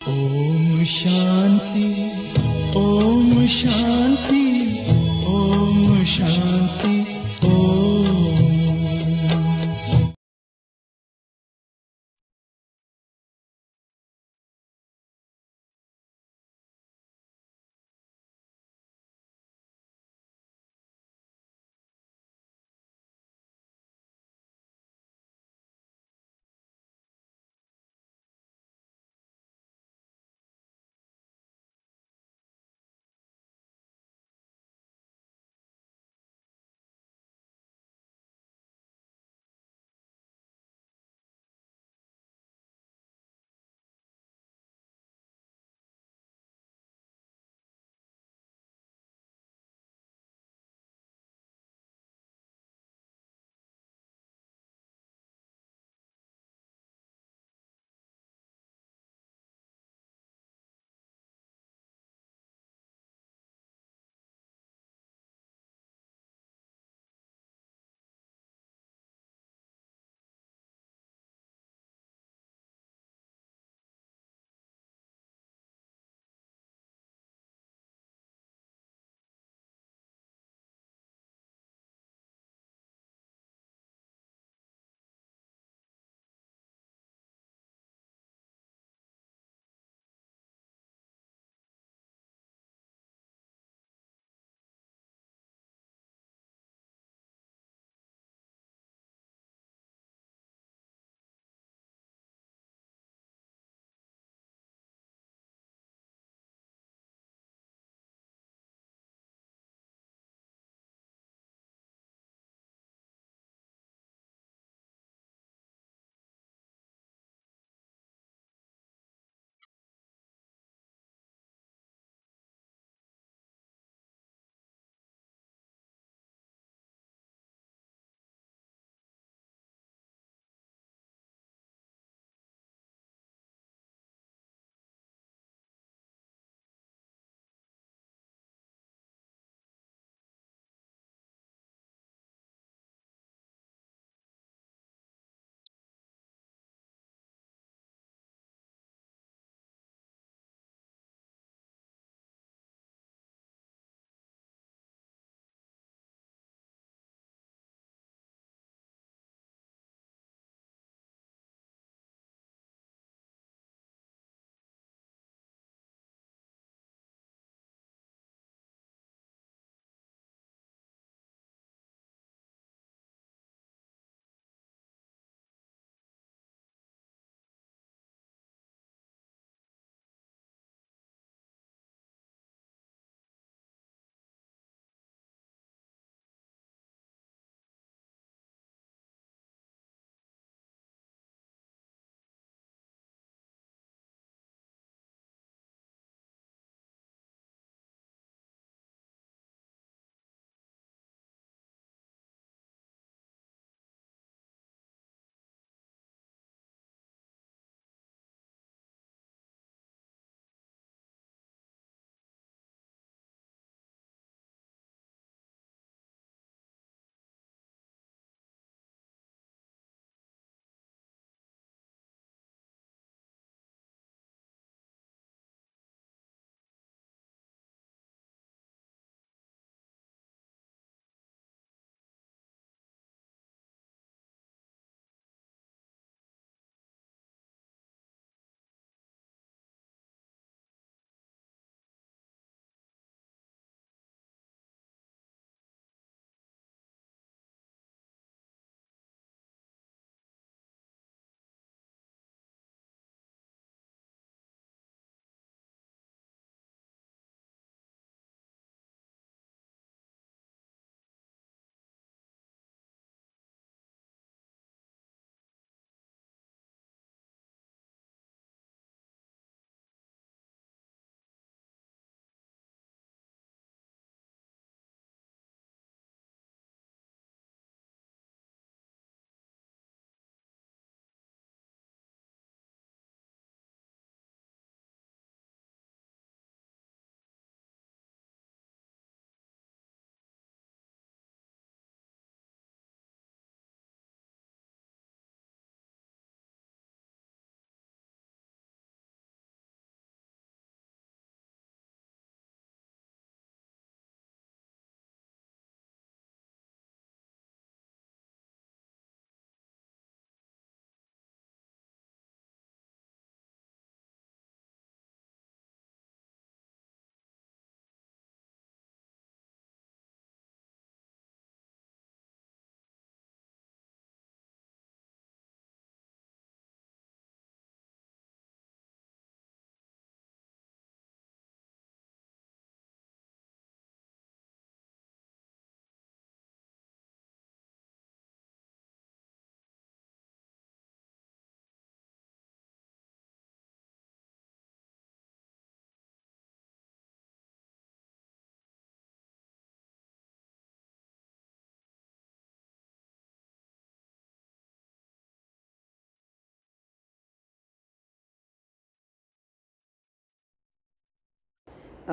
ಓಂ ಶಾಂತಿ ಓಂ ಶಾಂತಿ ಓಂ ಶಾಂತಿ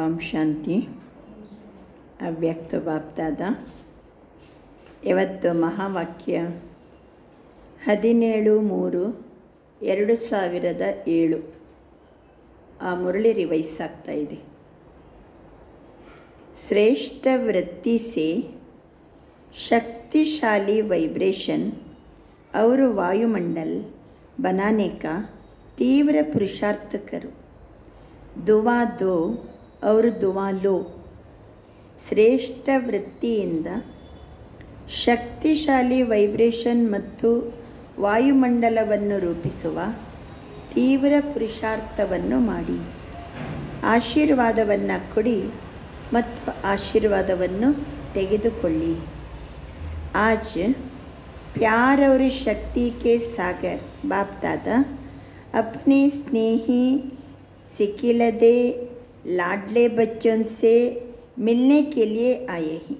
ಓಂ ಶಾಂತಿ. ಅವ್ಯಕ್ತ ಬಾಪ್ದಾದ. ಇವತ್ತು ಮಹಾವಾಕ್ಯ 17/3/2007. ಆ ಮುರಳಿ ರಿವೈಸ್ ಆಗ್ತಾ ಇದೆ. श्रेष्ठ वृत्ति से शक्तिशाली वाइब्रेशन और वायुमंडल बनाने का तीव्र पुरुषार्थ करो. दुआ दो और दुआ लो. ಶ್ರೇಷ್ಠ ವೃತ್ತಿಯಿಂದ ಶಕ್ತಿಶಾಲಿ ವೈಬ್ರೇಷನ್ ಮತ್ತು ವಾಯುಮಂಡಲವನ್ನು ರೂಪಿಸುವ ತೀವ್ರ ಪುರುಷಾರ್ಥವನ್ನು ಮಾಡಿ. ಆಶೀರ್ವಾದವನ್ನು ಕೊಡಿ ಮತ್ತು ಆಶೀರ್ವಾದವನ್ನು ತೆಗೆದುಕೊಳ್ಳಿ. आज प्यार और शक्ति के सागर बाप दादा अपने स्नेही सिकिलदे लाडले बच्चों से मिलने के लिए आए हैं.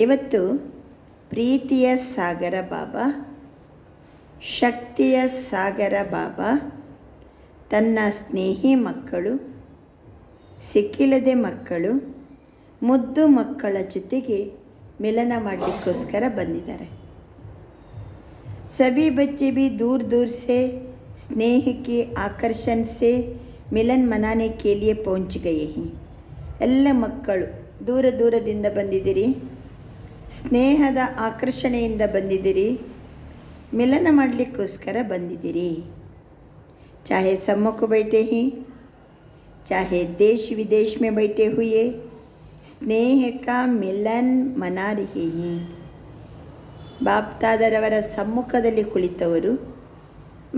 ಇವತ್ತು ಪ್ರೀತಿಯ ಸಾಗರ ಬಾಬಾ, ಶಕ್ತಿಯ ಸಾಗರ ಬಾಬಾ ತನ್ನ ಸ್ನೇಹಿ ಮಕ್ಕಳು, ಸಿಕ್ಕಿಲ್ಲದೆ ಮಕ್ಕಳು, ಮುದ್ದು ಮಕ್ಕಳ ಜೊತೆಗೆ ಮಿಲನ ಮಾಡಲಿಕ್ಕೋಸ್ಕರ ಬಂದಿದ್ದಾರೆ. सभी बच्चे भी दूर दूर से स्नेह के आकर्षण से मिलन मनाने के लिए पहुंच गए हैं. ಎಲ್ಲ ಮಕ್ಕಳು ದೂರ ದೂರದಿಂದ ಬಂದಿದ್ದೀರಿ, ಸ್ನೇಹದ ಆಕರ್ಷಣೆಯಿಂದ ಬಂದಿದ್ದೀರಿ, ಮಿಲನ ಮಾಡಲಿಕ್ಕೋಸ್ಕರ ಬಂದಿದ್ದೀರಿ. चाहे सम्मुख बैठे हैं, चाहे देश विदेश में बैठे हुए स्नेह का मिलन मना रहे हैं. ಬಾಪ್ತಾದರವರ ಸಮ್ಮುಖದಲ್ಲಿ ಕುಳಿತವರು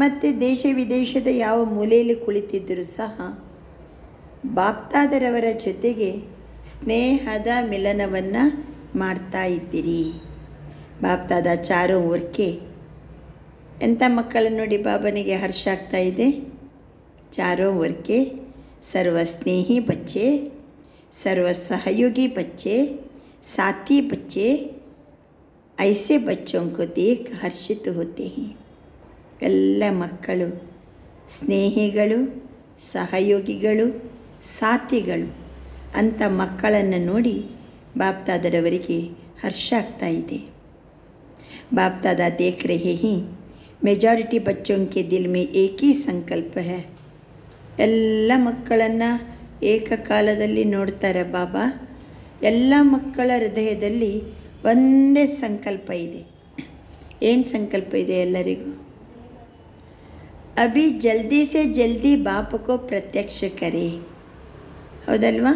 ಮತ್ತು ದೇಶ ವಿದೇಶದ ಯಾವ ಮೂಲೆಯಲ್ಲಿ ಕುಳಿತಿದ್ದರೂ ಸಹ ಬಾಪ್ತಾದರವರ ಜೊತೆಗೆ ಸ್ನೇಹದ ಮಿಲನವನ್ನು ಮಾಡ್ತಾ ಇದ್ದೀರಿ. ಬಾಪ್ತಾದ ಚಾರೋ ಓರ್ಕೆ ಎಂಥ ಮಕ್ಕಳನ್ನು ನೋಡಿ ಬಾಬನಿಗೆ ಹರ್ಷ ಆಗ್ತಾ ಇದೆ. ಚಾರೋ ಓರ್ಕೆ ಸರ್ವ ಸ್ನೇಹಿ ಬಚ್ಚೆ, सर्व सहयोगी बच्चे, साथी बच्चे, ऐसे बच्चों को देख हर्षित होते हैं. ಎಲ್ಲ ಮಕ್ಕಳು ಸ್ನೇಹಿಗಳು, ಸಹಯೋಗಿಗಳು, ಸಾಥಿಗಳು ಅಂಥ ಮಕ್ಕಳನ್ನು ನೋಡಿ ಬಾಪ್ದಾದರವರಿಗೆ ಹರ್ಷ ಆಗ್ತಾ ಇದೆ. ಬಾಪ್ದಾದ ದೇಖ್ ರಹೆ ಹಿ मेजॉरिटी बच्चों के दिल में एक ही संकल्प है. ಎಲ್ಲ ಮಕ್ಕಳನ್ನು ಏಕಕಾಲದಲ್ಲಿ ನೋಡ್ತಾರೆ ಬಾಬಾ. ಎಲ್ಲ ಮಕ್ಕಳ ಹೃದಯದಲ್ಲಿ ಒಂದೇ ಸಂಕಲ್ಪ ಇದೆ. ಏನು ಸಂಕಲ್ಪ ಇದೆ ಎಲ್ಲರಿಗೂ? ಅಭಿ ಜಲ್ದಿ ಸೆ ಜಲ್ದಿ ಬಾಪಕೋ ಪ್ರತ್ಯಕ್ಷ ಕರೆ. ಹೌದಲ್ವಾ?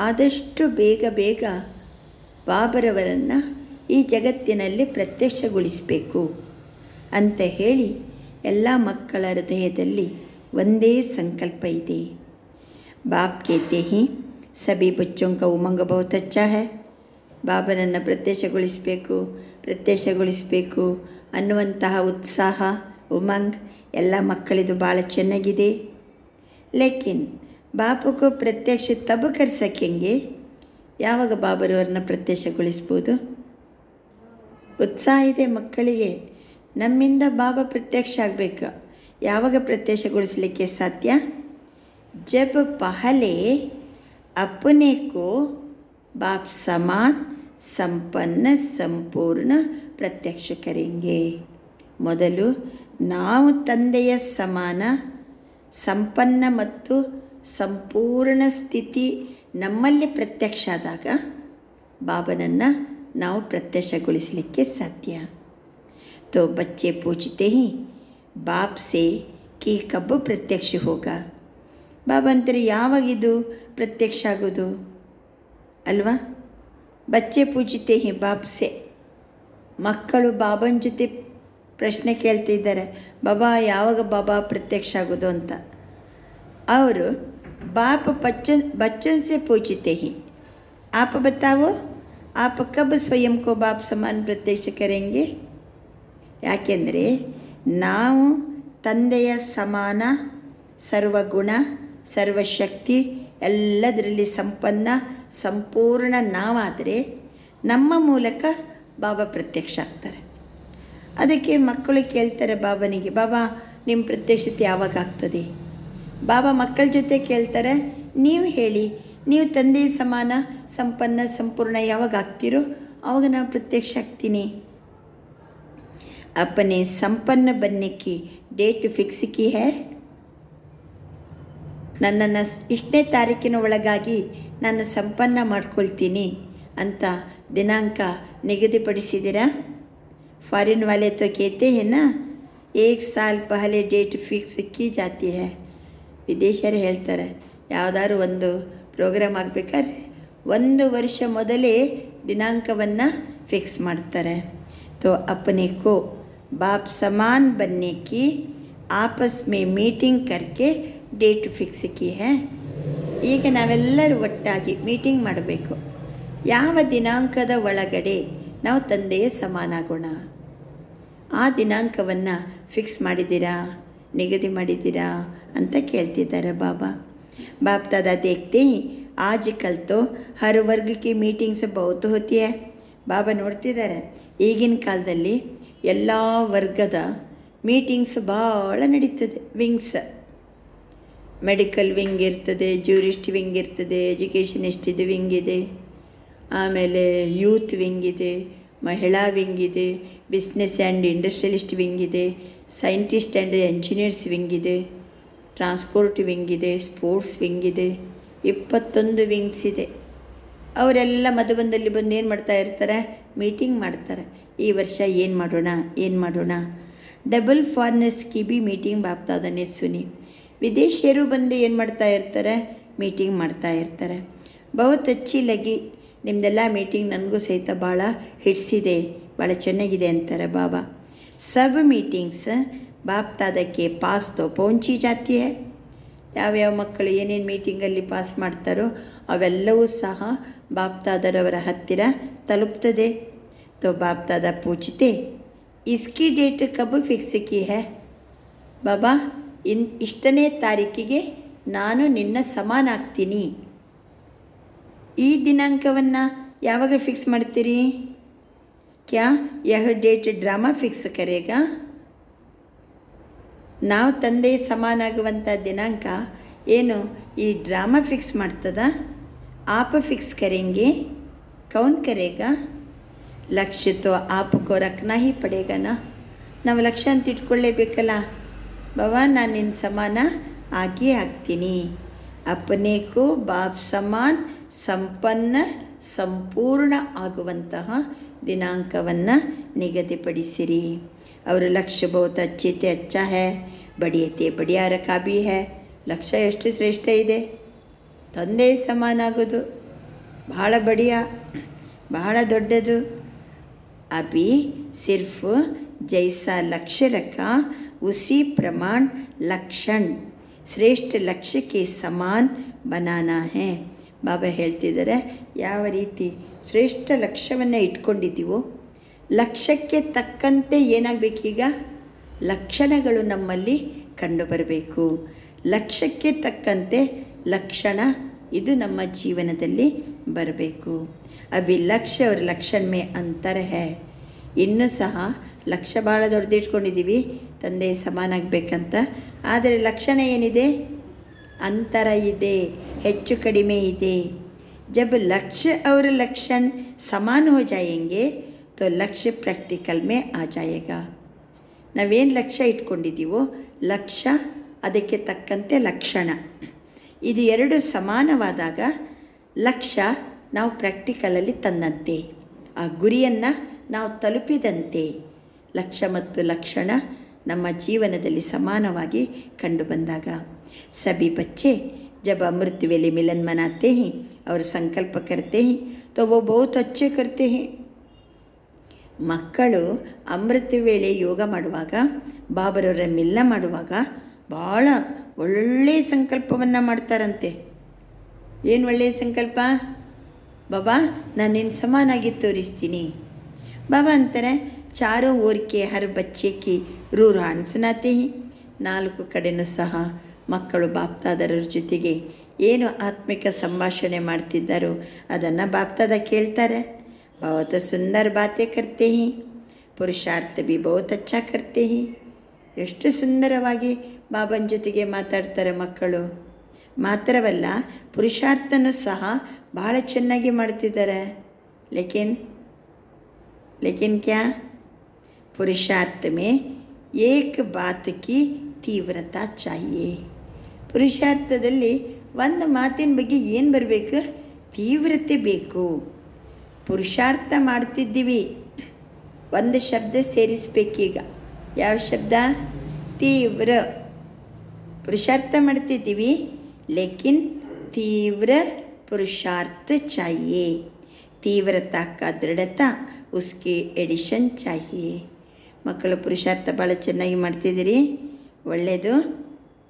ಆದಷ್ಟು ಬೇಗ ಬೇಗ ಬಾಬರವರನ್ನು ಈ ಜಗತ್ತಿನಲ್ಲಿ ಪ್ರತ್ಯಕ್ಷಗೊಳಿಸಬೇಕು ಅಂತ ಹೇಳಿ ಎಲ್ಲ ಮಕ್ಕಳ ಹೃದಯದಲ್ಲಿ ಒಂದೇ ಸಂಕಲ್ಪ ಇದೆ. बाप कहते हैं सभी बच्चों का उमंग बहुत अच्छा है. ಬಾಬನನ್ನು ಪ್ರತ್ಯಕ್ಷಗೊಳಿಸಬೇಕು ಅನ್ನುವಂತಹ ಉತ್ಸಾಹ, ಉಮಂಗ್ ಎಲ್ಲ ಮಕ್ಕಳಿದು ಭಾಳ ಚೆನ್ನಾಗಿದೆ. ಲೇಕಿನ್ ಬಾಪುಗೂ ಪ್ರತ್ಯಕ್ಷ ತಬ್ ಕರ್ ಸಕೆಂಗೆ. ಯಾವಾಗ ಬಾಬರವ್ರನ್ನ ಪ್ರತ್ಯಕ್ಷಗೊಳಿಸ್ಬೋದು? ಉತ್ಸಾಹ ಇದೆ ಮಕ್ಕಳಿಗೆ, ನಮ್ಮಿಂದ ಬಾಬಾ ಪ್ರತ್ಯಕ್ಷ ಆಗಬೇಕು. ಯಾವಾಗ ಪ್ರತ್ಯಕ್ಷಗೊಳಿಸಲಿಕ್ಕೆ ಸಾಧ್ಯ? जब पहले अपने को बाप समान संपन्न संपूर्ण प्रत्यक्ष करेंगे. ಮೊದಲು ನಾವು ತಂದೆಯ ಸಮಾನ ಸಂಪನ್ನ ಮತ್ತು ಸಂಪೂರ್ಣ ಸ್ಥಿತಿ ನಮ್ಮಲ್ಲಿ ಪ್ರತ್ಯಕ್ಷ ಆದಾಗ ಬಾಬನನ್ನು ನಾವು ಪ್ರತ್ಯಕ್ಷಗೊಳಿಸಲಿಕ್ಕೆ ಸಾಧ್ಯ. तो बच्चे पूछते हैं बाप से कि कब प्रत्यक्ष होगा. ಬಾಬಾ ಅಂತಾರೆ ಯಾವಾಗಿದು ಪ್ರತ್ಯಕ್ಷ ಆಗೋದು ಅಲ್ವಾ? ಬಚ್ಚೆ ಪೂಜಿತೆ ಹಿ ಬಾಪ್ಸೆ. ಮಕ್ಕಳು ಬಾಬನ ಜೊತೆ ಪ್ರಶ್ನೆ ಕೇಳ್ತಿದ್ದಾರೆ, ಬಾಬಾ ಯಾವಾಗ ಬಾಬಾ ಪ್ರತ್ಯಕ್ಷ ಆಗೋದು ಅಂತ. ಅವರು ಬಾಪ್ ಬಚ್ಚನ್ ಸೆ ಪೂಜಿತೆ ಹಿ ಆಪ ಬತಾವೋ ಆಪ ಕಬ್ ಸ್ವಯಂ ಕೋ ಬಾಪ್ ಸಮಾನ ಪ್ರತ್ಯಕ್ಷ ಕರೆಂಗೆ. ಯಾಕೆಂದರೆ ನಾವು ತಂದೆಯ ಸಮಾನ ಸರ್ವಗುಣ ಸರ್ವಶಕ್ತಿ ಎಲ್ಲದರಲ್ಲಿ ಸಂಪನ್ನ ಸಂಪೂರ್ಣ ನಾವಾದರೆ ನಮ್ಮ ಮೂಲಕ ಬಾಬಾ ಪ್ರತ್ಯಕ್ಷ ಆಗ್ತಾರೆ. ಅದಕ್ಕೆ ಮಕ್ಕಳು ಕೇಳ್ತಾರೆ ಬಾಬನಿಗೆ, ಬಾಬಾ ನಿಮ್ಮ ಪ್ರತ್ಯಕ್ಷತೆ ಯಾವಾಗ ಆಗ್ತದೆ? ಬಾಬಾ ಮಕ್ಕಳ ಜೊತೆ ಕೇಳ್ತಾರೆ, ನೀವು ಹೇಳಿ, ನೀವು ತಂದೆ ಸಮಾನ ಸಂಪನ್ನ ಸಂಪೂರ್ಣ ಯಾವಾಗ ಆಗ್ತೀರೋ ಆವಾಗ ನಾನು ಪ್ರತ್ಯಕ್ಷ ಆಗ್ತೀನಿ. अपने संपन्न बनने की डेट फिक्स की है. ನನ್ನನ್ನು ಇಷ್ಟನೇ ತಾರೀಕಿನ ಒಳಗಾಗಿ ನಾನು ಸಂಪನ್ನ ಮಾಡ್ಕೊಳ್ತೀನಿ ಅಂತ ದಿನಾಂಕ ನಿಗದಿಪಡಿಸಿದ್ದೀರಾ? ಫಾರಿನ್ वाले तो कहते हैं ना, 1 साल पहले डेट फिक्स की जाती है. ವಿದೇಶಿಯರು ಹೇಳ್ತಾರೆ, ಯಾವುದಾದ್ರು ಒಂದು ಪ್ರೋಗ್ರಾಮ್ ಆಗಬೇಕಾದ್ರೆ 1 ವರ್ಷ ಮೊದಲೇ ದಿನಾಂಕವನ್ನು ಫಿಕ್ಸ್ ಮಾಡ್ತಾರೆ. तो अपने को बाप समान बनने की आपस में मीटिंग करके ಡೇಟ್ ಫಿಕ್ಸ್ ಕಿ ಹೇ. ಈಗ ನಾವೆಲ್ಲರೂ ಒಟ್ಟಾಗಿ ಮೀಟಿಂಗ್ ಮಾಡಬೇಕು. ಯಾವ ದಿನಾಂಕದ ಒಳಗಡೆ ನಾವು ತಂದೆಯ ಸಮಾನಾಗೋಣ, ಆ ದಿನಾಂಕವನ್ನು ಫಿಕ್ಸ್ ಮಾಡಿದ್ದೀರಾ, ನಿಗದಿ ಮಾಡಿದ್ದೀರಾ ಅಂತ ಕೇಳ್ತಿದ್ದಾರೆ ಬಾಬಾ. बाप दादा देखते ही आजकल तो हर वर्ग की मीटिंग्स बहुत होती है. ಬಾಬಾ ನೋಡ್ತಿದ್ದಾರೆ, ಈಗಿನ ಕಾಲದಲ್ಲಿ ಎಲ್ಲ ವರ್ಗದ ಮೀಟಿಂಗ್ಸ್ ಭಾಳ ನಡೀತದೆ. ವಿಂಗ್ಸ್, ಮೆಡಿಕಲ್ ವಿಂಗ್ ಇರ್ತದೆ, ಜೂರಿಸ್ಟ್ ವಿಂಗ್ ಇರ್ತದೆ, ಎಜುಕೇಷನಿಸ್ಟ್ ಇದು ವಿಂಗ್ ಇದೆ, ಆಮೇಲೆ ಯೂತ್ ವಿಂಗ್ ಇದೆ, ಮಹಿಳಾ ವಿಂಗ್ ಇದೆ, ಬಿಸ್ನೆಸ್ ಆ್ಯಂಡ್ ಇಂಡಸ್ಟ್ರಿಯಲಿಸ್ಟ್ ವಿಂಗ್ ಇದೆ, ಸೈಂಟಿಸ್ಟ್ ಆ್ಯಂಡ್ ಎಂಜಿನಿಯರ್ಸ್ ವಿಂಗ್ ಇದೆ, ಟ್ರಾನ್ಸ್ಪೋರ್ಟ್ ವಿಂಗ್ ಇದೆ, ಸ್ಪೋರ್ಟ್ಸ್ ವಿಂಗ್ ಇದೆ, 21 ವಿಂಗ್ಸ್ ಇದೆ. ಅವರೆಲ್ಲ ಮಧುಬನದಲ್ಲಿ ಬಂದು ಏನು ಮಾಡ್ತಾ ಇರ್ತಾರೆ? ಮೀಟಿಂಗ್ ಮಾಡ್ತಾರೆ. ಈ ವರ್ಷ ಏನು ಮಾಡೋಣ. ಡಬಲ್ ಫಾರಿನರ್ಸ್ ಕಿ ಬಿ ಮೀಟಿಂಗ್ ಬಾಪ್ತಾದನೆ ಸುನಿ. ವಿದೇಶಿಯರು ಬಂದು ಏನು ಮಾಡ್ತಾ ಇರ್ತಾರೆ? ಮೀಟಿಂಗ್ ಮಾಡ್ತಾ ಇರ್ತಾರೆ. ಬಹುತ್ ಅಚ್ಚಿ ಲಗಿ, ನಿಮ್ಮದೆಲ್ಲ ಮೀಟಿಂಗ್ ನನಗೂ ಸಹಿತ ಭಾಳ ಹಿಡಿಸಿದೆ, ಭಾಳ ಚೆನ್ನಾಗಿದೆ ಅಂತಾರೆ ಬಾಬಾ. ಸಬ್ ಮೀಟಿಂಗ್ಸ್ ಬಾಪ್ತಾದಕ್ಕೆ ಪಾಸ್ ತೋ ಪೌಂಚಿ ಜಾತಿ ಹೈ. ಯಾವ್ಯಾವ ಮಕ್ಕಳು ಏನೇನು ಮೀಟಿಂಗಲ್ಲಿ ಪಾಸ್ ಮಾಡ್ತಾರೋ ಅವೆಲ್ಲವೂ ಸಹ ಬಾಪ್ತಾದರವರ ಹತ್ತಿರ ತಲುಪ್ತದೆ. तो बाप दादा पूछते, इसकी डेट कब फिक्स की है? ಬಾಬಾ, ಇಷ್ಟನೇ ತಾರೀಕಿಗೆ ನಾನು ನಿನ್ನ ಸಮಾನ ಆಗ್ತೀನಿ, ಈ ದಿನಾಂಕವನ್ನು ಯಾವಾಗ ಫಿಕ್ಸ್ ಮಾಡ್ತೀರಿ? ಕ್ಯಾ ಯಹ ಡೇಟ್ ಡ್ರಾಮಾ ಫಿಕ್ಸ್ ಕರೇಗಾ? ನಾವು ತಂದೆ ಸಮಾನಾಗುವಂಥ ದಿನಾಂಕ ಏನು ಈ ಡ್ರಾಮಾ ಫಿಕ್ಸ್ ಮಾಡ್ತದ? ಆಪ ಫಿಕ್ಸ್ ಕರೆಂಗೆ, ಕೌನ್ ಕರೇಗಾ? ಲಕ್ಷ್ಯ ತೋ ಆಪಕೋ ರಖನಾ ಹಿ ಪಡೇಗನಾ. ನಾವು ಲಕ್ಷ್ಯ ಅಂತ ಇಟ್ಕೊಳ್ಳೇಬೇಕಲ್ಲ. ಬಾಬಾ, ನಾನು ನಿನ್ನ ಸಮಾನ ಆಗೇ ಆಗ್ತೀನಿ. ಅಪನೇಕೋ ಬಾಪ್ ಸಮಾನ್ ಸಂಪನ್ನ ಸಂಪೂರ್ಣ ಆಗುವಂತಹ ದಿನಾಂಕವನ್ನು ನಿಗದಿಪಡಿಸಿರಿ. ಅವರ ಲಕ್ಷ್ಯ ಬಹುತ್ ಅಚ್ಚತೆ ಅಚ್ಚ ಹೈ, ಬಡಿಯತೆ ಬಡಿಯ ರಖಾ ಭಿ ಹೈ. ಲಕ್ಷ್ಯ ಎಷ್ಟು ಶ್ರೇಷ್ಠ ಇದೆ, ತಂದೆ ಸಮಾನ ಆಗೋದು ಬಹಳ ಬಡಿಯ, ಬಹಳ ದೊಡ್ಡದು. ಅಭಿ ಸಿರ್ಫ್ ಜೈಸಾ ಲಕ್ಷ್ಯ ರಖಾ ಉಸಿ ಪ್ರಮಾಣ ಲಕ್ಷಣ್ ಶ್ರೇಷ್ಠ ಲಕ್ಷ್ಯಕ್ಕೆ ಸಮಾನ್ ಬನಾನಾ ಹೇ. ಬಾಬಾ ಹೇಳ್ತಿದ್ದಾರೆ, ಯಾವ ರೀತಿ ಶ್ರೇಷ್ಠ ಲಕ್ಷ್ಯವನ್ನು ಇಟ್ಕೊಂಡಿದ್ದೀವೋ ಲಕ್ಷ್ಯಕ್ಕೆ ತಕ್ಕಂತೆ ಏನಾಗಬೇಕೀಗ? ಲಕ್ಷಣಗಳು ನಮ್ಮಲ್ಲಿ ಕಂಡುಬರಬೇಕು. ಲಕ್ಷ್ಯಕ್ಕೆ ತಕ್ಕಂತೆ ಲಕ್ಷಣ ಇದು ನಮ್ಮ ಜೀವನದಲ್ಲಿ ಬರಬೇಕು. ಅಭಿ ಲಕ್ಷ್ಯ ಅವ್ರ ಲಕ್ಷಣ ಮೇ ಅಂತರ ಹೇ. ಇನ್ನೂ ಸಹ ಲಕ್ಷ್ಯ ಭಾಳ ದೊಡ್ಡದಿಟ್ಕೊಂಡಿದ್ದೀವಿ, ತಂದೆ ಸಮಾನ ಆಗಬೇಕಂತ. ಆದರೆ ಲಕ್ಷಣ ಏನಿದೆ? ಅಂತರ ಇದೆ, ಹೆಚ್ಚು ಕಡಿಮೆ ಇದೆ. ಜಬ್ ಲಕ್ಷ್ಯ ಅವರ ಲಕ್ಷಣ ಸಮಾನ ಹೋ ಜಾಯೆಂಗೆ ತೋ ಲಕ್ಷ್ಯ ಪ್ರಾಕ್ಟಿಕಲ್ ಮೇ ಆ ಜಾಯೇಗಾ. ನಾವೇನು ಲಕ್ಷ್ಯ ಇಟ್ಕೊಂಡಿದ್ದೀವೋ ಲಕ್ಷ್ಯ ಅದಕ್ಕೆ ತಕ್ಕಂತೆ ಲಕ್ಷಣ, ಇದು ಎರಡು ಸಮಾನವಾದಾಗ ಲಕ್ಷ್ಯ ನಾವು ಪ್ರಾಕ್ಟಿಕಲಲ್ಲಿ ತಂದಂತೆ, ಆ ಗುರಿಯನ್ನು ನಾವು ತಲುಪಿದಂತೆ. ಲಕ್ಷ್ಯ ಮತ್ತು ಲಕ್ಷಣ ನಮ್ಮ ಜೀವನದಲ್ಲಿ ಸಮಾನವಾಗಿ ಕಂಡುಬಂದಾಗ ಸಭಿ ಬಚ್ಚೆ जब अमृत वेले मिलन मनाते हैं और संकल्प करते हैं तो वो बहुत अच्छे करते हैं. ಮಕ್ಕಳು ಅಮೃತ ವೇಳೆ ಯೋಗ ಮಾಡುವಾಗ, ಬಾಬರವರ ಮಿಲನ ಮಾಡುವಾಗ ಭಾಳ ಒಳ್ಳೆಯ ಸಂಕಲ್ಪವನ್ನು ಮಾಡ್ತಾರಂತೆ. ಏನು ಒಳ್ಳೆಯ ಸಂಕಲ್ಪ? ಬಾಬಾ, ನಾನು ನಿನ್ನ ಸಮಾನಾಗಿ ತೋರಿಸ್ತೀನಿ. ಬಾಬಾ ಅಂತಾರೆ, ಚಾರೋ ಓರ್ಕೆ ಹರ್ ಬಚ್ಚೆಗೆ ರೂರಾನ್ ಸುನಾತೆ ಹಿ. 4 ಕಡೆನೂ ಸಹ ಮಕ್ಕಳು ಬಾಪ್ತಾದರ ಜೊತೆಗೆ ಏನು ಆತ್ಮಿಕ ಸಂಭಾಷಣೆ ಮಾಡ್ತಿದ್ದಾರೋ ಅದನ್ನು ಬಾಪ್ತಾದ ಕೇಳ್ತಾರೆ. बहुत सुंदर बातें करते हैं, पुरुषार्थ भी बहुत अच्छा करते हैं. ಎಷ್ಟು ಸುಂದರವಾಗಿ ಬಾಬನ ಜೊತೆಗೆ ಮಾತಾಡ್ತಾರೆ ಮಕ್ಕಳು. ಮಾತ್ರವಲ್ಲ ಪುರುಷಾರ್ಥನೂ ಸಹ ಭಾಳ ಚೆನ್ನಾಗಿ ಮಾಡ್ತಿದ್ದಾರೆ. ಲೇಕಿನ್ ಕ್ಯಾ पुरुषार्थ में एक बात की ತೀವ್ರತಾ ಚಾಹಿಯೇ. ಪುರುಷಾರ್ಥದಲ್ಲಿ ಒಂದು ಮಾತಿನ ಬಗ್ಗೆ ಏನು ಬರಬೇಕು? ತೀವ್ರತೆ ಬೇಕು. ಪುರುಷಾರ್ಥ ಮಾಡ್ತಿದ್ದೀವಿ, ಒಂದು ಶಬ್ದ ಸೇರಿಸ್ಬೇಕೀಗ. ಯಾವ ಶಬ್ದ? ತೀವ್ರ. ಪುರುಷಾರ್ಥ ಮಾಡ್ತಿದ್ದೀವಿ, ಲೇಕಿನ್ ತೀವ್ರ पुरुषार्थ चाहिए. ತೀವ್ರತಾ का दृढ़ता उसके एडिशन चाहिए. ಮಕ್ಕಳು ಪುರುಷಾರ್ಥ ಭಾಳ ಚೆನ್ನಾಗಿ ಮಾಡ್ತಿದ್ದೀರಿ, ಒಳ್ಳೆಯದು.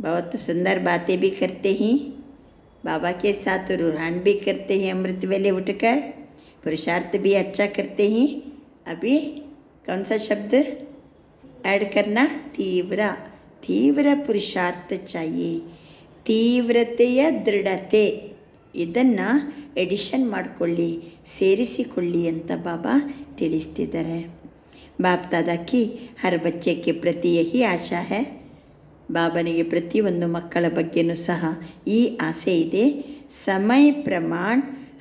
बहुत सुंदर बातें भी करते हैं, बाबा के साथ रूहान भी करते हैं. अमृत वेले उठकर पुरुषार्थ भी अच्छा करते हैं. अभी कौन सा शब्द ऐड करना? तीव्र. तीव्र पुरुषार्थ चाहिए. ತೀವ್ರತೆಯ ದೃಢತೆ, ಇದನ್ನು ಎಡಿಷನ್ ಮಾಡಿಕೊಳ್ಳಿ, ಸೇರಿಸಿಕೊಳ್ಳಿ ಅಂತ ಬಾಬಾ ತಿಳಿಸ್ತಿದ್ದಾರೆ. बाप दादा की हर बच्चे के प्रति यही आशा है. ಬಾಬನಿಗೆ ಪ್ರತಿಯೊಂದು ಮಕ್ಕಳ ಬಗ್ಗೆಯೂ ಸಹ ಈ ಆಸೆ ಇದೆ. ಸಮಯ ಪ್ರಮಾಣ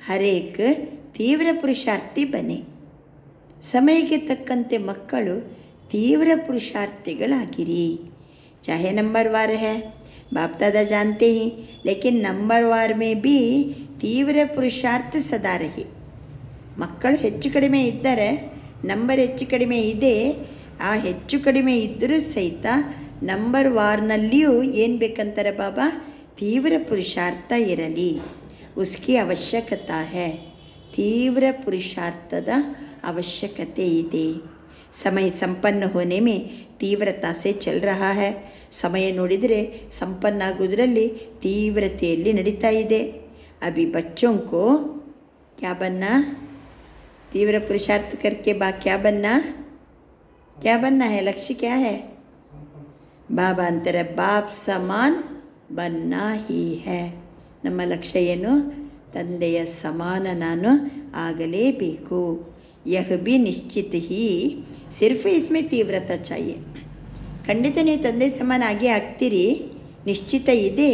ಹರೇಕ್ ತೀವ್ರ ಪುರುಷಾರ್ಥಿ ಬನೆ. ಸಮಯಕ್ಕೆ ತಕ್ಕಂತೆ ಮಕ್ಕಳು ತೀವ್ರ ಪುರುಷಾರ್ಥಿಗಳಾಗಿರಿ. चाहे नंबरवार है, बाप दादा जानते ही, लेकिन नंबरवार में भी ತೀವ್ರ ಪುರುಷಾರ್ಥ ಸದಾ ರಹಿ. ಮಕ್ಕಳು ಹೆಚ್ಚು ಕಡಿಮೆ ಇದ್ದರೆ, ನಂಬರ್ ಹೆಚ್ಚು ಕಡಿಮೆ ಇದೆ, ಆ ಹೆಚ್ಚು ಕಡಿಮೆ ಇದ್ದರೂ ಸಹಿತ ನಂಬರ್ ವಾರ್ನಲ್ಲಿಯೂ ಏನು ಬೇಕಂತಾರೆ ಬಾಬಾ? ತೀವ್ರ ಪುರುಷಾರ್ಥ ಇರಲಿ. ಉಸ್ಕಿ ಅವಶ್ಯಕತೆ है. ತೀವ್ರ ಪುರುಷಾರ್ಥದ ಅವಶ್ಯಕತೆ ಇದೆ. ಸಮಯ ಸಂಪನ್ನ ಹೋನೆ में ತೀವ್ರತಾ से चल रहा है. ಸಮಯ ನೋಡಿದರೆ ಸಂಪನ್ನ ಆಗೋದ್ರಲ್ಲಿ ತೀವ್ರತೆಯಲ್ಲಿ ನಡೀತಾ ಇದೆ. अभी बच्चों को क्या बनना? तीव्र पुरुषार्थ करके क्या बनना है? लक्ष्य क्या है? ಬಾಬಾ ಅಂತಾರೆ, ಬಾಪ್ ಸಮಾನ್ ಬನ್ನ ಹಿ ಹೈ. ನಮ್ಮ ಲಕ್ಷ್ಯ ಏನು? ತಂದೆಯ ಸಮಾನ ನಾನು ಆಗಲೇಬೇಕು. ಯಹ ಬಿ ನಿಶ್ಚಿತ ಹಿ, ಸಿರ್ಫ್ ಇಸ್ಮೆ ತೀವ್ರತಾ ಚಾಹಿಯೆ. ಖಂಡಿತ ನೀವು ತಂದೆ ಸಮಾನ ಆಗೇ ಆಗ್ತೀರಿ, ನಿಶ್ಚಿತ ಇದೆ.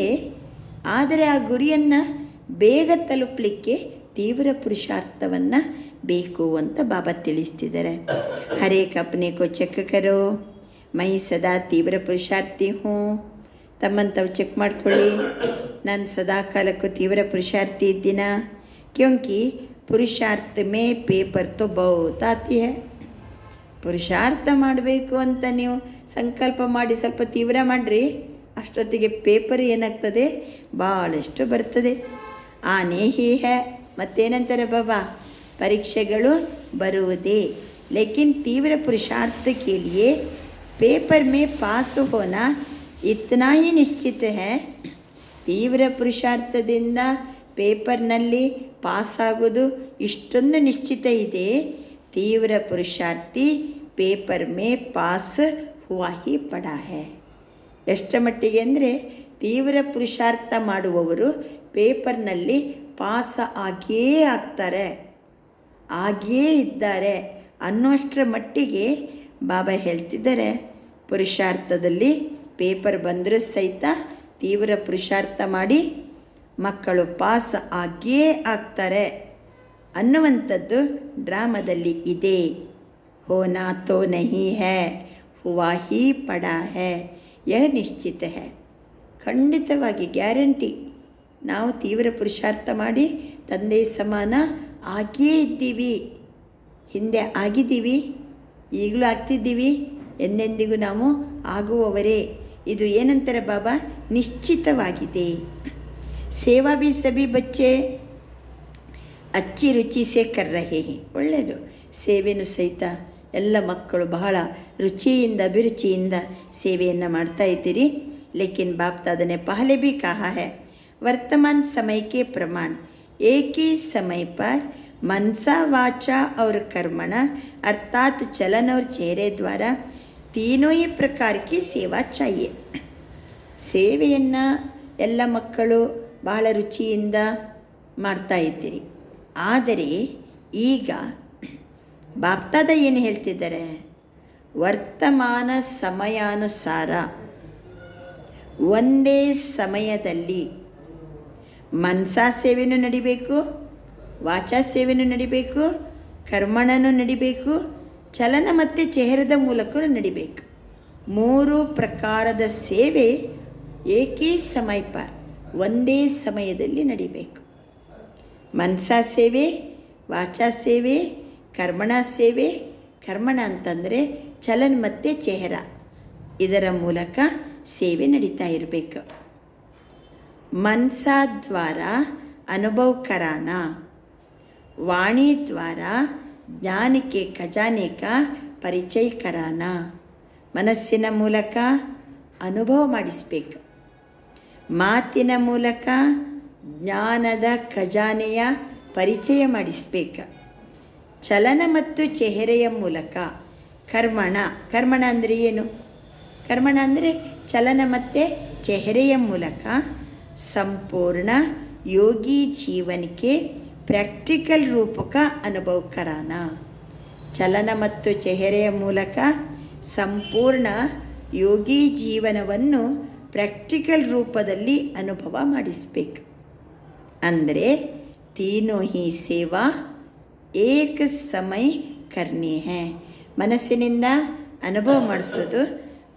ಆದರೆ ಆ ಗುರಿಯನ್ನು ಬೇಗ ತಲುಪಲಿಕ್ಕೆ ತೀವ್ರ ಪುರುಷಾರ್ಥವನ್ನು ಬೇಕು ಅಂತ ಬಾಬಾ ತಿಳಿಸ್ತಿದ್ದಾರೆ. ಹರೇಕ್ ಅಪ್ನೆ ಕೋ ಚೆಕ್ ಕರೋ, ಮೈ ಸದಾ ತೀವ್ರ ಪುರುಷಾರ್ಥಿ ಹೂँ. ತಮ್ಮನ್ನು ತಾವು ಚೆಕ್ ಮಾಡ್ಕೊಳ್ಳಿ, ನಾನು ಸದಾ ಕಾಲಕ್ಕೂ ತೀವ್ರ ಪುರುಷಾರ್ಥಿ ಇದ್ದೀನ. ಕ್ಯೋಂಕಿ ಪುರುಷಾರ್ಥ ಮೇ ಪೇಪರ್ ತೋ ಬಹುತ್ ಆತಿ ಹೈ. ಪುರುಷಾರ್ಥ ಮಾಡಬೇಕು ಅಂತ ನೀವು ಸಂಕಲ್ಪ ಮಾಡಿ ಸ್ವಲ್ಪ ತೀವ್ರ ಮಾಡಿರಿ, ಅಷ್ಟೊತ್ತಿಗೆ ಪೇಪರ್ ಏನಾಗ್ತದೆ? ಭಾಳಷ್ಟು ಬರ್ತದೆ. ಆನೆ ಹಿ ಹೈ. ಮತ್ತೇನಂತಾರೆ ಬಾಬಾ? ಪರೀಕ್ಷೆಗಳು ಬರುವುದೇ. ಲೇಕಿನ್ ತೀವ್ರ पुरुषार्थ के लिए पेपर में पास होना इतना ही निश्चित है. ತೀವ್ರ ಪುರುಷಾರ್ಥದಿಂದ ಪೇಪರ್ನಲ್ಲಿ ಪಾಸ್ ಆಗೋದು ಇಷ್ಟೊಂದು ನಿಶ್ಚಿತ ಇದೆ. ತೀವ್ರ ಪುರುಷಾರ್ಥಿ ಪೇಪರ್ ಮೇ ಪಾಸ್ ಹುವಾ ಹಿ ಪಡಾ ಹೈ. ಎಷ್ಟರ ಮಟ್ಟಿಗೆ ಅಂದರೆ ತೀವ್ರ ಪುರುಷಾರ್ಥ ಮಾಡುವವರು ಪೇಪರ್ನಲ್ಲಿ ಪಾಸ್ ಆಗೇ ಆಗ್ತಾರೆ, ಆಗೇ ಇದ್ದಾರೆ ಅನ್ನೋಷ್ಟರ ಮಟ್ಟಿಗೆ ಬಾಬಾ ಹೇಳ್ತಿದ್ದಾರೆ. ಪುರುಷಾರ್ಥದಲ್ಲಿ ಪೇಪರ್ ಬಂದರೂ ಸಹಿತ ತೀವ್ರ ಪುರುಷಾರ್ಥ ಮಾಡಿ ಮಕ್ಕಳು ಪಾಸ್ ಆಗೇ ಆಗ್ತಾರೆ ಅನ್ನುವಂಥದ್ದು ಡ್ರಾಮಾದಲ್ಲಿ ಇದೆ. ಹೋನಾ ತೋ ನಹಿ ಹೈ, ಹುವಾ ಹಿ ಪಡಾ ಹೈ, ಯಹ ನಿಶ್ಚಿತ ಹೈ. ಖಂಡಿತವಾಗಿ ಗ್ಯಾರಂಟಿ ನಾವು ತೀವ್ರ ಪುರುಷಾರ್ಥ ಮಾಡಿ ತಂದೆ ಸಮಾನ ಆಗೇ ಇದ್ದೀವಿ. ಹಿಂದೆ ಆಗಿದ್ದೀವಿ, ಈಗಲೂ ಆಗ್ತಿದ್ದೀವಿ, ಎಂದೆಂದಿಗೂ ನಾವು ಆಗುವವರೇ. ಇದು ಏನಂತಾರೆ ಬಾಬಾ? ನಿಶ್ಚಿತವಾಗಿದೆ. ಸೇವಾ ಬಿ ಸಭಿ ಬಚ್ಚೆ ಅಚ್ಚಿ ರುಚಿ ಸೇ ಕರ್ ರಹೆ ಹೈ. ಒಳ್ಳೆಯದು. ಸೇವೆನೂ ಸಹಿತ ಎಲ್ಲ ಮಕ್ಕಳು ಬಹಳ ರುಚಿಯಿಂದ ಅಭಿರುಚಿಯಿಂದ ಸೇವೆಯನ್ನು ಮಾಡ್ತಾ ಇದ್ದೀರಿ. ಲೇಕಿನ್ ಬಾಪ್ ದಾದನೆ ಪಹಲೆ भी कहा है, वर्तमान समय के प्रमाण एक ही समय पर मनसा वाचा और कर्मणा अर्थात चलन और चेहरे द्वारा तीनों ही प्रकार की सेवा चाहिए. ಸೇವೆಯನ್ನು ಎಲ್ಲ ಮಕ್ಕಳು ಬಹಳ ರುಚಿಯಿಂದ ಮಾಡ್ತಾ ಇದ್ದೀರಿ. ಆದರೆ ಈಗ ಬಾಪ್ತಾದ ಏನು ಹೇಳ್ತಿದ್ದಾರೆ? ವರ್ತಮಾನ ಸಮಯಾನುಸಾರ ಒಂದೇ ಸಮಯದಲ್ಲಿ ಮನಸಾ ಸೇವೆನೂ ನಡಿಬೇಕು, ವಾಚಾ ಸೇವೆನೂ ನಡಿಬೇಕು, ಕರ್ಮಣನೂ ನಡಿಬೇಕು, ಚಲನ ಮತ್ತು ಚೆಹರದ ಮೂಲಕ ನಡಿಬೇಕು. 3 ಪ್ರಕಾರದ ಸೇವೆ ಏಕೇ ಸಮಯ ಪರ್ ಒಂದೇ ಸಮಯದಲ್ಲಿ ನಡಿಬೇಕು. ಮನಸಾ ಸೇವೆ, ವಾಚಾ ಸೇವೆ, ಕರ್ಮಣ ಸೇವೆ. ಕರ್ಮಣ ಅಂತಂದರೆ ಚಲನ್ ಮತ್ತು ಚೆಹರ, ಇದರ ಮೂಲಕ ಸೇವೆ ನಡೀತಾ ಇರಬೇಕು. ಮನಸಾ ದ್ವಾರ ಅನುಭವ ಕರಾನ, ವಾಣಿ ದ್ವಾರ ಜ್ಞಾನಕ್ಕೆ ಖಜಾನೆ ಕಾ ಪರಿಚಯ ಕರಾನ. ಮನಸ್ಸಿನ ಮೂಲಕ ಅನುಭವ ಮಾಡಿಸ್ಬೇಕು, ಮಾತಿನ ಮೂಲಕ ಜ್ಞಾನದ ಖಜಾನೆಯ ಪರಿಚಯ ಮಾಡಿಸ್ಬೇಕು. ಚಲನ ಮತ್ತು ಚೆಹರೆಯ ಮೂಲಕ ಕರ್ಮಣ. ಕರ್ಮಣ ಅಂದರೆ ಏನು? ಕರ್ಮಣ ಅಂದರೆ ಚಲನ ಮತ್ತು ಚೆಹರೆಯ ಮೂಲಕ ಸಂಪೂರ್ಣ ಯೋಗಿ ಜೀವನಕ್ಕೆ ಪ್ರಾಕ್ಟಿಕಲ್ ರೂಪಕ ಅನುಭವ ಕರಾನ. ಚಲನ ಮತ್ತು ಚೆಹರೆಯ ಮೂಲಕ ಸಂಪೂರ್ಣ ಯೋಗಿ ಜೀವನವನ್ನು ಪ್ರಾಕ್ಟಿಕಲ್ ರೂಪದಲ್ಲಿ ಅನುಭವ ಮಾಡಿಸ್ಬೇಕು. ಅಂದರೆ ತೀನೋ ಹಿ ಸೇವಾ ಏಕ ಸಮಯ ಕರ್ನಿ ಹೈ. ಮನಸ್ಸಿನಿಂದ ಅನುಭವ ಮಾಡಿಸೋದು,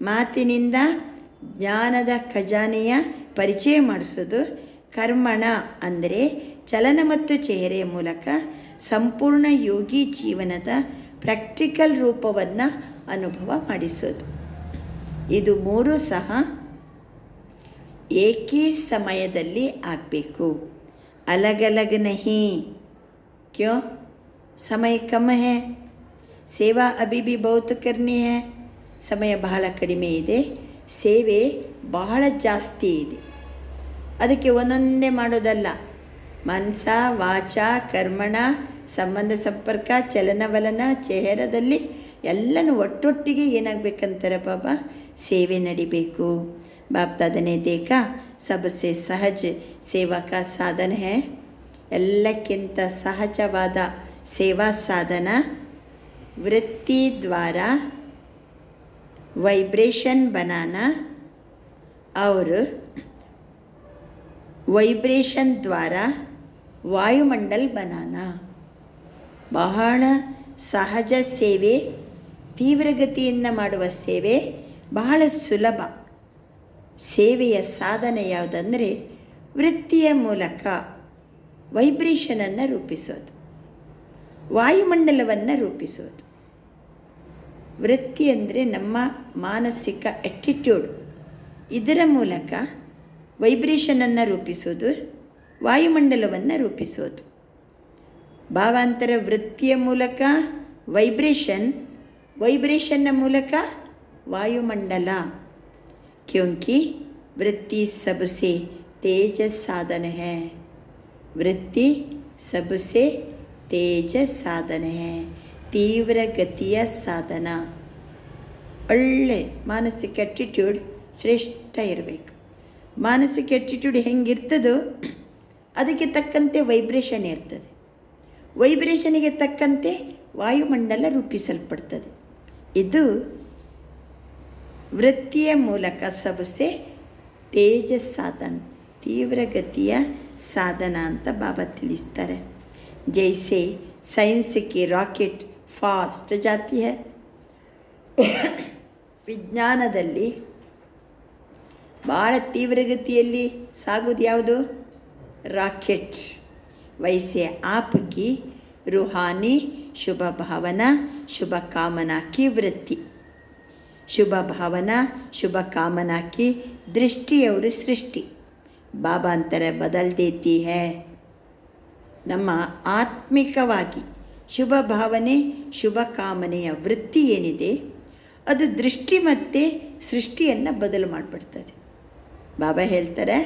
ಮಾತಿನಿಂದ ಜ್ಞಾನದ ಖಜಾನೆಯ ಪರಿಚಯ ಮಾಡಿಸೋದು, ಕರ್ಮಣ ಅಂದರೆ ಚಲನ ಮತ್ತು ಚೆಹರೆಯ ಮೂಲಕ ಸಂಪೂರ್ಣ ಯೋಗಿ ಜೀವನದ ಪ್ರಾಕ್ಟಿಕಲ್ ರೂಪವನ್ನು ಅನುಭವ ಮಾಡಿಸೋದು. ಇದು 3 ಸಹ ಏಕೇ ಸಮಯದಲ್ಲಿ ಆಗಬೇಕು. अलग अलग नहीं. क्यों? समय कम है, ಸೇವಾ ಅಭಿ ಭಿ ಬಹುತ್ ಕರ್ನಿ ಹೈ. ಸಮಯ ಬಹಳ ಕಡಿಮೆ ಇದೆ, ಸೇವೆ ಬಹಳ ಜಾಸ್ತಿ ಇದೆ. ಅದಕ್ಕೆ ಒಂದೊಂದೇ ಮಾಡೋದಲ್ಲ, ಮನಸ ವಾಚ ಕರ್ಮಣ ಸಂಬಂಧ ಸಂಪರ್ಕ ಚಲನವಲನ ಚೆಹರದಲ್ಲಿ ಎಲ್ಲನೂ ಒಟ್ಟೊಟ್ಟಿಗೆ ಏನಾಗಬೇಕಂತಾರೆ ಬಾಬಾ, ಸೇವೆ ನಡಿಬೇಕು. ಬಾಪ್ ದಾದನೆ ದೇಖಾ सबसे सहज सेवा का साधन है. ಎಲ್ಲಕ್ಕಿಂತ ಸಹಜವಾದ ಸೇವಾ ಸಾಧನ वृत्ति द्वारा वाइब्रेशन बनाना और वाइब्रेशन द्वारा ವಾಯುಮಂಡಲ बनाना. ಬಹಳ ಸಹಜ ಸೇವೆ, ತೀವ್ರಗತಿಯಿಂದ ಮಾಡುವ ಸೇವೆ ಬಹಳ ಸುಲಭ. ಸೇವೆಯ ಸಾಧನೆ ಯಾವುದಂದರೆ ವೃತ್ತಿಯ ಮೂಲಕ ವೈಬ್ರೇಷನನ್ನು ರೂಪಿಸೋದು, ವಾಯುಮಂಡಲವನ್ನು ರೂಪಿಸೋದು. ವೃತ್ತಿ ಅಂದರೆ ನಮ್ಮ ಮಾನಸಿಕ ಆ್ಯಟಿಟ್ಯೂಡ್, ಇದರ ಮೂಲಕ ವೈಬ್ರೇಷನನ್ನು ರೂಪಿಸೋದು, ವಾಯುಮಂಡಲವನ್ನು ರೂಪಿಸೋದು. ಭಾವಾಂತರ ವೃತ್ತಿಯ ಮೂಲಕ ವೈಬ್ರೇಷನ್ನ ಮೂಲಕ ವಾಯುಮಂಡಲ. क्योंकि वृत्ति सबसे तेज साधन है. वृत्ति सबसे तेज साधन है, ತೀವ್ರ ಗತಿಯ ಸಾಧನ. ಒಳ್ಳೆ ಮಾನಸಿಕ ಆ್ಯಟಿಟ್ಯೂಡ್ ಶ್ರೇಷ್ಠ ಇರಬೇಕು. ಮಾನಸಿಕ ಆ್ಯಟಿಟ್ಯೂಡ್ ಹೆಂಗಿರ್ತದೋ ಅದಕ್ಕೆ ತಕ್ಕಂತೆ ವೈಬ್ರೇಷನ್ ಇರ್ತದೆ, ವೈಬ್ರೇಷನಿಗೆ ತಕ್ಕಂತೆ ವಾಯುಮಂಡಲ ರೂಪಿಸಲ್ಪಡ್ತದೆ. ಇದು ವೃತ್ತಿಯ ಮೂಲಕ ಸಬಸೆ ತೇಜ ಸಾಧನ, ತೀವ್ರಗತಿಯ ಸಾಧನ ಅಂತ ಬಾಬಾ ತಿಳಿಸ್ತಾರೆ. ಜೈಸೆ ಸೈನ್ಸ್ ಕಿ ರಾಕೆಟ್ ಫಾಸ್ಟ್ ಜಾತಿ ಹೈ. ವಿಜ್ಞಾನದಲ್ಲಿ ಭಾಳ ತೀವ್ರಗತಿಯಲ್ಲಿ ಸಾಗೋದು ಯಾವುದು? ರಾಕೆಟ್. ವೈಸೆ ಆಪ್ಕಿ ರೂಹಾನಿ ಶುಭ ಭಾವನಾ ಶುಭ ಕಾಮನಾ ಕಿ ವೃತ್ತಿ. ಶುಭ ಭಾವನಾ ಶುಭ ಕಾಮನಾ ಕಿ ದೃಷ್ಟಿಯವರು ಸೃಷ್ಟಿ ಬಾಬಾ ಅಂತಾರೆ ಬದಲ್ ದೇತಿ ಹೈ. ನಮ್ಮ ಆತ್ಮಿಕವಾಗಿ ಶುಭ ಭಾವನೆ ಶುಭ ಕಾಮನೆಯ ವೃತ್ತಿ ಏನಿದೆ ಅದು ದೃಷ್ಟಿ ಮತ್ತು ಸೃಷ್ಟಿಯನ್ನು ಬದಲು ಮಾಡಿಬಿಡ್ತದೆ. ಬಾಬಾ ಹೇಳ್ತಾರೆ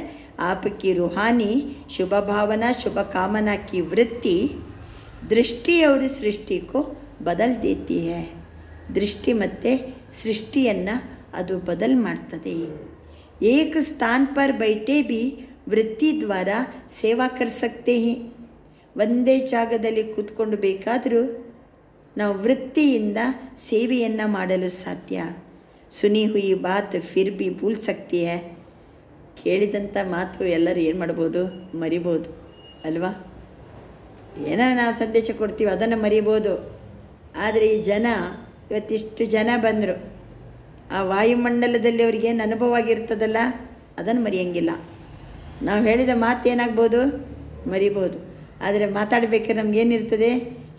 ಆಪಕಿ ರೂಹಾನಿ ಶುಭ ಭಾವನಾ ಶುಭ ಕಾಮನಾ ಕಿ ವೃತ್ತಿ ದೃಷ್ಟಿಯವರು ಸೃಷ್ಟಿಕೋ ಬದಲ್ ದೇತಿ ಹೈ. ದೃಷ್ಟಿ ಮತ್ತು ಸೃಷ್ಟಿಯನ್ನು ಅದು ಬದಲು ಮಾಡ್ತದೆ. ಏಕ ಸ್ಥಾನ ಪರ್ ಬೈಟೆ ಭಿ ವೃತ್ತಿ ದ್ವಾರ ಸೇವಾ ಕರ್ ಸಕ್ತೆ ಹಿ. ಒಂದೇ ಜಾಗದಲ್ಲಿ ಕೂತ್ಕೊಂಡು ಬೇಕಾದರೂ ನಾವು ವೃತ್ತಿಯಿಂದ ಸೇವೆಯನ್ನು ಮಾಡಲು ಸಾಧ್ಯ. ಸುನಿ ಹುಯಿ ಬಾತ್ ಫಿರ್ ಭಿ ಭೂಲ್ ಸಕ್ತಿ ಹೈ. ಕೇಳಿದಂಥ ಮಾತು ಎಲ್ಲರೂ ಏನು ಮಾಡ್ಬೋದು, ಮರಿಬೋದು ಅಲ್ವಾ. ಏನೋ ನಾವು ಸಂದೇಶ ಕೊಡ್ತೀವಿ ಅದನ್ನು ಮರಿಬೋದು. ಆದರೆ ಈ ಜನ ಇವತ್ತಿಷ್ಟು ಜನ ಬಂದರು, ಆ ವಾಯುಮಂಡಲದಲ್ಲಿ ಅವ್ರಿಗೇನು ಅನುಭವ ಆಗಿರ್ತದಲ್ಲ ಅದನ್ನು ಮರೆಯೋಂಗಿಲ್ಲ. ನಾವು ಹೇಳಿದ ಮಾತು ಏನಾಗ್ಬೋದು, ಮರಿಬೋದು. ಆದರೆ ಮಾತಾಡಬೇಕಾದ್ರೆ ನಮಗೇನಿರ್ತದೆ,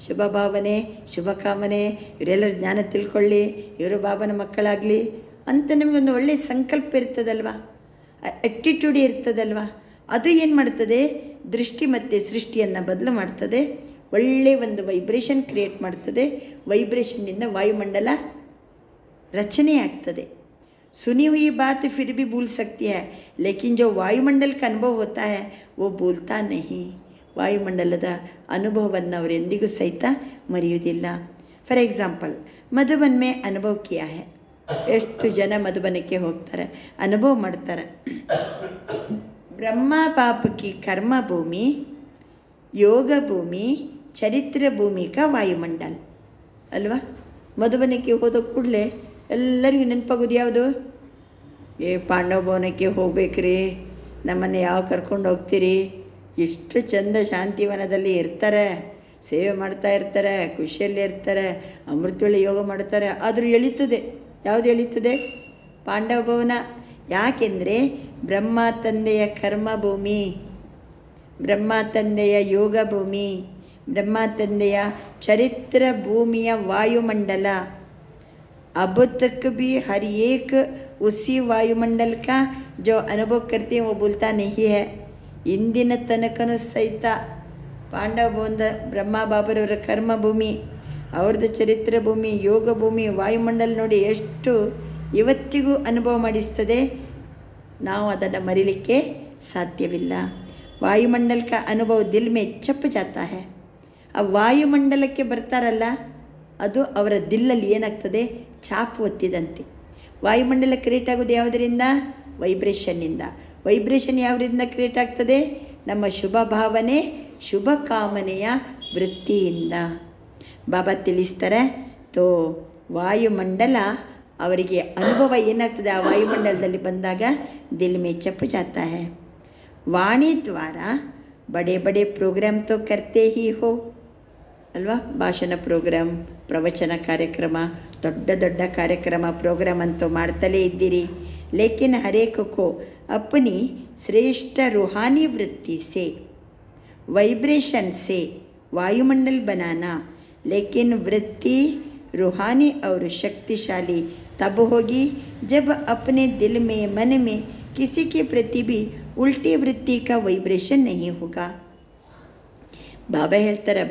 ಶುಭ ಭಾವನೆ, ಶುಭ ಕಾಮನೆ, ಇವರೆಲ್ಲರ ಜ್ಞಾನ ತಿಳ್ಕೊಳ್ಳಿ, ಇವರು ಬಾಬನ ಮಕ್ಕಳಾಗಲಿ ಅಂತ ನಮಗೊಂದು ಒಳ್ಳೆಯ ಸಂಕಲ್ಪ ಇರ್ತದಲ್ವ, ಆ್ಯಟಿಟ್ಯೂಡ್ ಇರ್ತದಲ್ವ. ಅದು ಏನು ಮಾಡ್ತದೆ, ದೃಷ್ಟಿ ಮತ್ತು ಸೃಷ್ಟಿಯನ್ನು ಬದಲು ಮಾಡ್ತದೆ. ಒಳ್ಳೆಯ ಒಂದು ವೈಬ್ರೇಷನ್ ಕ್ರಿಯೇಟ್ ಮಾಡ್ತದೆ. ವೈಬ್ರೇಷನ್ನಿಂದ ವಾಯುಮಂಡಲ रचने ಆಗ್ತದೆ. सुनी हुई बात फिर भी भूल सकती है, लेकिन जो वायुमंडल का अनुभव होता है वो भूलता नहीं. ವಾಯುಮಂಡಲದ ಅನುಭವವನ್ನು ಅವರು ಎಂದಿಗೂ ಸಹಿತ ಮರೆಯುವುದಿಲ್ಲ. ಫಾರ್ ಎಕ್ಸಾಂಪಲ್, ಮಧುಬನ್ ಮೇ ಅನುಭವ ಕಿಯಾ ಹೈ. ಎಷ್ಟು ಜನ ಮಧುಬನಕ್ಕೆ ಹೋಗ್ತಾರೆ, ಅನುಭವ ಮಾಡ್ತಾರೆ. ಬ್ರಹ್ಮ ಬಾಪ್ ಕಿ ಕರ್ಮ ಭೂಮಿ, ಯೋಗ ಭೂಮಿ, ಚರಿತ್ರ ಭೂಮಿ ಕಾ ವಾಯುಮಂಡಲ್ ಅಲ್ವಾ. ಮಧುಬನಕ್ಕೆ ಹೋದ ಕೂಡಲೇ ಎಲ್ಲರಿಗೂ ನೆನಪಾಗೋದು ಯಾವುದು, ಪಾಂಡವ ಭವನಕ್ಕೆ ಹೋಗ್ಬೇಕ್ರಿ, ನಮ್ಮನ್ನು ಯಾವ ಕರ್ಕೊಂಡು ಹೋಗ್ತೀರಿ, ಎಷ್ಟು ಚಂದ ಶಾಂತಿವನದಲ್ಲಿ ಇರ್ತಾರೆ, ಸೇವೆ ಮಾಡ್ತಾ ಇರ್ತಾರೆ, ಖುಷಿಯಲ್ಲಿ ಇರ್ತಾರೆ, ಅಮೃತವೇಳೆ ಯೋಗ ಮಾಡ್ತಾರೆ. ಆದರೂ ಎಳೀತದೆ, ಯಾವುದು ಎಳೀತದೆ, ಪಾಂಡವ ಭವನ. ಯಾಕೆಂದರೆ ಬ್ರಹ್ಮ ತಂದೆಯ ಕರ್ಮಭೂಮಿ, ಬ್ರಹ್ಮ ತಂದೆಯ ಯೋಗ ಭೂಮಿ, ಬ್ರಹ್ಮ ತಂದೆಯ ಚರಿತ್ರ ಭೂಮಿಯ ವಾಯುಮಂಡಲ. अब तक भी हर एक उसी वायुमंडल का जो अनुभव करते हैं वो भूलता नहीं है. ಇಂದಿನ ತನಕನೂ ಸಹಿತ ಪಾಂಡವ ಭವನದ ಬ್ರಹ್ಮ ಬಾಬರವರ ಕರ್ಮಭೂಮಿ, ಅವ್ರದ್ದು ಚರಿತ್ರ ಭೂಮಿ, ಯೋಗ ಭೂಮಿ, ವಾಯುಮಂಡಲ ನೋಡಿ ಎಷ್ಟು ಇವತ್ತಿಗೂ ಅನುಭವ ಮಾಡಿಸ್ತದೆ. ನಾವು ಅದನ್ನು ಮರೀಲಿಕ್ಕೆ ಸಾಧ್ಯವಿಲ್ಲ. ವಾಯುಮಂಡಲ का ಅನುಭವ ದಿಲ್ ಮೇ ಚಪ್ ಜಾತಾ है. ಆ ವಾಯುಮಂಡಲಕ್ಕೆ ಬರ್ತಾರಲ್ಲ, ಅದು ಅವರ ದಿಲ್ಲಲ್ಲಿ ಏನಾಗ್ತದೆ, ಛಾಪು ಒತ್ತಿದಂತೆ. ವಾಯುಮಂಡಲ ಕ್ರಿಯೇಟ್ ಆಗೋದು ಯಾವುದರಿಂದ, ವೈಬ್ರೇಷನ್ನಿಂದ. ವೈಬ್ರೇಷನ್ ಯಾವುದರಿಂದ ಕ್ರಿಯೇಟ್ ಆಗ್ತದೆ, ನಮ್ಮ ಶುಭ ಭಾವನೆ, ಶುಭ ಕಾಮನೆಯ ವೃತ್ತಿಯಿಂದ. ಬಾಬಾ ತಿಳಿಸ್ತಾರೆ, ತೋ ವಾಯುಮಂಡಲ ಅವರಿಗೆ ಅನುಭವ ಏನಾಗ್ತದೆ, ಆ ವಾಯುಮಂಡಲದಲ್ಲಿ ಬಂದಾಗ ದಿಲ್ ಮೇ ಚಪ್ ಜಾತಾ ಹೈ. ವಾಣಿ ದ್ವಾರ ಬಡೆ ಬಡೆ ಪ್ರೋಗ್ರಾಮ್ ತೋ ಕರ್ತೆ ಹಿ ಹೋ ಅಲ್ವಾ. ಭಾಷಣ ಪ್ರೋಗ್ರಾಮ್, ಪ್ರವಚನ ಕಾರ್ಯಕ್ರಮ, ದೊಡ್ಡ ದೊಡ್ಡ ಕಾರ್ಯಕ್ರಮ ಪ್ರೋಗ್ರಾಮ್ ಅಂತೂ ಮಾಡ್ತಲೇ ಇದ್ದೀರಿ. ಲೇಕಿನ್ ಹರೇಕೋ ಅಪ್ನಿ ಶ್ರೇಷ್ಠ ರೂಹಾನಿ ವೃತ್ತಿ ಸೆ वाइब्रेशन से वायुमंडल बनाना. लेकिन वृत्ति रूहानी और शक्तिशाली तब होगी जब अपने दिल में, मन में किसी के प्रति भी उल्टी वृत्ति का वाइब्रेशन नहीं होगा. ಬಾಬಾ ಹೇಳ್ತಾರೆ,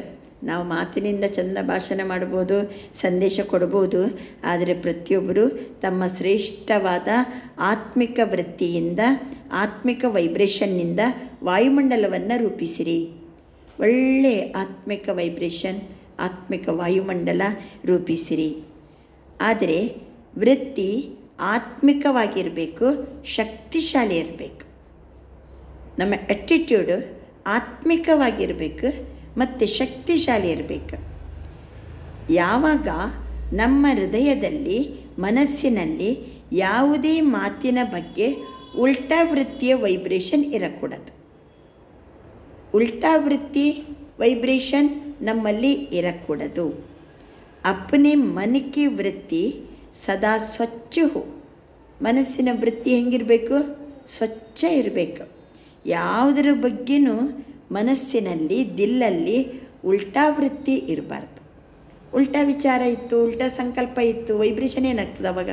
ನಾವು ಮಾತಿನಿಂದ ಚಂದ ಭಾಷಣ ಮಾಡ್ಬೋದು, ಸಂದೇಶ ಕೊಡ್ಬೋದು, ಆದರೆ ಪ್ರತಿಯೊಬ್ಬರು ತಮ್ಮ ಶ್ರೇಷ್ಠವಾದ ಆತ್ಮಿಕ ವೃತ್ತಿಯಿಂದ, ಆತ್ಮಿಕ ವೈಬ್ರೇಷನ್ನಿಂದ ವಾಯುಮಂಡಲವನ್ನು ರೂಪಿಸಿರಿ. ಒಳ್ಳೆಯ ಆತ್ಮಿಕ ವೈಬ್ರೇಷನ್, ಆತ್ಮಿಕ ವಾಯುಮಂಡಲ ರೂಪಿಸಿರಿ. ಆದರೆ ವೃತ್ತಿ ಆತ್ಮಿಕವಾಗಿರಬೇಕು, ಶಕ್ತಿಶಾಲಿ ಇರಬೇಕು. ನಮ್ಮ ಆ್ಯಟಿಟ್ಯೂಡು ಆತ್ಮಿಕವಾಗಿರಬೇಕು ಮತ್ತು ಶಕ್ತಿಶಾಲಿ ಇರಬೇಕು. ಯಾವಾಗ ನಮ್ಮ ಹೃದಯದಲ್ಲಿ, ಮನಸ್ಸಿನಲ್ಲಿ ಯಾವುದೇ ಮಾತಿನ ಬಗ್ಗೆ ಉಲ್ಟಾ ವೃತ್ತಿಯ ವೈಬ್ರೇಷನ್ ಇರಕೂಡದು. ಉಲ್ಟಾ ವೃತ್ತಿ ವೈಬ್ರೇಷನ್ ನಮ್ಮಲ್ಲಿ ಇರಕೂಡದು. ಅಪ್ಪನೇ ಮನಕ್ಕೆ ವೃತ್ತಿ ಸದಾ ಸ್ವಚ್ಛ ಹೋ. ಮನಸ್ಸಿನ ವೃತ್ತಿ ಹೆಂಗಿರಬೇಕು, ಸ್ವಚ್ಛ ಇರಬೇಕು. ಯಾವುದರ ಬಗ್ಗೆನೂ ಮನಸ್ಸಿನಲ್ಲಿ, ದಿಲ್ಲಲ್ಲಿ ಉಲ್ಟಾ ವೃತ್ತಿ ಇರಬಾರ್ದು. ಉಲ್ಟಾ ವಿಚಾರ ಇತ್ತು, ಉಲ್ಟಾ ಸಂಕಲ್ಪ ಇತ್ತು, ವೈಬ್ರೇಷನ್ ಏನಾಗ್ತದೆ, ಅವಾಗ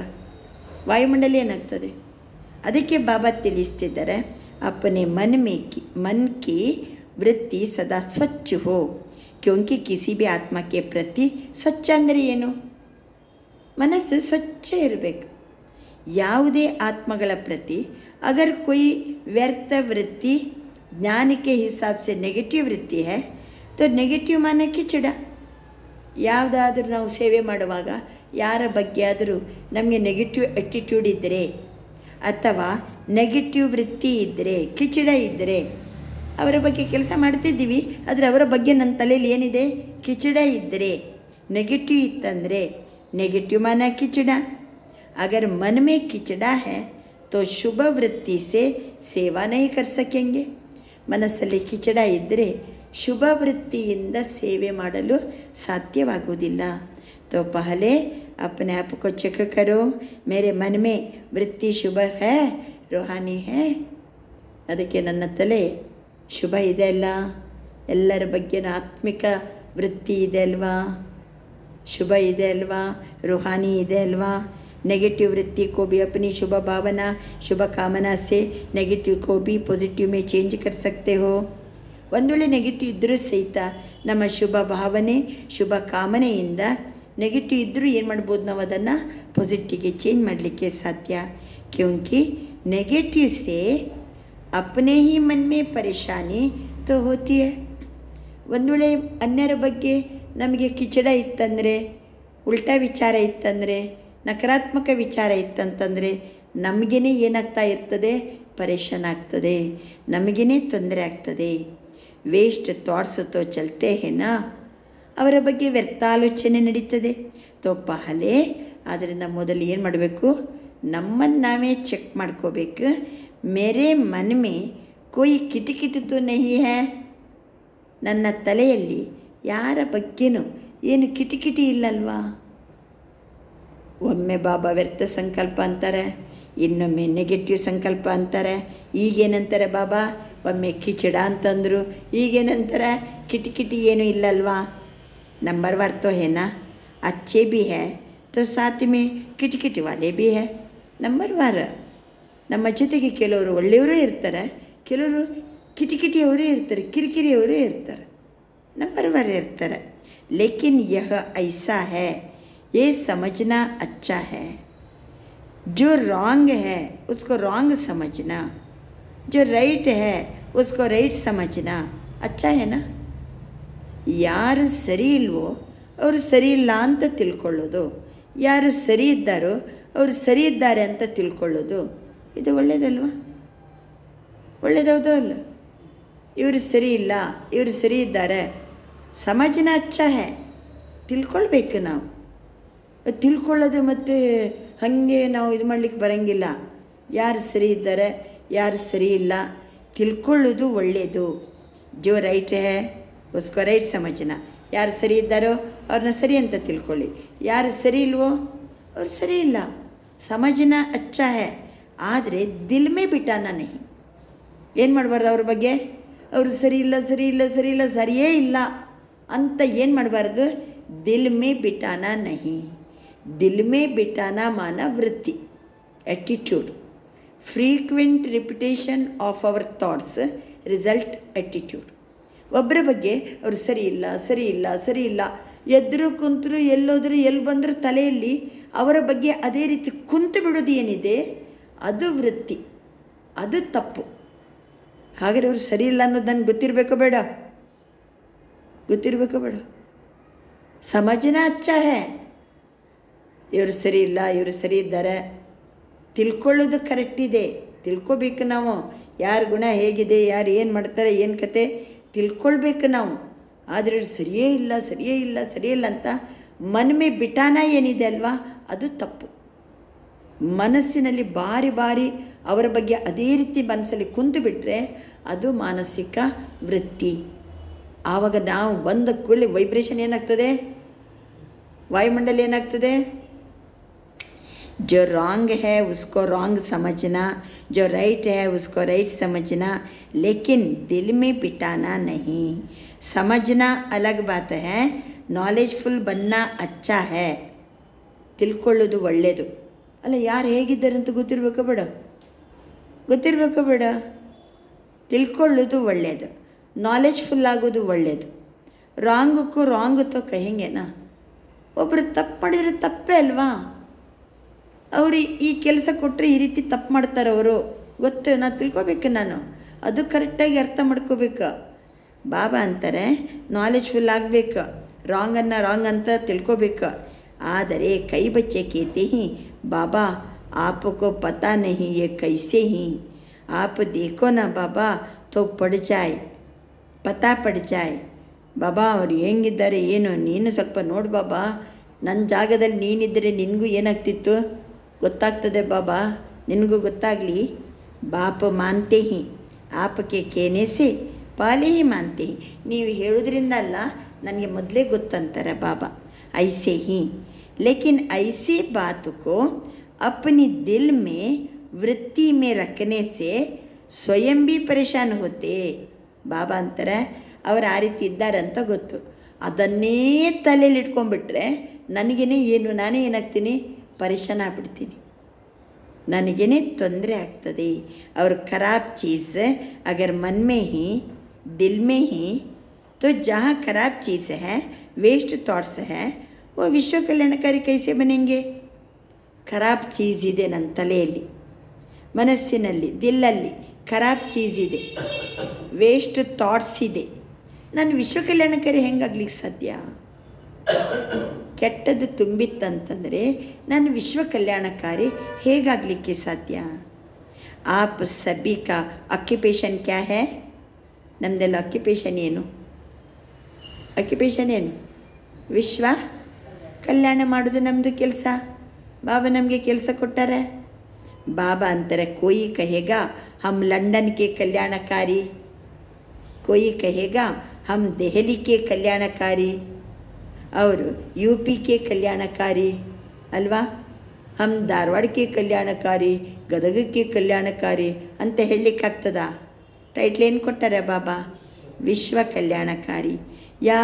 ವಾಯುಮಂಡಲ ಏನಾಗ್ತದೆ. ಅದಕ್ಕೆ ಬಾಬಾ ತಿಳಿಸ್ತಿದ್ದಾರೆ, अपने मन की वृत्ति सदा स्वच्छ हो, क्योंकि किसी भी आत्मा के प्रति ಸ್ವಚ್ಛ ಅಂದರೆ ಏನು, ಮನಸ್ಸು ಸ್ವಚ್ಛ ಇರಬೇಕು. ಯಾವುದೇ ಆತ್ಮಗಳ ಪ್ರತಿ अगर कोई व्यर्थ वृत्ति, ज्ञान के हिसाब से नेगेटिव वृत्ति है तो नेगेटिव माने ಕಿಚಡ. ಯಾವುದಾದ್ರೂ ನಾವು ಸೇವೆ ಮಾಡುವಾಗ ಯಾರ ಬಗ್ಗೆ ಆದರೂ ನಮಗೆ ನೆಗೆಟಿವ್ ಆ್ಯಟಿಟ್ಯೂಡ್ ಇದ್ದರೆ, ಅಥವಾ ನೆಗೆಟಿವ್ ವೃತ್ತಿ ಇದ್ದರೆ, ಕಿಚಡ ಇದ್ದರೆ, ಅವರ ಬಗ್ಗೆ ಕೆಲಸ ಮಾಡ್ತಿದ್ದೀವಿ, ಆದರೆ ಅವರ ಬಗ್ಗೆ ನನ್ನ ತಲೆಯಲ್ಲಿ ಏನಿದೆ, ಕಿಚಡ ಇದ್ದರೆ, ನೆಗೆಟಿವ್ ಇತ್ತಂದರೆ, ನೆಗೆಟಿವ್ ಮಾನ ಕಿಚಡ. अगर मन में किचड़ा है तो शुभ वृत्ति से ಸೇವಾ ನಹೀ ಕರ್ ಸಕೆಂಗೆ. ಮನಸ್ಸಲ್ಲಿ ಕಿಚಡ ಇದ್ದರೆ ಶುಭ ವೃತ್ತಿಯಿಂದ ಸೇವೆ ಮಾಡಲು ಸಾಧ್ಯವಾಗುವುದಿಲ್ಲ. तो पहले अपने आप को चेक करो, मेरे मन में वृत्ति शुभ है, रूहानी है. ಅದಕ್ಕೆ ನನ್ನ ತಲೆ ಶುಭ ಇದೆ ಅಲ್ಲ, ಎಲ್ಲರ ಬಗ್ಗೆನೂ ಆತ್ಮಿಕ ವೃತ್ತಿ ಇದೆ ಅಲ್ವಾ, ಶುಭ ಇದೆ ಅಲ್ವಾ, रूहानी ಇದೆ ಅಲ್ವಾ. नेगेटिव वृत्ति को भी अपनी शुभ भावना शुभ कामना से नेगेटिव को भी पॉजिटिव में चेंज कर सकते हो. ಒಂದು ವೇಳೆ ನೆಗೆಟಿವ್ ಇದ್ದರೂ ಸಹಿತ ನಮ್ಮ ಶುಭ ಭಾವನೆ ಶುಭ ಕಾಮನೆಯಿಂದ ನೆಗೆಟಿವ್ ಇದ್ದರೂ ಏನು ಮಾಡ್ಬೋದು, ನಾವು ಅದನ್ನು ಪಾಸಿಟಿವ್ಗೆ ಚೇಂಜ್ ಮಾಡಲಿಕ್ಕೆ ಸಾಧ್ಯ. ಕ್योंकि नेगेटिव से अपने ही मन में परेशानी तो होती है. ಒಂದು ವೇಳೆ ಅನ್ಯರ ಬಗ್ಗೆ ನಮಗೆ ಕಿಚಡ ಇತ್ತಂದರೆ, ಉಲ್ಟಾ ವಿಚಾರ ಇತ್ತಂದರೆ, ನಕಾರಾತ್ಮಕ ವಿಚಾರ ಇತ್ತಂತಂದರೆ ನಮಗೇ ಏನಾಗ್ತಾ ಇರ್ತದೆ, ಪರೇಶಾನ್ ಆಗ್ತದೆ, ನಮಗೇ ತೊಂದರೆ ಆಗ್ತದೆ. ವೇಸ್ಟ್ ಥಾಟ್ಸ್ ತೋ ಚಲ್ತೆ ಹೇನಾ, ಅವರ ಬಗ್ಗೆ ವ್ಯರ್ಥಾಲೋಚನೆ ನಡೀತದೆ. ತೋ ಪಹಲೆ ಆದ್ದರಿಂದ ಮೊದಲು ಏನು ಮಾಡಬೇಕು, ನಮ್ಮನ್ನು ನಾವೇ ಚೆಕ್ ಮಾಡ್ಕೋಬೇಕು. ಮೇರೆ ಮನ್ ಮೇ ಕೋಯಿ ಕಿಟಕಿಟ ತೋ ನಹೀ ಹೈ, ನನ್ನ ತಲೆಯಲ್ಲಿ ಯಾರ ಬಗ್ಗೆನೂ ಏನು ಕಿಟಕಿಟಿ ಇಲ್ಲಲ್ವಾ. ಒಮ್ಮೆ ಬಾಬಾ ವ್ಯರ್ಥ ಸಂಕಲ್ಪ ಅಂತಾರೆ, ಇನ್ನೊಮ್ಮೆ ನೆಗೆಟಿವ್ ಸಂಕಲ್ಪ ಅಂತಾರೆ. ಈಗೇನಂತಾರೆ ಬಾಬಾ, ಒಮ್ಮೆ ಕಿಚಡ ಅಂತಂದರು, ಈಗೇನಂತಾರೆ ಕಿಟಕಿಟಿ ಏನೂ ಇಲ್ಲಲ್ವಾ. ನಂಬರ್ ವಾರ್ ತೋ ಹೇನಾ, ಅಚ್ಚೆ ಭೀ ಹೈ ತೋ ಸಾಥ್ ಮೇ ಕಿಟಕಿಟಿ ವಾಲೆ ಭೀ ಹೈ. ನಂಬರ್ ವಾರ ನಮ್ಮ ಜೊತೆಗೆ ಕೆಲವರು ಒಳ್ಳೆಯವರೂ ಇರ್ತಾರೆ, ಕೆಲವರು ಕಿಟಕಿಟಿಯವರೇ ಇರ್ತಾರೆ, ಕಿರಿಕಿರಿಯವರೇ ಇರ್ತಾರೆ, ನಂಬರ್ ವಾರ ಇರ್ತಾರೆ. ಲೇಕಿನ್ ಯಹ ಐಸಾ ಹೈ, ये समझना अच्छा है. जो रॉन्ग है उसको रॉन्ग समझना, जो राइट है उसको राइट समझना अच्छा है ना. ಯಾರು ಸರಿ ಇಲ್ವೋ ಅವರು ಸರಿ ಇಲ್ಲ ಅಂತ ತಿಳ್ಕೊಳ್ಳೋದು, ಯಾರು ಸರಿ ಇದ್ದಾರೋ ಅವರು ಸರಿ ಇದ್ದಾರೆ ಅಂತ ತಿಳ್ಕೊಳ್ಳೋದು, ಇದು ಒಳ್ಳೆಯದಲ್ವ? ಒಳ್ಳೆಯದೌದೋ ಅಲ್ಲ? ಇವರು ಸರಿ ಇಲ್ಲ, ಇವರು ಸರಿ ಇದ್ದಾರೆ, ಸಮಜ್ನ ಅಚ್ಚ ಹೇ, ತಿಳ್ಕೊಳ್ಬೇಕು ನಾವು. ತಿಳ್ಕೊಳ್ಳೋದು ಮತ್ತು ಹಾಗೆ ನಾವು ಇದು ಮಾಡಲಿಕ್ಕೆ ಬರೋಂಗಿಲ್ಲ. ಯಾರು ಸರಿ ಇದ್ದಾರೆ ಯಾರು ಸರಿ ಇಲ್ಲ ತಿಳ್ಕೊಳ್ಳೋದು ಒಳ್ಳೆಯದು. ಜೋ ರೈಟ್ ಹೇ ಉಸ್ಕೋ ರೈಟ್ ಸಮಜ್ನ, ಯಾರು ಸರಿ ಇದ್ದಾರೋ ಅವ್ರನ್ನ ಸರಿ ಅಂತ ತಿಳ್ಕೊಳ್ಳಿ, ಯಾರು ಸರಿ ಇಲ್ವೋ ಅವ್ರು ಸರಿ ಇಲ್ಲ, ಸಮಜ್ನ ಅಚ್ಚ ಹೇ. ಆದರೆ ದಿಲ್ ಮೇ ಬಿಟಾನ ನಹಿ, ಏನು ಮಾಡಬಾರ್ದು ಅವ್ರ ಬಗ್ಗೆ, ಅವರು ಸರಿ ಇಲ್ಲ ಸರಿ ಇಲ್ಲ ಸರಿ ಇಲ್ಲ ಸರಿಯೇ ಇಲ್ಲ ಅಂತ ಏನು ಮಾಡಬಾರ್ದು, ದಿಲ್ ಮೇ ಬಿಟಾನ ನಹಿ. दिल में बिठाना माना वृत्ति, attitude. Frequent repetition of our thoughts result attitude. ಒಬ್ಬರ ಬಗ್ಗೆ ಅವರು ಸರಿ ಇಲ್ಲ ಸರಿ ಇಲ್ಲ ಸರಿ ಇಲ್ಲ, ಎದ್ರು ಕುಂತರು ಎಲ್ಲೋದ್ರು ಎಲ್ಲಿ ಬಂದರೂ ತಲೆಯಲ್ಲಿ ಅವರ ಬಗ್ಗೆ ಅದೇ ರೀತಿ ಕುಂತು ಬಿಡೋದು ಏನಿದೆ ಅದು ವೃತ್ತಿ, ಅದು ತಪ್ಪು. ಹಾಗಾದರೆ ಅವರು ಸರಿ ಇಲ್ಲ ಅನ್ನೋದು ನನಗೆ ಗೊತ್ತಿರಬೇಕೋ ಬೇಡ, ಗೊತ್ತಿರಬೇಕೋ ಬೇಡ. ಸಮಜ್ನ ಅಚ್ಚ ಹೇ, ಇವರು ಸರಿ ಇಲ್ಲ ಇವರು ಸರಿ ಇದ್ದಾರೆ ತಿಳ್ಕೊಳ್ಳೋದು ಕರೆಕ್ಟ್ ಇದೆ, ತಿಳ್ಕೊಬೇಕು ನಾವು. ಯಾರ ಗುಣ ಹೇಗಿದೆ, ಯಾರು ಏನು ಮಾಡ್ತಾರೆ, ಏನು ಕತೆ ತಿಳ್ಕೊಳ್ಬೇಕು ನಾವು. ಆದರೆ ಇವ್ರು ಸರಿಯೇ ಇಲ್ಲ ಸರಿಯೇ ಇಲ್ಲ ಸರಿಯೇ ಇಲ್ಲ ಅಂತ ಮನ್ಮೆ ಬಿಟಾನ ಏನಿದೆ ಅಲ್ವಾ, ಅದು ತಪ್ಪು. ಮನಸ್ಸಿನಲ್ಲಿ ಬಾರಿ ಬಾರಿ ಅವರ ಬಗ್ಗೆ ಅದೇ ರೀತಿ ಮನಸ್ಸಲ್ಲಿ ಕುಂತು ಬಿಟ್ಟರೆ ಅದು ಮಾನಸಿಕ ವೃತ್ತಿ. ಆವಾಗ ನಾವು ಬಂದ ಕೂಡಲೇ ವೈಬ್ರೇಷನ್ ಏನಾಗ್ತದೆ, ವಾಯುಮಂಡಲ ಏನಾಗ್ತದೆ. जो रॉन्ग है उसको रॉन्ग समझना, जो राइट है उसको राइट समझना, लेकिन दिल में बिठाना नहीं. समझना अलग बात है, नॉलेजफुल बनना अच्छा है. ತಿಳ್ಕೊಳ್ಳೋದು ಒಳ್ಳೆಯದು ಅಲ್ಲ. ಯಾರು ಹೇಗಿದ್ದಾರೆ ಅಂತ ಗೊತ್ತಿರಬೇಕೋ ಬೇಡ, ಗೊತ್ತಿರಬೇಕೋ ಬೇಡ. ತಿಳ್ಕೊಳ್ಳೋದು ಒಳ್ಳೆಯದು, ನಾಲೆಜ್ಫುಲ್ ಆಗೋದು ಒಳ್ಳೆಯದು. ರಾಂಗಕ್ಕೂ ರಾಂಗ್ ತೋ ಕಹೆಂಗೆನಾ, ಒಬ್ಬರು ತಪ್ಪು ಮಾಡಿದರೆ ತಪ್ಪೇ ಅಲ್ವಾ. ಅವರು ಈ ಕೆಲಸ ಕೊಟ್ಟರೆ ಈ ರೀತಿ ತಪ್ಪು ಮಾಡ್ತಾರೆ ಅವರು, ಗೊತ್ತು, ನಾನು ತಿಳ್ಕೊಬೇಕು, ನಾನು ಅದು ಕರೆಕ್ಟಾಗಿ ಅರ್ಥ ಮಾಡ್ಕೋಬೇಕು. ಬಾಬಾ ಅಂತಾರೆ ನಾಲೆಜ್ಫುಲ್ ಆಗಬೇಕು, ರಾಂಗನ್ನು ರಾಂಗ್ ಅಂತ ತಿಳ್ಕೊಬೇಕು. ಆದರೆ ಕೈ ಬಚ್ಚೆ ಕೇತೆ ಹಿ ಬಾಬಾ आपको पता नहीं ये कैसे ही, आप देखो ना बाबा तो पड़ जाए, पता पड़ जाए. ಬಾಬಾ ಅವ್ರು ಹೆಂಗಿದ್ದಾರೆ ಏನು, ನೀನು ಸ್ವಲ್ಪ ನೋಡು ಬಾಬಾ, ನನ್ನ ಜಾಗದಲ್ಲಿ ನೀನಿದ್ದರೆ ನಿನಗೂ ಏನಾಗ್ತಿತ್ತು ಗೊತ್ತಾಗ್ತದೆ ಬಾಬಾ, ನಿನಗೂ ಗೊತ್ತಾಗಲಿ. ಬಾಪ ಮಾನ್ತೆ ಹಿ ಆಪಕ್ಕೆ ಕೇನೆಸೆ ಪಾಲೇ ಹಿ ಮಾನ್ತೆ ಹಿ. ನೀವು ಹೇಳೋದ್ರಿಂದ ಅಲ್ಲ, ನನಗೆ ಮೊದಲೇ ಗೊತ್ತಂತಾರೆ ಬಾಬಾ. ಐಸೆ ಹಿ ಲೇಕಿನ್ ಐಸಿ ಬಾತ್ ಕೋ अपनी दिल में वृत्ति में रखने से ಸ್ವಯಂ ಭೀ ಪರೇಶಾನ್ ಹೋತೆ. ಬಾಬಾ ಅಂತಾರೆ ಅವ್ರು ಆ ರೀತಿ ಇದ್ದಾರಂತ ಗೊತ್ತು, ಅದನ್ನೇ ತಲೆಯಲ್ಲಿ ಇಟ್ಕೊಂಡ್ಬಿಟ್ರೆ ನನಗೇನೆ ನಾನೇ ಏನಾಗ್ತೀನಿ, ಪರೇಶಾನ್ ಆಗ್ಬಿಡ್ತೀನಿ, ನನಗೇನೆ ತೊಂದರೆ ಆಗ್ತದೆ. और ख़राब चीज़ अगर मन में ही दिल में ही, तो जहाँ ख़राब चीज़ है, वेस्ट थॉट्स है, वो विश्व कल्याणकारी कैसे बनेंगे? ಖರಾಬ್ ಚೀಸ್ ಇದೆ ನನ್ನ ತಲೆಯಲ್ಲಿ, ಮನಸ್ಸಿನಲ್ಲಿ, ದಿಲ್ಲಲ್ಲಿ ಖರಾಬ್ ಚೀಸ್ ಇದೆ, ವೇಸ್ಟ್ ಥಾಟ್ಸ್ ಇದೆ. ನಾನು ವಿಶ್ವ ಕಲ್ಯಾಣಕಾರಿ ಹೆಂಗಾಗ್ಲಿಕ್ಕೆ ಸಾಧ್ಯ? ಕೆಟ್ಟದ್ದು ತುಂಬಿತ್ತಂತಂದರೆ ನಾನು ವಿಶ್ವ ಕಲ್ಯಾಣಕಾರಿ ಹೇಗಾಗಲಿಕ್ಕೆ ಸಾಧ್ಯ? ಆಪ್ ಸಭಿ ಕಾ ಆಕ್ಯುಪೇಷನ್ ಕ್ಯಾ ಹೇ? ನಮ್ಮದೆಲ್ಲ ಆಕ್ಯುಪೇಷನ್ ಏನು? ಆಕ್ಯುಪೇಷನ್ ಏನು? ವಿಶ್ವ ಕಲ್ಯಾಣ ಮಾಡೋದು ನಮ್ಮದು ಕೆಲಸ. ಬಾಬಾ ನಮಗೆ ಕೆಲಸ ಕೊಟ್ಟಾರೆ. ಬಾಬಾ ಅಂತಾರೆ, ಕೋಯಿ ಕಹೇಗಾ ಹಮ್ ಲಂಡನ್ ಕೆ ಕಲ್ಯಾಣಕಾರಿ, ಕೋಯಿ ಕಹೇಗಾ ಹಮ್ ದೆಹಲಿ ಕೆ ಕಲ್ಯಾಣಕಾರಿ, ಅವರು यूपी के ಕಲ್ಯಾಣಕಾರಿ ಅಲ್ವಾ, ಹಮ್ ಧಾರವಾಡ ಕೆ ಕಲ್ಯಾಣಕಾರಿ, ಗದಗ ಕೆ ಕಲ್ಯಾಣಕಾರಿ ಅಂತ ಹೇಳಲಿಕ್ಕಾಗ್ತದ? ಟೈಟ್ಲ್ ಏನು ಕೊಟ್ಟಾರೆ ಬಾಬಾ? ವಿಶ್ವ ಕಲ್ಯಾಣಕಾರಿ. या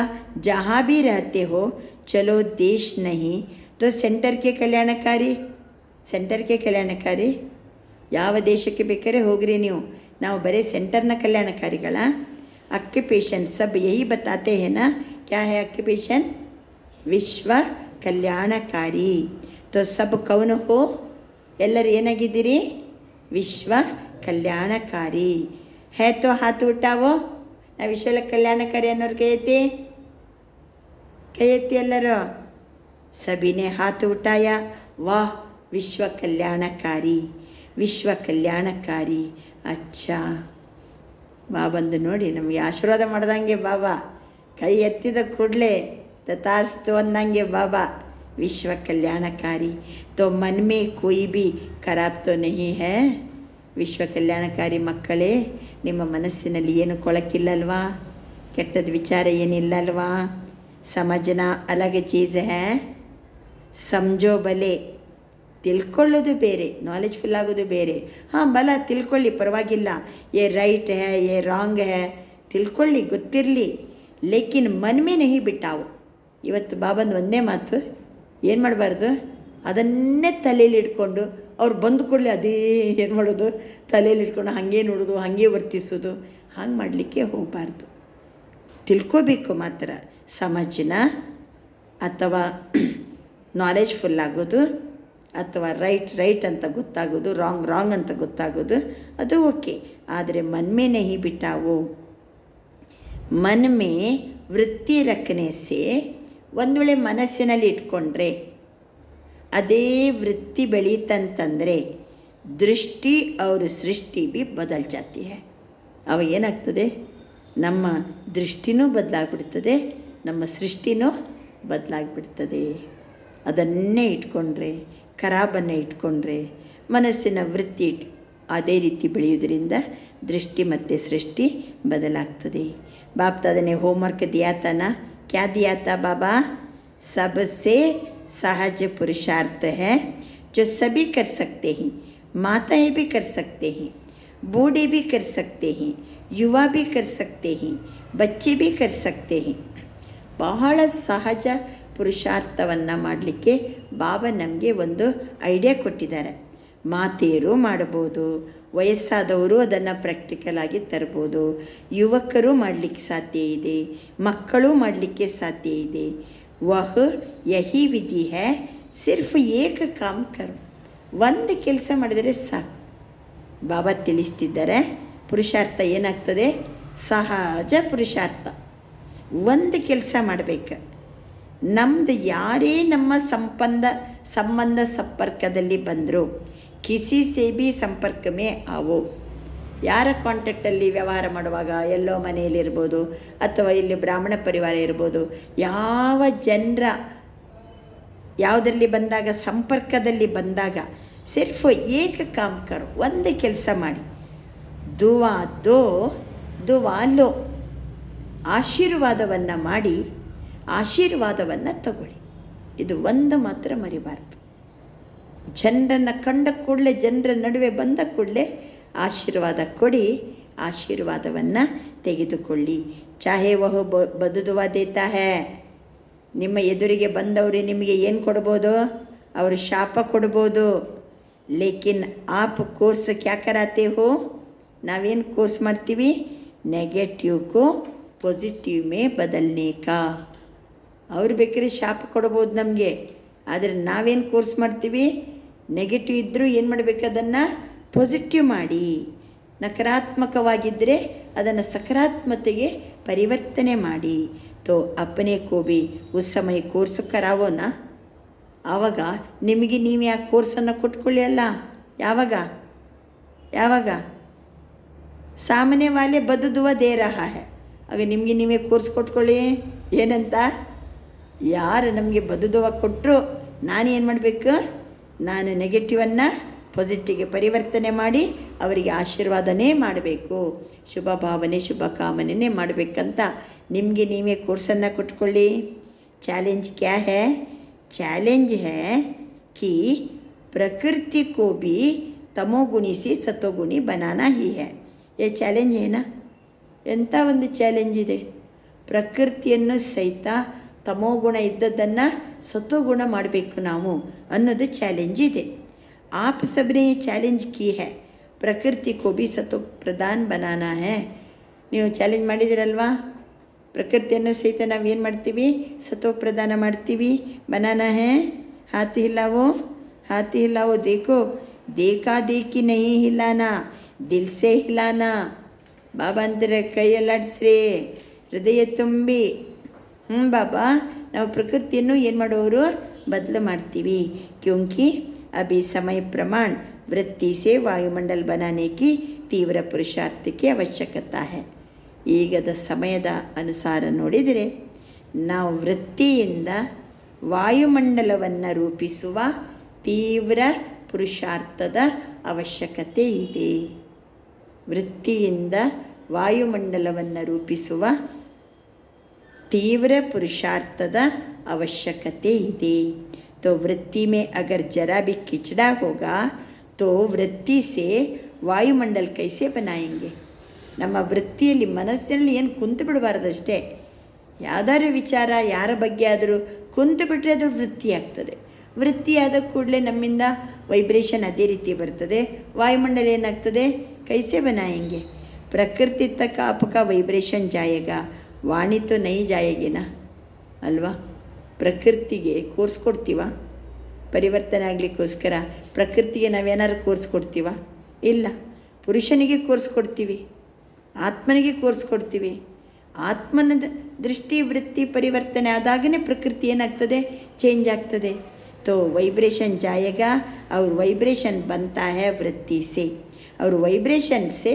जहाँ भी रहते हो चलो देश नहीं तो ಸೆಂಟರ್ ಕೆ ಕಲ್ಯಾಣಕಾರಿ. ಸೆಂಟರ್ ಕೆ ಕಲ್ಯಾಣಕಾರಿ ಯಾವ ದೇಶಕ್ಕೆ ಬೇಕಾದ್ರೆ ಹೋಗ್ರಿ ನೀವು, ನಾವು ಬರೀ ಸೆಂಟರ್ನ ಕಲ್ಯಾಣಕಾರಿಗಳ? ಆಕ್ಯುಪೇಷನ್ ಸಬ್ ಯಹಿ ಬತಾತೆ ಹೇ ನಾ, ಕ್ಯಾ ಹೇ ಆಕ್ಯುಪೇಷನ್? ವಿಶ್ವ ಕಲ್ಯಾಣಕಾರಿ. ತೋ ಸಬ್ ಕೌನ್ ಹೋ? ಎಲ್ಲರೂ ಏನಾಗಿದ್ದೀರಿ? ವಿಶ್ವ ಕಲ್ಯಾಣಕಾರಿ. ಹೇ ತೋ ಹಾತ್ ಉಟ್ಟಾವೋ, ನಾವು ವಿಶ್ವ ಕಲ್ಯಾಣಕಾರಿ ಅನ್ನೋರು ಕೈ ಎತ್ತಿ, ಕೈ ಎತ್ತಿ ಎಲ್ಲರೂ. सभी ने हाथ उठाया, वाह विश्व कल्याणकारी, विश्व कल्याणकारी. अच्छा ಬಾಬಂದು ನೋಡಿ ನಮಗೆ ಆಶೀರ್ವಾದ ಮಾಡ್ದಂಗೆ ಬಾಬಾ, ಕೈ ಎತ್ತಿದ ಕೂಡಲೇ ತಥಾಸ್ತು ಅಂದಂಗೆ ಬಾಬಾ. ವಿಶ್ವ ಕಲ್ಯಾಣಕಾರಿ. ತೋ ಮನ್ ಮೇ ಕೋಯಿ ಭೀ ಖರಾಬ್ ತೋ ನಹಿ ಹೇ? ವಿಶ್ವ ಕಲ್ಯಾಣಕಾರಿ ಮಕ್ಕಳೇ, ನಿಮ್ಮ ಮನಸ್ಸಿನಲ್ಲಿ ಏನು ಕೊಳಕಿಲ್ಲಲ್ವಾ? ಕೆಟ್ಟದ ವಿಚಾರ ಏನಿಲ್ಲಲ್ವಾ? ಸಮಜ್ನಾ ಅಲಗ್ ಚೀಸ್ ಹೇ, ಸಮಜೋ ಬಲೆ. ತಿಳ್ಕೊಳ್ಳೋದು ಬೇರೆ, ನಾಲೆಜ್ಫುಲ್ ಆಗೋದು ಬೇರೆ. ಹಾಂ ಬಲ ತಿಳ್ಕೊಳ್ಳಿ, ಪರವಾಗಿಲ್ಲ. ಏ ರೈಟ್ ಹೇ, ಏ ರಾಂಗ್ ಹೇ, ತಿಳ್ಕೊಳ್ಳಿ, ಗೊತ್ತಿರಲಿ. ಲೇಕಿನ್ ಮನ್ಮೇ ನಹಿ ಬಿಟ್ಟಾವು. ಇವತ್ತು ಬಾಬಂದು ಒಂದೇ ಮಾತು, ಏನು ಮಾಡಬಾರ್ದು, ಅದನ್ನೇ ತಲೆಯಲ್ಲಿ ಇಟ್ಕೊಂಡು ಅವ್ರು ಬಂದು ಕೂಡಲೇ ಅದೇ ಏನು ಮಾಡೋದು, ತಲೆಯಲ್ಲಿ ಇಟ್ಕೊಂಡು ಹಾಗೆ ನೋಡೋದು, ಹಾಗೆ ವರ್ತಿಸೋದು, ಹಾಗೆ ಮಾಡಲಿಕ್ಕೆ ಹೋಗಬಾರ್ದು. ತಿಳ್ಕೋಬೇಕು ಮಾತ್ರ. ಸಮಜ್ನ ಅಥವಾ ನಾಲೆಜ್ಫುಲ್ ಆಗೋದು, ಅಥವಾ ರೈಟ್ ಅಂತ ಗೊತ್ತಾಗೋದು, ರಾಂಗ್ ಅಂತ ಗೊತ್ತಾಗೋದು, ಅದು ಓಕೆ. ಆದರೆ ಮನ್ಮೇ ನಹಿ ಬಿಟ್ಟಾವು. ಮನ್ ಮೇ ವೃತ್ತಿ ರಖನೆ ಸೆ, ಒಂದು ವೇಳೆ ಮನಸ್ಸಿನಲ್ಲಿ ಇಟ್ಕೊಂಡ್ರೆ ಅದೇ ವೃತ್ತಿ ಬೆಳೀತಂತಂದರೆ ದೃಷ್ಟಿ और ಸೃಷ್ಟಿ भी ಬದಲ್ ಜಾತಿ ಹೈ. ಅವಾಗ ಏನಾಗ್ತದೆ, ನಮ್ಮ ದೃಷ್ಟಿನೂ ಬದಲಾಗ್ಬಿಡ್ತದೆ, ನಮ್ಮ ಸೃಷ್ಟಿನೂ ಬದಲಾಗ್ಬಿಡ್ತದೆ. ಅದನ್ನೇ ಇಟ್ಕೊಂಡ್ರೆ, ಖರಾಬನ್ನೇ ಇಟ್ಕೊಂಡ್ರೆ, ಮನಸ್ಸಿನ ವೃತ್ತಿ ಅದೇ ರೀತಿ ಬೆಳೆಯೋದ್ರಿಂದ ದೃಷ್ಟಿ ಮತ್ತು ಸೃಷ್ಟಿ ಬದಲಾಗ್ತದೆ. बाप दादा ने होमवर्क दिया था ना, क्या दिया था बाबा? सबसे सहज पुरुषार्थ है जो सभी कर सकते हैं. माताएं भी कर सकते हैं, बूढ़े भी कर सकते हैं, युवा भी कर सकते हैं, बच्चे भी कर सकते हैं. ಬಹಳ ಸಹಜ ಪುರುಷಾರ್ಥವನ್ನು ಮಾಡಲಿಕ್ಕೆ ಬಾಬಾ ನಮಗೆ ಒಂದು ಐಡಿಯಾ ಕೊಟ್ಟಿದ್ದಾರೆ. ಮಾತೆಯರು ಮಾಡ್ಬೋದು, ವಯಸ್ಸಾದವರು ಅದನ್ನು ಪ್ರಾಕ್ಟಿಕಲ್ ಆಗಿ ತರ್ಬೋದು, ಯುವಕರು ಮಾಡಲಿಕ್ಕೆ ಸಾಧ್ಯ ಇದೆ, ಮಕ್ಕಳು ಮಾಡಲಿಕ್ಕೆ ಸಾಧ್ಯ ಇದೆ. ವಹ ಯಹಿ ವಿಧಿ ಹೈ, ಸಿರ್ಫ್ ಏಕ ಕಾಮ್ ಕರೋ. ಒಂದು ಕೆಲಸ ಮಾಡಿದರೆ ಸಾಕು. ಬಾಬಾ ತಿಳಿಸ್ತಿದ್ದಾರೆ ಪುರುಷಾರ್ಥ ಏನಾಗ್ತದೆ, ಸಹಜ ಪುರುಷಾರ್ಥ. ಒಂದು ಕೆಲಸ ಮಾಡಬೇಕು. ನಮ್ಮದು ಯಾರೇ ನಮ್ಮ ಸಂಬಂಧ ಸಂಪರ್ಕದಲ್ಲಿ ಬಂದರೂ, ಕಿಸಿ ಸೇ ಭೀ ಸಂಪರ್ಕ ಮೇ ಆವೋ. ಯಾರ ಕಾಂಟ್ಯಾಕ್ಟಲ್ಲಿ ವ್ಯವಹಾರ ಮಾಡುವಾಗ, ಎಲ್ಲೋ ಮನೆಯಲ್ಲಿರ್ಬೋದು ಅಥವಾ ಇಲ್ಲಿ ಬ್ರಾಹ್ಮಣ ಪರಿವಾರ ಇರ್ಬೋದು, ಯಾವ ಜನರ ಯಾವುದರಲ್ಲಿ ಬಂದಾಗ, ಸಂಪರ್ಕದಲ್ಲಿ ಬಂದಾಗ ಸಿರ್ಫ್ ಏಕ ಕಾಮ್ ಕರೋ, ಒಂದು ಕೆಲಸ ಮಾಡಿ. ದುವಾ ದೋ ದುವಾ ಲೋ. ಆಶೀರ್ವಾದವನ್ನು ಮಾಡಿ ಆಶೀರ್ವಾದವನ್ನು ತಗೊಳ್ಳಿ. ಇದು ಒಂದು ಮಾತ್ರ ಮರಿಬಾರ್ದು. ಜನರನ್ನು ಕಂಡ ಕೂಡಲೇ, ಜನರ ನಡುವೆ ಬಂದ ಕೂಡಲೇ ಆಶೀರ್ವಾದ ಕೊಡಿ, ಆಶೀರ್ವಾದವನ್ನು ತೆಗೆದುಕೊಳ್ಳಿ. ಚಾಹೆ ವಹ ಬದುದುವಾ ದೇತಾ ಹೇ. ನಿಮ್ಮ ಎದುರಿಗೆ ಬಂದವರು ನಿಮಗೆ ಏನು ಕೊಡ್ಬೋದು? ಅವರು ಶಾಪ ಕೊಡ್ಬೋದು. ಲೇಕಿನ್ ಆಪ್ ಕೋರ್ಸ್ ಕ್ಯಾ ಕರಾತೆ ಹೋ? ನಾವೇನು ಕೋರ್ಸ್ ಮಾಡ್ತೀವಿ? ನೆಗೆಟಿವ್ ಕೋ ಪಾಸಿಟಿವ್ ಮೇ ಬದಲ್ನೆ ಕಾ. ಅವ್ರು ಬೇಕಾದ್ರೆ ಶಾಪ ಕೊಡ್ಬೋದು ನಮಗೆ, ಆದರೆ ನಾವೇನು ಕೋರ್ಸ್ ಮಾಡ್ತೀವಿ? ನೆಗೆಟಿವ್ ಇದ್ದರೂ ಏನು ಮಾಡಬೇಕು? ಅದನ್ನು ಪಾಸಿಟಿವ್ ಮಾಡಿ. ನಕಾರಾತ್ಮಕವಾಗಿದ್ದರೆ ಅದನ್ನು ಸಕಾರಾತ್ಮಕತೆಗೆ ಪರಿವರ್ತನೆ ಮಾಡಿ. ತೋ ಅಪ್ಪನೇ ಕೋಬಿ ಉಸ್ ಸಮಯ ಕೋರ್ಸ್ ಕರಾವೋನಾ. ಆವಾಗ ನಿಮಗೆ ನೀವು ಯಾಕೆ ಕೋರ್ಸನ್ನು ಕೊಟ್ಕೊಳ್ಳಿ ಅಲ್ಲ. ಯಾವಾಗ ಸಾಮಾನ್ಯ ವಾಲೆ ಬದುದುವ ದೇ ರಹಾ ಹೈ. ಆಗ ನಿಮಗೆ ನೀವೇ ಕೋರ್ಸ್ ಕೊಟ್ಕೊಳ್ಳಿ. ಏನಂತ? ಯಾರು ನಮಗೆ ಬದುದುವ ಕೊಟ್ಟರು, ನಾನು ಏನು ಮಾಡಬೇಕು? ನಾನು ನೆಗೆಟಿವನ್ನು ಪಾಸಿಟಿವ್ಗೆ ಪರಿವರ್ತನೆ ಮಾಡಿ ಅವರಿಗೆ ಆಶೀರ್ವಾದನೇ ಮಾಡಬೇಕು, ಶುಭ ಭಾವನೆ ಶುಭ ಕಾಮನೆ ಮಾಡಬೇಕಂತ ನಿಮಗೆ ನೀವೇ ಕೋರ್ಸನ್ನು ಕೊಟ್ಕೊಳ್ಳಿ. ಚಾಲೆಂಜ್ ಕ್ಯಾ ಹೈ? चैलेंज है कि प्रकृति को भी तमोगुणी से सतोगुणी बनाना ही है. ये ಚಾಲೆಂಜ್ ಏನಾ? ಎಂಥ ಒಂದು ಚಾಲೆಂಜ್ ಇದೆ. ಪ್ರಕೃತಿಯನ್ನು ಸಹಿತ ತಮೋಗುಣ ಇದ್ದದ್ದನ್ನು ಸತೋಗುಣ ಮಾಡಬೇಕು ನಾವು ಅನ್ನೋದು ಚಾಲೆಂಜ್ ಇದೆ. ಆಪ್ ಸಬ್ನೆ ಚಾಲೆಂಜ್ ಕಿ ಹೈ, ಪ್ರಕೃತಿ ಕೋ ಭಿ ಸತೋ ಪ್ರಧಾನ್ ಬನಾನಾ ಹೈ. ನೀವು ಚಾಲೆಂಜ್ ಮಾಡಿದಿರಲ್ವಾ? ಪ್ರಕೃತಿಯನ್ನು ಸಹಿತ ನಾವು ಏನು ಮಾಡ್ತೀವಿ? ಸತೋ ಪ್ರದಾನ ಮಾಡ್ತೀವಿ. ಬನಾನಾ ಹೇ. ಹಾತ್ ಹಿಲಾವೋ ದೇಖೋ. देखा देखी नहीं हिलाना, दिल से हिलाना. ಬಾಬಾ ಅಂತಾರೆ ಕೈಯಲ್ಲಾಡಿಸ್ರಿ, ಹೃದಯ ತುಂಬಿ. ಬಾಬಾ, ನಾವು ಪ್ರಕೃತಿಯನ್ನು ಏನು ಮಾಡೋರು? ಬದಲು ಮಾಡ್ತೀವಿ. ಕ್ಯೋಂಕಿ ಅಭಿ ಸಮಯ ಪ್ರಮಾಣ ವೃತ್ತಿ ಸೇ ವಾಯುಮಂಡಲ ಬನಾನೆ ಕಿ ತೀವ್ರ ಪುರುಷಾರ್ಥ ಕಿ ಅವಶ್ಯಕತೆ ಹೈ. ಈಗದ ಸಮಯದ ಅನುಸಾರ ನೋಡಿದರೆ ನಾವು ವೃತ್ತಿಯಿಂದ ವಾಯುಮಂಡಲವನ್ನು ರೂಪಿಸುವ ತೀವ್ರ ಪುರುಷಾರ್ಥದ ಅವಶ್ಯಕತೆ ಇದೆ. ವೃತ್ತಿಯಿಂದ ವಾಯುಮಂಡಲವನ್ನು ರೂಪಿಸುವ ತೀವ್ರ ಪುರುಷಾರ್ಥದ ಅವಶ್ಯಕತೆ ಇದೆ. तो वृत्ति में अगर जरा भी खिचड़ा होगा तो वृत्ति से वायुमंडल कैसे बनाएंगे? ನಮ್ಮ ವೃತ್ತಿಯಲ್ಲಿ ಮನಸ್ಸಿನಲ್ಲಿ ಏನು ಕುಂತು ಬಿಡಬಾರ್ದಷ್ಟೇ. ಯಾವುದಾದ್ರು ವಿಚಾರ ಯಾರ ಬಗ್ಗೆ ಆದರೂ ಕುಂತು ಬಿಟ್ಟರೆ ಅದು ವೃತ್ತಿ ಆಗ್ತದೆ. ವೃತ್ತಿ ಆದ ಕೂಡಲೇ ನಮ್ಮಿಂದ ವೈಬ್ರೇಷನ್ ಅದೇ ರೀತಿ ಬರ್ತದೆ. ವಾಯುಮಂಡಲ ಏನಾಗ್ತದೆ? ಕೈಸೆ ಬನಾಯಂಗೆ. ಪ್ರಕೃತಿ ತಕ್ಕ ಅಪಕ ವೈಬ್ರೇಷನ್ ಜಾಯೇಗಾ, ವಾಣಿ ತೋ ನೈ ಜಾಯೇಗಿನಾ ಅಲ್ವಾ? ಪ್ರಕೃತಿಗೆ ಕೋರ್ಸ್ ಕೊಡ್ತೀವ? ಪರಿವರ್ತನೆ ಆಗಲಿಕ್ಕೋಸ್ಕರ ಪ್ರಕೃತಿಗೆ ನಾವೇನಾದ್ರು ಕೋರ್ಸ್ ಕೊಡ್ತೀವ? ಇಲ್ಲ. ಪುರುಷನಿಗೆ ಕೋರ್ಸ್ ಕೊಡ್ತೀವಿ, ಆತ್ಮನಿಗೆ ಕೋರ್ಸ್ ಕೊಡ್ತೀವಿ. ಆತ್ಮನ ದೃಷ್ಟಿ ವೃತ್ತಿ ಪರಿವರ್ತನೆ ಆದಾಗನೇ ಪ್ರಕೃತಿ ಏನಾಗ್ತದೆ? ಚೇಂಜ್ ಆಗ್ತದೆ. तो वाइब्रेशन जाएगा और वाइब्रेशन बनता है वृत्ति से, और वाइब्रेशन से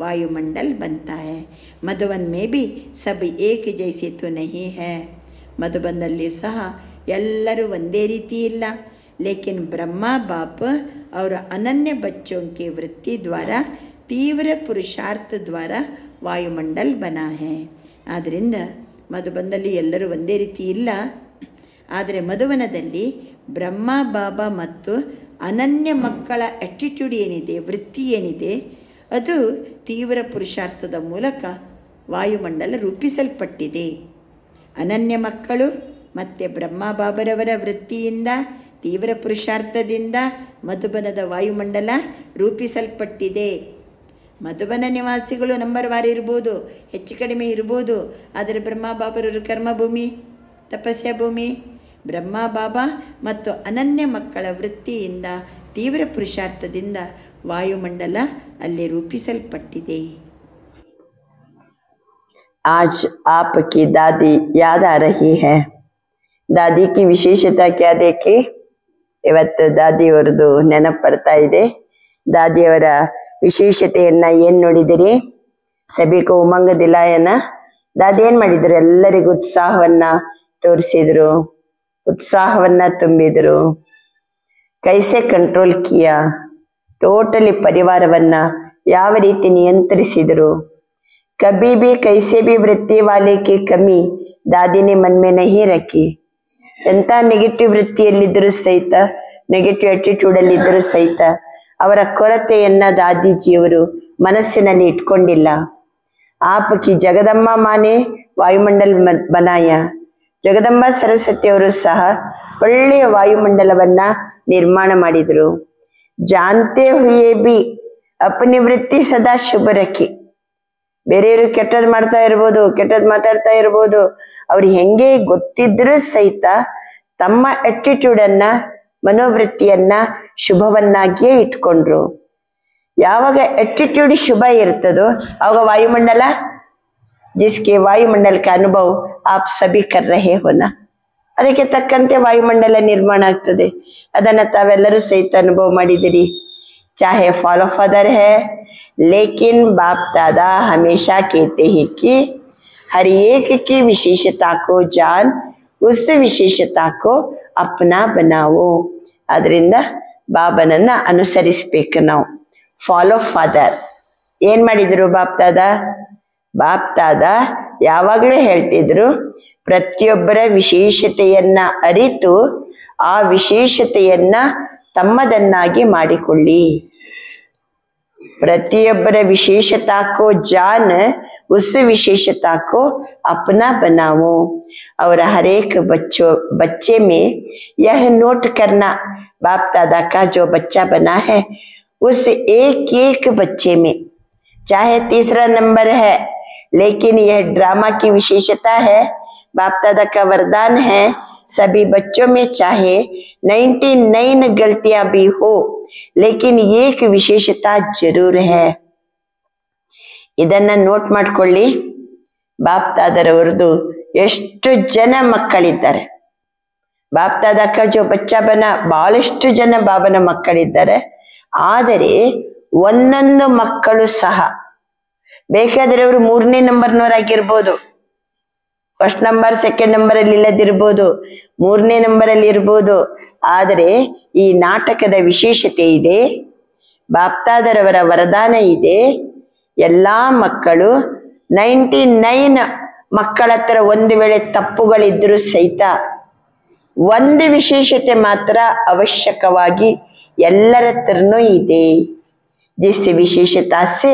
वायुमंडल बनता है. मधुबन में भी सब एक जैसे तो नहीं है. ಮಧುಬನದಲ್ಲಿಯೂ ಸಹ ಎಲ್ಲರೂ ಒಂದೇ ರೀತಿ ಇಲ್ಲ. लेकिन ब्रह्मा बाप और अनन्य बच्चों के वृत्ति द्वारा ತೀವ್ರ ಪುರುಷಾರ್ಥ ದ್ವಾರ ವಾಯುಮಂಡಲ್ ಬನಾ ಹೈ. ಆದ್ದರಿಂದ ಮಧುಬನದಲ್ಲಿ ಎಲ್ಲರೂ ಒಂದೇ ರೀತಿ ಇಲ್ಲ. ಆದರೆ ಮಧುವನದಲ್ಲಿ ಬ್ರಹ್ಮ ಬಾಬಾ ಮತ್ತು ಅನನ್ಯ ಮಕ್ಕಳ ಆ್ಯಟಿಟ್ಯೂಡ್ ಏನಿದೆ, ವೃತ್ತಿ ಏನಿದೆ, ಅದು ತೀವ್ರ ಪುರುಷಾರ್ಥದ ಮೂಲಕ ವಾಯುಮಂಡಲ ರೂಪಿಸಲ್ಪಟ್ಟಿದೆ. ಅನನ್ಯ ಮಕ್ಕಳು ಮತ್ತು ಬ್ರಹ್ಮ ಬಾಬರವರ ವೃತ್ತಿಯಿಂದ ತೀವ್ರ ಪುರುಷಾರ್ಥದಿಂದ ಮಧುಬನದ ವಾಯುಮಂಡಲ ರೂಪಿಸಲ್ಪಟ್ಟಿದೆ. ಮಧುಬನ ನಿವಾಸಿಗಳು ನಂಬರ್ ವಾರ ಇರ್ಬೋದು, ಹೆಚ್ಚು ಕಡಿಮೆ ಇರ್ಬೋದು. ಆದರೆ ಬ್ರಹ್ಮ ಬಾಬರವರು ಕರ್ಮಭೂಮಿ, ತಪಸ್ಯ ಭೂಮಿ. ಬ್ರಹ್ಮ ಬಾಬಾ ಮತ್ತು ಅನನ್ಯ ಮಕ್ಕಳ ವೃತ್ತಿಯಿಂದ ತೀವ್ರ ಪುರುಷಾರ್ಥದಿಂದ ವಾಯುಮಂಡಲ ಅಲ್ಲಿ ರೂಪಿಸಲ್ಪಟ್ಟಿದೆ. आज आपकी दादी याद आ रही है. दादी की विशेषता क्या देखी? ಇವತ್ತು ದಾದಿಯವರದು ನೆನಪು ಬರ್ತಾ ಇದೆ. ದಾದಿಯವರ ವಿಶೇಷತೆಯನ್ನ ಏನ್ ನೋಡಿದಿರಿ? ಸಭಿಕ ಉಮಂಗ ದಿಲಾಯನ ದಾದಿ ಏನ್ ಮಾಡಿದ್ರು? ಎಲ್ಲರಿಗೂ ಉತ್ಸಾಹವನ್ನ ತೋರಿಸಿದ್ರು, ಉತ್ಸಾಹವನ್ನ ತುಂಬಿದ್ರು. ಕೈಸೆ ಕಂಟ್ರೋಲ್ ಕಿಯಾ, ಟೋಟಲಿ ಪರಿವಾರವನ್ನ ಯಾವ ರೀತಿ ನಿಯಂತ್ರಿಸಿದರು. कभी भी कैसे भी वृत्ति वाले की कमी दादी ने मन में नहीं रखी. ಎಂತ ನೆಗೆಟಿವ್ ವೃತ್ತಿಯಲ್ಲಿದ್ದರೂ ಸಹಿತ, ನೆಗೆಟಿವ್ ಆಟಿಟ್ಯೂಡ್ ಅಲ್ಲಿದ್ದರೂ ಸಹಿತ ಅವರ ಕೊರತೆಯನ್ನ ದಾದಿಜಿಯವರು ಮನಸ್ಸಿನಲ್ಲಿ ಇಟ್ಕೊಂಡಿಲ್ಲ. ಆಪಕಿ ಜಗದಮ್ಮ ಮಾನೆ ವಾಯುಮಂಡಲ ಬನಾಯ. ಜಗದಂಬ ಸರಸ್ವತಿ ಅವರು ಸಹ ಒಳ್ಳೆಯ ವಾಯುಮಂಡಲವನ್ನ ನಿರ್ಮಾಣ ಮಾಡಿದರು. ಜಾನ್ತೆ ಹುಯೇ ಬಿ ಅಪನಿ ವೃತ್ತಿ ಸದಾ ಶುಭ ರಖಿ. ಬೇರೆಯವರು ಕೆಟ್ಟದ್ ಮಾಡ್ತಾ ಇರ್ಬೋದು, ಕೆಟ್ಟದ್ ಮಾತಾಡ್ತಾ ಇರ್ಬೋದು, ಅವ್ರು ಹೆಂಗೆ ಗೊತ್ತಿದ್ರೂ ಸಹಿತ ತಮ್ಮ ಆಟಿಟ್ಯೂಡ್ ಅನ್ನ, ಮನೋವೃತ್ತಿಯನ್ನ ಶುಭವನ್ನಾಗಿಯೇ ಇಟ್ಕೊಂಡ್ರು. ಯಾವಾಗ ಆಟಿಟ್ಯೂಡ್ ಶುಭ ಇರ್ತದೋ ಆವಾಗ ವಾಯುಮಂಡಲ, ಜಿಸ್ಕೆ ವಾಯುಮಂಡಲ ಕ ಅನುಭವ ಆಪ್ ಸಭಿ ಕರ್ ರಹೆ ಹೋನಾ, ಅದಕ್ಕೆ ತಕ್ಕಂತೆ ವಾಯುಮಂಡಲ ನಿರ್ಮಾಣ ಆಗ್ತದೆ. ಅದನ್ನ ತಾವೆಲ್ಲರೂ ಸಹಿತ ಅನುಭವ ಮಾಡಿದಿರಿ. ಚಾಹೆ ಫಾಲೋ ಫಾದರ್ ಹೇ, लेकिन बाप दादा हमेशा कहते हैं कि हर एक की विशेषता को जान, उस विशेषता को अपना बनाओ. ಅದರಿಂದ ಬಾಬನನ್ನ ಅನುಸರಿಸಬೇಕು ನಾವು. ಫಾಲೋ ಫಾದರ್ ಏನ್ ಮಾಡಿದ್ರು ಬಾಪ್ ದಾದಾ? ಬಾಪ್ ದಾದಾ ಯಾವಾಗಲೂ ಹೇಳ್ತಿದ್ರು, ಪ್ರತಿಯೊಬ್ಬರ ವಿಶೇಷತೆಯನ್ನ ಅರಿತು ಆ ವಿಶೇಷತೆಯನ್ನ ತಮ್ಮದನ್ನಾಗಿ ಮಾಡಿಕೊಳ್ಳಿ. प्रतियब्बर विशेषता को जान, उस विशेषता को अपना बनाओ. और हर एक बच्चे में यह नोट करना, बाप दादा का जो बच्चा बना है उस एक एक बच्चे में, चाहे तीसरा नंबर है लेकिन यह ड्रामा की विशेषता है, बाप दादा का वरदान है. सभी बच्चों में चाहे 99 गलतियां भी हो लेकिन एक विशेषता जरूर है. ಇದನ್ನ ನೋಟ್ ಮಾಡ್ಕೊಳ್ಳಿ. ಬಾಪ್ ದಾದರವರದು ಎಷ್ಟು ಜನ ಮಕ್ಕಳಿದ್ದಾರೆ. ಬಾಪ್ ದಾದಕ ಜೋ ಬಚ್ಚಾ ಬನ, ಬಹಳಷ್ಟು ಜನ ಬಾಬನ ಮಕ್ಕಳಿದ್ದಾರೆ. ಆದರೆ ಒಂದೊಂದು ಮಕ್ಕಳು ಸಹ ಬೇಕಾದ್ರೆ ಅವರು 3ನೇ ನಂಬರ್ನವರಾಗಿರ್ಬೋದು, ಫಸ್ಟ್ ನಂಬರ್ ಸೆಕೆಂಡ್ ನಂಬರ್ ಅಲ್ಲಿ ಇಲ್ಲದಿರ್ಬೋದು, 3ನೇ ನಂಬರ್ ಅಲ್ಲಿ ಇರ್ಬೋದು. ಆದರೆ ಈ ನಾಟಕದ ವಿಶೇಷತೆ ಇದೆ, ಬಾಪ್ತಾದರವರ ವರದಾನ ಇದೆ. ಎಲ್ಲಾ ಮಕ್ಕಳು 99 ಮಕ್ಕಳ ಹತ್ರ ಒಂದು ವೇಳೆ ತಪ್ಪುಗಳಿದ್ರೂ ಸಹಿತ ಒಂದು ವಿಶೇಷತೆ ಮಾತ್ರ ಅವಶ್ಯಕವಾಗಿ ಎಲ್ಲರ ಹತ್ರನೂ ಇದೆ. जिस विशेषता से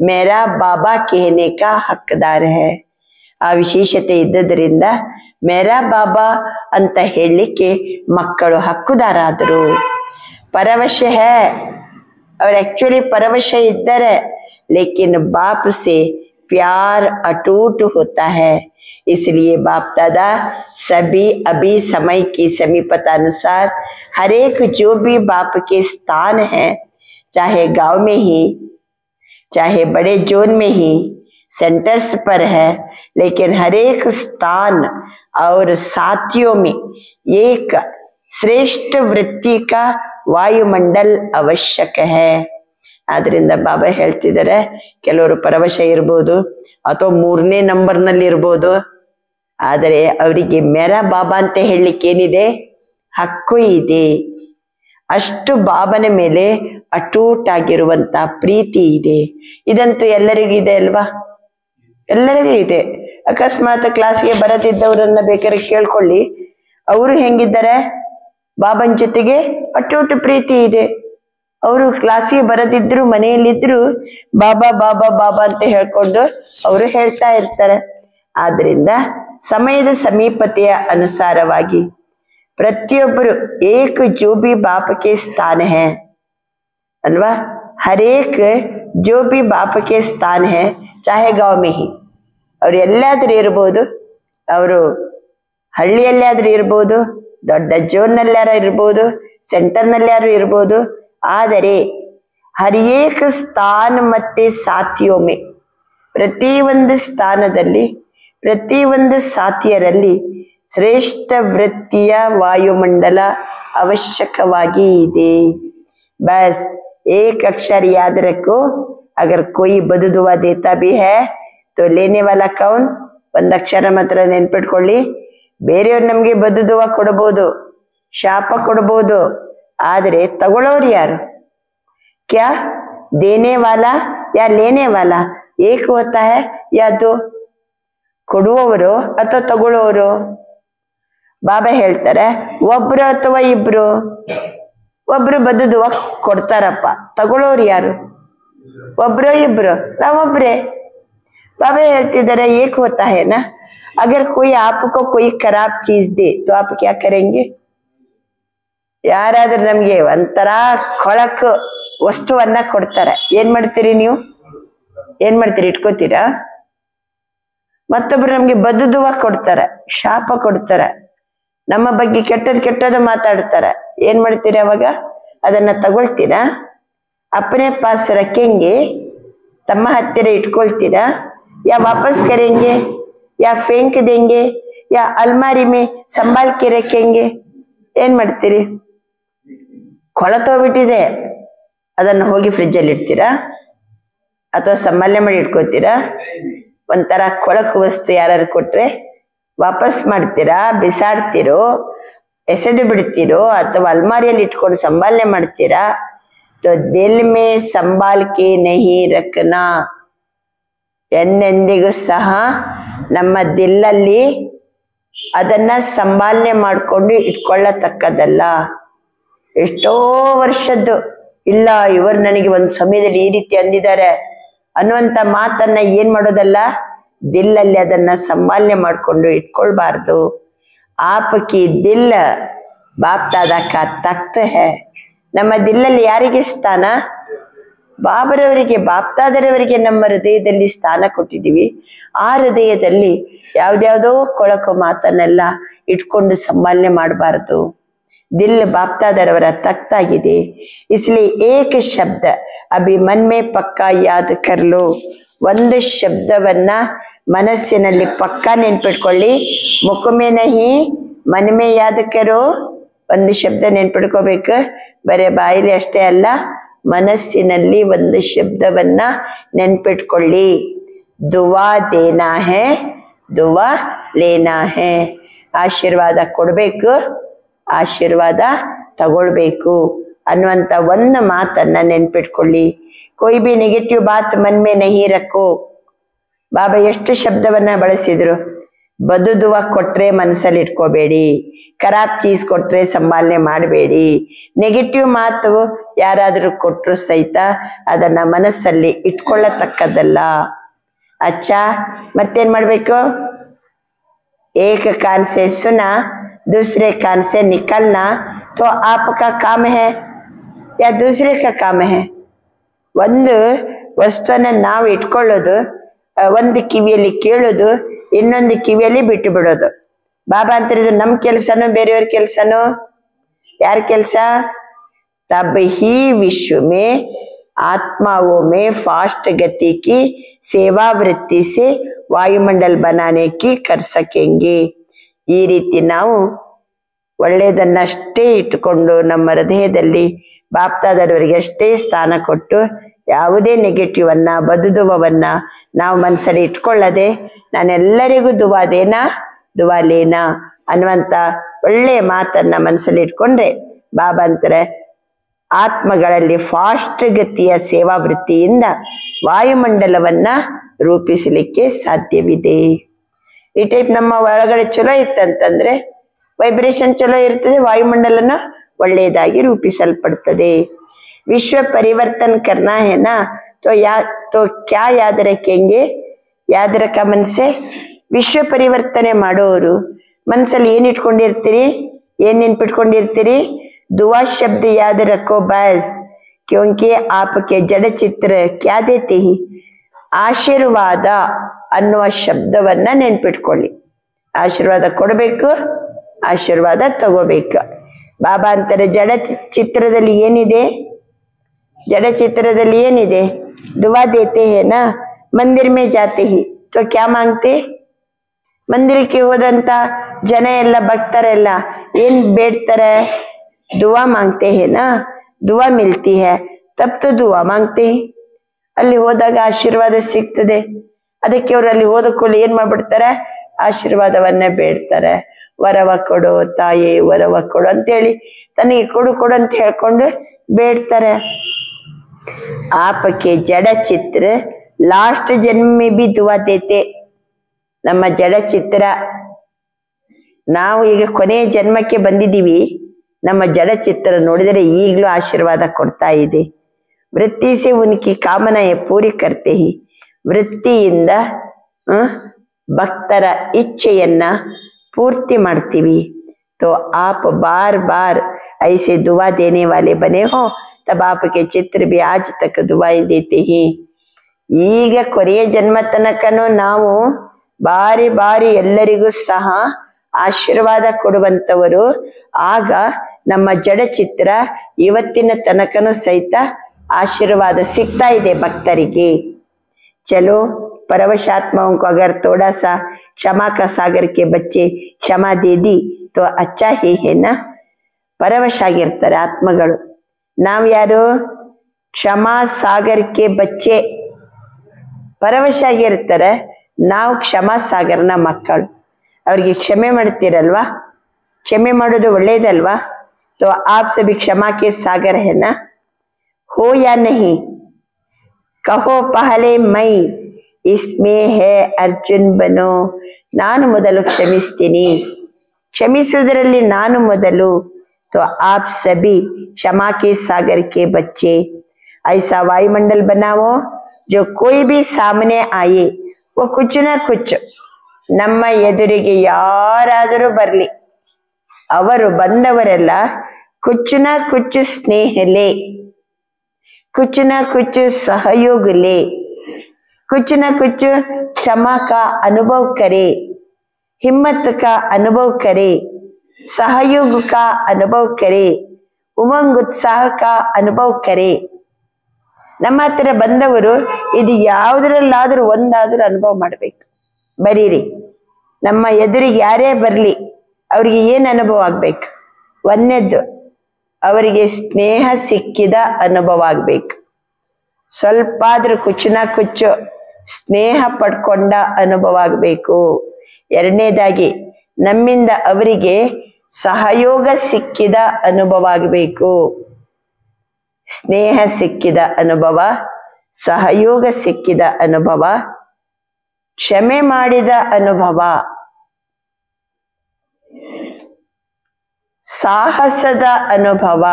मेरा बाबा कहने का हकदार है. ಆ ವಿಶೇಷತೆ ಇದ್ದದ್ರಿಂದ ಮೇರಾ ಬಾಬಾ ಅಂತ ಹೇಳಲಿಕ್ಕೆ ಮಕ್ಕಳು ಹಕ್ಕುದಾರಾದರು. ಪರವಶ ಹೇ, ಅವ್ರು ಆಕ್ಚುಲಿ ಪರವಶ ಇದ್ದಾರೆ, लेकिन बाप से प्यार अटूट होता है. इसलिए बाप दादा सभी अभी समय की समीपता अनुसार हर एक जो भी बाप के स्थान है, चाहे गांव में ही, चाहे बड़े जोन में ही, सेंटर्स पर है, लेकिन हर एक स्थान और साथियों में एक श्रेष्ठ वृत्ति का वायुमंडल आवश्यक है. ಆದ್ರಿಂದ ಬಾಬಾ ಹೇಳ್ತಿದ್ದಾರೆ, ಕೆಲವರು ಪರವಶ ಇರ್ಬೋದು ಅಥವಾ 3ನೇ ನಂಬರ್ನಲ್ಲಿ ಇರ್ಬೋದು, ಆದರೆ ಅವರಿಗೆ ಮೇರಾ ಬಾಬಾ ಅಂತ ಹೇಳಲಿಕ್ಕೆ ಏನಿದೆ? ಹಕ್ಕು ಇದೆ. ಅಷ್ಟು ಬಾಬನ ಮೇಲೆ ಅಟೂಟಾಗಿರುವಂತ ಪ್ರೀತಿ ಇದೆ. ಇದಂತೂ ಎಲ್ಲರಿಗೂ ಇದೆ ಅಲ್ವಾ? ಎಲ್ಲರಿಗೂ ಇದೆ. ಅಕಸ್ಮಾತ್ ಕ್ಲಾಸ್ಗೆ ಬರದಿದ್ದವರನ್ನ ಬೇಕಾದ್ರೆ ಕೇಳ್ಕೊಳ್ಳಿ, ಅವರು ಹೆಂಗಿದ್ದಾರೆ? ಬಾಬನ ಜೊತೆಗೆ ಅಟೂಟ ಪ್ರೀತಿ ಇದೆ. ಅವರು ಕ್ಲಾಸಿಗೆ ಬರದಿದ್ರು, ಮನೆಯಲ್ಲಿದ್ರು ಬಾಬಾ ಬಾಬಾ ಬಾಬಾ ಅಂತ ಹೇಳ್ಕೊಂಡು ಅವರು ಹೇಳ್ತಾ ಇರ್ತಾರೆ. ಆದ್ರಿಂದ ಸಮಯದ ಸಮೀಪತೆಯ ಅನುಸಾರವಾಗಿ ಪ್ರತಿಯೊಬ್ಬರು ಏಕ ಜೋ ಬಿ ಬಾಪಕ್ಕೆ ಸ್ಥಾನ ಹೇ ಅಲ್ವಾ, ಹರೇಕ್ ಜೋ ಬಿ ಬಾಪಕ್ಕೆ ಸ್ಥಾನ ಹೇ, ಚಾಹೆ ಗಾಂವ್ ಮೇ ಹಿ, ಅವ್ರು ಎಲ್ಲಾದ್ರೂ ಇರ್ಬೋದು, ಅವರು ಹಳ್ಳಿಯಲ್ಲಾದ್ರೂ ಇರ್ಬೋದು, ದೊಡ್ಡ ಜೋನ್ನಲ್ಲಾರು ಇರ್ಬೋದು, ಸೆಂಟರ್ನಲ್ಲಾರು ಇರ್ಬೋದು. ಆದರೆ ಹರಿಯೇಕ ಸ್ಥಾನ ಮತ್ತೆ ಸಾಥಿಯೊಮ್ಮೆ, ಪ್ರತಿಯೊಂದು ಸ್ಥಾನದಲ್ಲಿ ಪ್ರತಿಯೊಂದು ಸಾಥಿಯರಲ್ಲಿ ಶ್ರೇಷ್ಠ ವೃತ್ತಿಯ ವಾಯುಮಂಡಲ ಅವಶ್ಯಕವಾಗಿ ಇದೆ. बस एक अक्षर याद रखो, अगर कोई बददुआ देता भी है तो लेने वाला कौन? ಒಂದು ಅಕ್ಷರ ಮಾತ್ರ ನೆನ್ಪಿಟ್ಕೊಳ್ಳಿ, ಬೇರೆಯವ್ರು ನಮ್ಗೆ ಬದದುವ ಕೊಡಬಹುದು, ಶಾಪ ಕೊಡಬಹುದು, ಆದರೆ ತಗೊಳ್ಳೋರು ಯಾರು? ಕ್ಯಾ देने वाला या लेने वाला एक होता है या दो? ಕೊಡುವವರು ಅಥವಾ ತಗೊಳ್ಳೋರು? ಬಾಬಾ ಹೇಳ್ತಾರೆ ಒಬ್ರು ಅಥವಾ ಇಬ್ರು. ಒಬ್ರು ಬದುದುವ ಕೊಡ್ತಾರಪ್ಪ, ತಗೊಳ್ಳೋರು ಯಾರು? ಒಬ್ರು ಇಬ್ರು? ನಾವೊಬ್ರೆ. बाबा ಹೇಳ್ತಿದ್ದಾರೆ एक होता है ना, अगर कोई आपको कोई खराब चीज दे तो आप क्या करेंगे? ಯಾರಾದ್ರೂ ನಮ್ಗೆ ಒಂಥರ ಕೊಳಕು ವಸ್ತುವನ್ನ ಕೊಡ್ತಾರೆ, ಏನ್ ಮಾಡ್ತೀರಿ ನೀವು? ಏನ್ ಮಾಡ್ತೀರಿ? ಇಟ್ಕೋತೀರಾ? ಮತ್ತೊಬ್ರು ನಮ್ಗೆ ಬದುದುವ ಕೊಡ್ತಾರೆ, ಶಾಪ ಕೊಡ್ತಾರೆ, ನಮ್ಮ ಬಗ್ಗೆ ಕೆಟ್ಟದ್ದು ಮಾತಾಡ್ತಾರೆ, ಏನ್ ಮಾಡ್ತೀರಿ ಅವಾಗ? ಅದನ್ನ ತಗೊಳ್ತೀರಾ? ಅಪ್ಪನೇ ಪಾಸ್ ರखेंगे, ತಮ್ಮ ಹತ್ತಿರ ಇಟ್ಕೊಳ್ತೀರಾ? या वापस करेंगे या फेंक देंगे या अलमारी में संभाल के रखेंगे? ಏನ್ ಮಾಡ್ತೀರಿ? ಕೊಳತೋಗ್ಬಿಟ್ಟಿದೆ, ಅದನ್ನ ಹೋಗಿ ಫ್ರಿಜ್ಜಲ್ಲಿ ಇಡ್ತೀರಾ ಅಥವಾ ಸಂಭಾಲನೆ ಮಾಡಿ ಇಟ್ಕೋತೀರಾ? ಒಂಥರ ಕೊಳಕು ವಸ್ತು ಯಾರು ಕೊಟ್ರೆ ವಾಪಸ್ ಮಾಡ್ತೀರಾ, ಬಿಸಾಡ್ತಿರೋ, ಎಸೆದು ಬಿಡ್ತಿರೋ ಅಥವಾ ಅಲ್ಮಾರಿಯಲ್ಲಿ ಇಟ್ಕೊಂಡು ಸಂಭಾಲನೆ ಮಾಡ್ತೀರಾ? तो दिल में संभाल के नहीं रखना, ಎಂದೆಂದಿಗೂ ಸಹ ನಮ್ಮ ದಿಲ್ಲಲ್ಲಿ ಅದನ್ನ ಸಂಭಾಲನೆ ಮಾಡ್ಕೊಂಡು ಇಟ್ಕೊಳ್ಳತಕ್ಕದಲ್ಲ. ಎಷ್ಟೋ ವರ್ಷದ್ದು ಇಲ್ಲ, ಇವರು ನನಗೆ ಒಂದು ಸಮಯದಲ್ಲಿ ಈ ರೀತಿ ಅಂದಿದ್ದಾರೆ ಅನ್ನುವಂತ ಮಾತನ್ನ ಏನ್ ಮಾಡೋದಲ್ಲ, ದಿಲ್ಲಲ್ಲಿ ಅದನ್ನ ಸಂಭಾಲನೆ ಮಾಡ್ಕೊಂಡು ಇಟ್ಕೊಳ್ಬಾರ್ದು. ಆಪಕಿ ದಿಲ್ ಬಾಪ್ ದಾದಾ ಕಾ ತಖ್ತ್ ಹೈ. ನಮ್ಮ ದಿಲ್ಲಲ್ಲಿ ಯಾರಿಗೆ ಸ್ಥಾನ? ಬಾಬರವರಿಗೆ, ಬಾಪ್ತಾದರವರಿಗೆ ನಮ್ಮ ಹೃದಯದಲ್ಲಿ ಸ್ಥಾನ ಕೊಟ್ಟಿದ್ದೀವಿ. ಆ ಹೃದಯದಲ್ಲಿ ಯಾವ್ದ್ಯಾವ್ದೋ ಕೊಳಕು ಮಾತನ್ನೆಲ್ಲ ಇಟ್ಕೊಂಡು ಸಂಭಾಲನೆ ಮಾಡಬಾರ್ದು. ದಿಲ್ ಬಾಪ್ತಾದರವರ ತಕ್ತಾಗಿದೆ. ಇಸ್ಲಿಯೇ ಏಕ ಶಬ್ದ ಅಭಿ ಮನ್ ಮೇ ಪಕ್ಕಾ ಯಾದ್ ಕರ್ಲೋ. ಒಂದು ಶಬ್ದವನ್ನ ಮನಸ್ಸಿನಲ್ಲಿ ಪಕ್ಕಾ ನೆನ್ಪಿಟ್ಕೊಳ್ಳಿ. ಮುಖಮೇ ನಹಿ ಮನ್ಮೇ ಯಾದ್ ಕರೋ. ಒಂದು ಶಬ್ದ ನೆನ್ಪಿಟ್ಕೋಬೇಕು, ಬರೇ ಬಾಯಿಲಿ ಅಷ್ಟೇ ಅಲ್ಲ, ಮನಸ್ಸಿನಲ್ಲಿ ಒಂದು ಶಬ್ದವನ್ನ ನೆನ್ಪಿಟ್ಕೊಳ್ಳಿ. ದುವಾ ದೇನಾ ಹೇ, ದುವಾ ಲೇನಾ ಹೇ. ಆಶೀರ್ವಾದ ಕೊಡ್ಬೇಕು, ಆಶೀರ್ವಾದ ತಗೊಳ್ಬೇಕು ಅನ್ನುವಂತ ಒಂದು ಮಾತನ್ನ ನೆನ್ಪಿಟ್ಕೊಳ್ಳಿ. ಕೊಯ್ ಬಿ ನೆಗೆಟಿವ್ ಬಾತ್ ಮನ್ ಮೇ ನಹಿ ರಕ್ಕೋ. ಬಾಬಾ ಎಷ್ಟು ಶಬ್ದವನ್ನ ಬಳಸಿದ್ರು. ಬದುದುವ ಕೊಟ್ರೆ ಮನಸ್ಸಲ್ಲಿ ಇಟ್ಕೋಬೇಡಿ, ಖರಾಬ್ ಚೀಸ್ ಕೊಟ್ರೆ ಸಂಭಾಲನೆ ಮಾಡಬೇಡಿ, ನೆಗೆಟಿವ್ ಮಾತು ಯಾರಾದ್ರೂ ಕೊಟ್ರು ಸಹಿತ ಅದನ್ನ ಮನಸ್ಸಲ್ಲಿ ಇಟ್ಕೊಳ್ಳತಕ್ಕದ್ದಲ್ಲ. ಅಚ್ಚಾ, ಮತ್ತೇನ್ ಮಾಡ್ಬೇಕು? ಏಕ ಕಾನ್ ಸೆ ಸುನಾ दूसरे कान से निकलना तो आपका काम है या दूसरे का काम है? ಒಂದು ವಸ್ತುವನ್ನ ನಾವು ಇಟ್ಕೊಳ್ಳೋದು, ಒಂದು ಕಿವಿಯಲ್ಲಿ ಕೇಳೋದು, ಇನ್ನೊಂದು ಕಿವಿಯಲ್ಲಿ ಬಿಟ್ಟು ಬಿಡೋದು. ಬಾಬಾ ಅಂತಿರೋದು ನಮ್ಮ ಕೆಲಸನೋ ಬೇರೆಯವ್ರ ಕೆಲಸನೋ? ಯಾರ ಕೆಲಸ? तब ही विश्व में आत्माओं में फास्ट गति की सेवा वृत्ति से वायुमंडल बनाने की कर सकेंगे. ಈ ರೀತಿ ನಾವು ಒಳ್ಳೆಯದನ್ನಷ್ಟೇ ಇಟ್ಟುಕೊಂಡು ನಮ್ಮ ಹೃದಯದಲ್ಲಿ ಬಾಪ್ತಾದರವರಿಗೆ ಅಷ್ಟೇ ಸ್ಥಾನ ಕೊಟ್ಟು ಯಾವುದೇ ನೆಗೆಟಿವ್ ಅನ್ನ ಬದುದುವವನ್ನ ನಾವು ಮನಸ್ಸಲ್ಲಿ ಇಟ್ಕೊಳ್ಳದೆ ನಾನೆಲ್ಲರಿಗೂ ದುವಾದೇನಾ ದುವಾಲೇನಾ ಅನ್ನುವಂತ ಒಳ್ಳೆಯ ಮಾತನ್ನ ಮನಸ್ಸಲ್ಲಿ ಇಟ್ಕೊಂಡ್ರೆ ಬಾಬಾ ಅಂತಾರೆ ಆತ್ಮಗಳಲ್ಲಿ ಫಾಸ್ಟ್ ಗತಿಯ ಸೇವಾ ವೃತ್ತಿಯಿಂದ ವಾಯುಮಂಡಲವನ್ನ ರೂಪಿಸಲಿಕ್ಕೆ ಸಾಧ್ಯವಿದೆ. ಈ ಟೈಪ್ ನಮ್ಮ ಒಳಗಡೆ ಚಲೋ ಇತ್ತಂತಂದ್ರೆ ವೈಬ್ರೇಷನ್ ಚಲೋ ಇರ್ತದೆ, ವಾಯುಮಂಡಲನ ಒಳ್ಳೆಯದಾಗಿ ರೂಪಿಸಲ್ಪಡ್ತದೆ. ವಿಶ್ವ ಪರಿವರ್ತನ ಕರ್ನಾ ಹೇನಾ तो क्या याद रखेंगे? याद रखा ಮನಸ್ಸೆ. ವಿಶ್ವ ಪರಿವರ್ತನೆ ಮಾಡೋರು ಮನಸ್ಸಲ್ಲಿ ಏನ್ ಇಟ್ಕೊಂಡಿರ್ತೀರಿ, ಏನ್ ನೆನ್ಪಿಟ್ಕೊಂಡಿರ್ತೀರಿ? दुआ शब्द याद रखो बस, क्योंकि आपके जड़ चित्र क्या देते ही. ಆಶೀರ್ವಾದ ಅನ್ನುವ ಶಬ್ದವನ್ನ ನೆನ್ಪಿಟ್ಕೊಳ್ಳಿ. ಆಶೀರ್ವಾದ ಕೊಡಬೇಕು, ಆಶೀರ್ವಾದ ತಗೋಬೇಕು. ಬಾಬಾ ಅಂತಾರೆ ಜಡ ಚಿತ್ರದಲ್ಲಿ ಏನಿದೆ? जड़ चित्रದಲ್ಲಿ ಏನಿದೆ? दुआ देते हैं ना, मंदिर में जाते ही तो क्या मांगते? ಮಂದಿರಕ್ಕೆ ಹೋದಂತ ಜನ ಎಲ್ಲ ಭಕ್ತರೆಲ್ಲ ಏನ್ ಬೇಡ್ತಾರೆ? दुआ मांगते हैं ना, दुआ मिलती है तब तो दुआ मांगते ही. ಅಲ್ಲಿ ಹೋದಾಗ ಆಶೀರ್ವಾದ ಸಿಗ್ತದೆ. ಅದಕ್ಕೆ ಅವ್ರು ಅಲ್ಲಿ ಹೋದ ಕೂಡಲೇ ಏನ್ ಮಾಡ್ಬಿಡ್ತಾರೆ? ಆಶೀರ್ವಾದವನ್ನ ಬೇಡ್ತಾರೆ. ವರವ ಕೊಡು ತಾಯಿ, ವರವ ಕೊಡು ಅಂತೇಳಿ ತನಗೆ ಕೊಡು ಕೊಡು ಅಂತ ಹೇಳ್ಕೊಂಡು ಬೇಡ್ತಾರೆ. आपके जड़ चित्र लास्ट जन्म में भी दुआ देते. ನಮ್ಮ ಜಡ ಚಿತ್ರ ನಾವು ಈಗ ಕೊನೆಯ ಜನ್ಮಕ್ಕೆ ಬಂದಿದ್ದೀವಿ. ನಮ್ಮ ಜಡ ಚಿತ್ರ ನೋಡಿದರೆ ಈಗಲೂ ಆಶೀರ್ವಾದ ಕೊಡ್ತಾ ಇದೆ. ವೃತ್ತಿ से उनकी कामनाएं पूरी करते ही ವೃತ್ತಿಯಿಂದ ಭಕ್ತರ ಇಚ್ಛೆಯನ್ನ पूर्ति ಮಾಡ್ತೀವಿ. तो आप बार बार ऐसे दुआ देने वाले बने हो, तब आपके चित्र भी आज तक दुआएं देते हैं. ಈಗ ಕೊನೆಯ ಜನ್ಮ ತನಕನೂ ನಾವು ಬಾರಿ ಬಾರಿ ಎಲ್ಲರಿಗೂ ಸಹ ಆಶೀರ್ವಾದ ಕೊಡುವಂತವರು. ಆಗ ನಮ್ಮ ಜಡ ಚಿತ್ರ ಇವತ್ತಿನ ತನಕನೂ ಸಹಿತ आशीर्वाद सिखता ಇದೆ ಭಕ್ತರಿಗೆ. चलो परवशात्माओं को अगर थोड़ा सा क्षमा का सागर के बच्चे क्षमा दे दी तो अच्छा ही है ना. ಪರವಶ ಆಗಿರ್ತಾರೆ ಆತ್ಮಗಳು. ನಾವು ಯಾರು? ಕ್ಷಮಾ ಸಾಗರಕ್ಕೆ ಬಚ್ಚೆ. ಪರವಶ ಆಗಿರ್ತಾರೆ. ನಾವು ಕ್ಷಮಾ ಸಾಗರನ ಮಕ್ಕಳು. ಅವ್ರಿಗೆ ಕ್ಷಮೆ ಮಾಡ್ತೀರಲ್ವಾ? ಕ್ಷಮೆ ಮಾಡೋದು ಒಳ್ಳೇದಲ್ವಾ? तो आप सभी क्षमा के सागर है ना. हो या नहीं? कहो पहले मैं इसमें है अर्जुन बनो. ನಾನು ಮೊದಲು ಕ್ಷಮಿಸ್ತೀನಿ. ಕ್ಷಮಿಸುವುದರಲ್ಲಿ ನಾನು ಮೊದಲು. तो आप सभी क्षमा के सागर के बच्चे. ऐसा वायुमंडल बनाओ जो कोई भी सामने आए वो कुछ न कुछ ನಮ್ಮ ಎದುರಿಗೆ ಯಾರಾದರೂ ಬರಲಿ, ಅವರು ಬಂದವರೆಲ್ಲ कुछ न कुछ स्नेह ले, कुछ न कुछ सहयोग ले, कुछ न कुछ क्षमा का अनुभव करे, हिम्मत का अनुभव करे, सहयोग का अनुभव करे, उमंग उत्साह का अनुभव करे. ನಮ್ಮ ಹತ್ರ ಬಂದವರು ಇದು ಯಾವುದರಲ್ಲಾದ್ರೂ ಒಂದಾದ್ರೂ ಅನುಭವ ಮಾಡ್ಬೇಕು. ಬರೀರಿ. ನಮ್ಮ ಎದುರಿಗೆ ಯಾರೇ ಬರ್ಲಿ ಅವ್ರಿಗೆ ಏನ್ ಅನುಭವ ಆಗ್ಬೇಕು? ಒಂದನೇದ್ದು ಅವರಿಗೆ ಸ್ನೇಹ ಸಿಕ್ಕಿದ ಅನುಭವ ಆಗ್ಬೇಕು. ಸ್ವಲ್ಪ ಆದ್ರೂ ಕುಚ್ಚನ ಕುಚ್ಚು ಸ್ನೇಹ ಪಡ್ಕೊಂಡ ಅನುಭವ ಆಗ್ಬೇಕು. ಎರಡನೇದಾಗಿ ನಮ್ಮಿಂದ ಅವರಿಗೆ ಸಹಯೋಗ ಸಿಕ್ಕಿದ ಅನುಭವ ಆಗಬೇಕು. ಸ್ನೇಹ ಸಿಕ್ಕಿದ ಅನುಭವ, ಸಹಯೋಗ ಸಿಕ್ಕಿದ ಅನುಭವ, ಕ್ಷಮೆ ಮಾಡಿದ ಅನುಭವ, ಸಾಹಸದ ಅನುಭವ,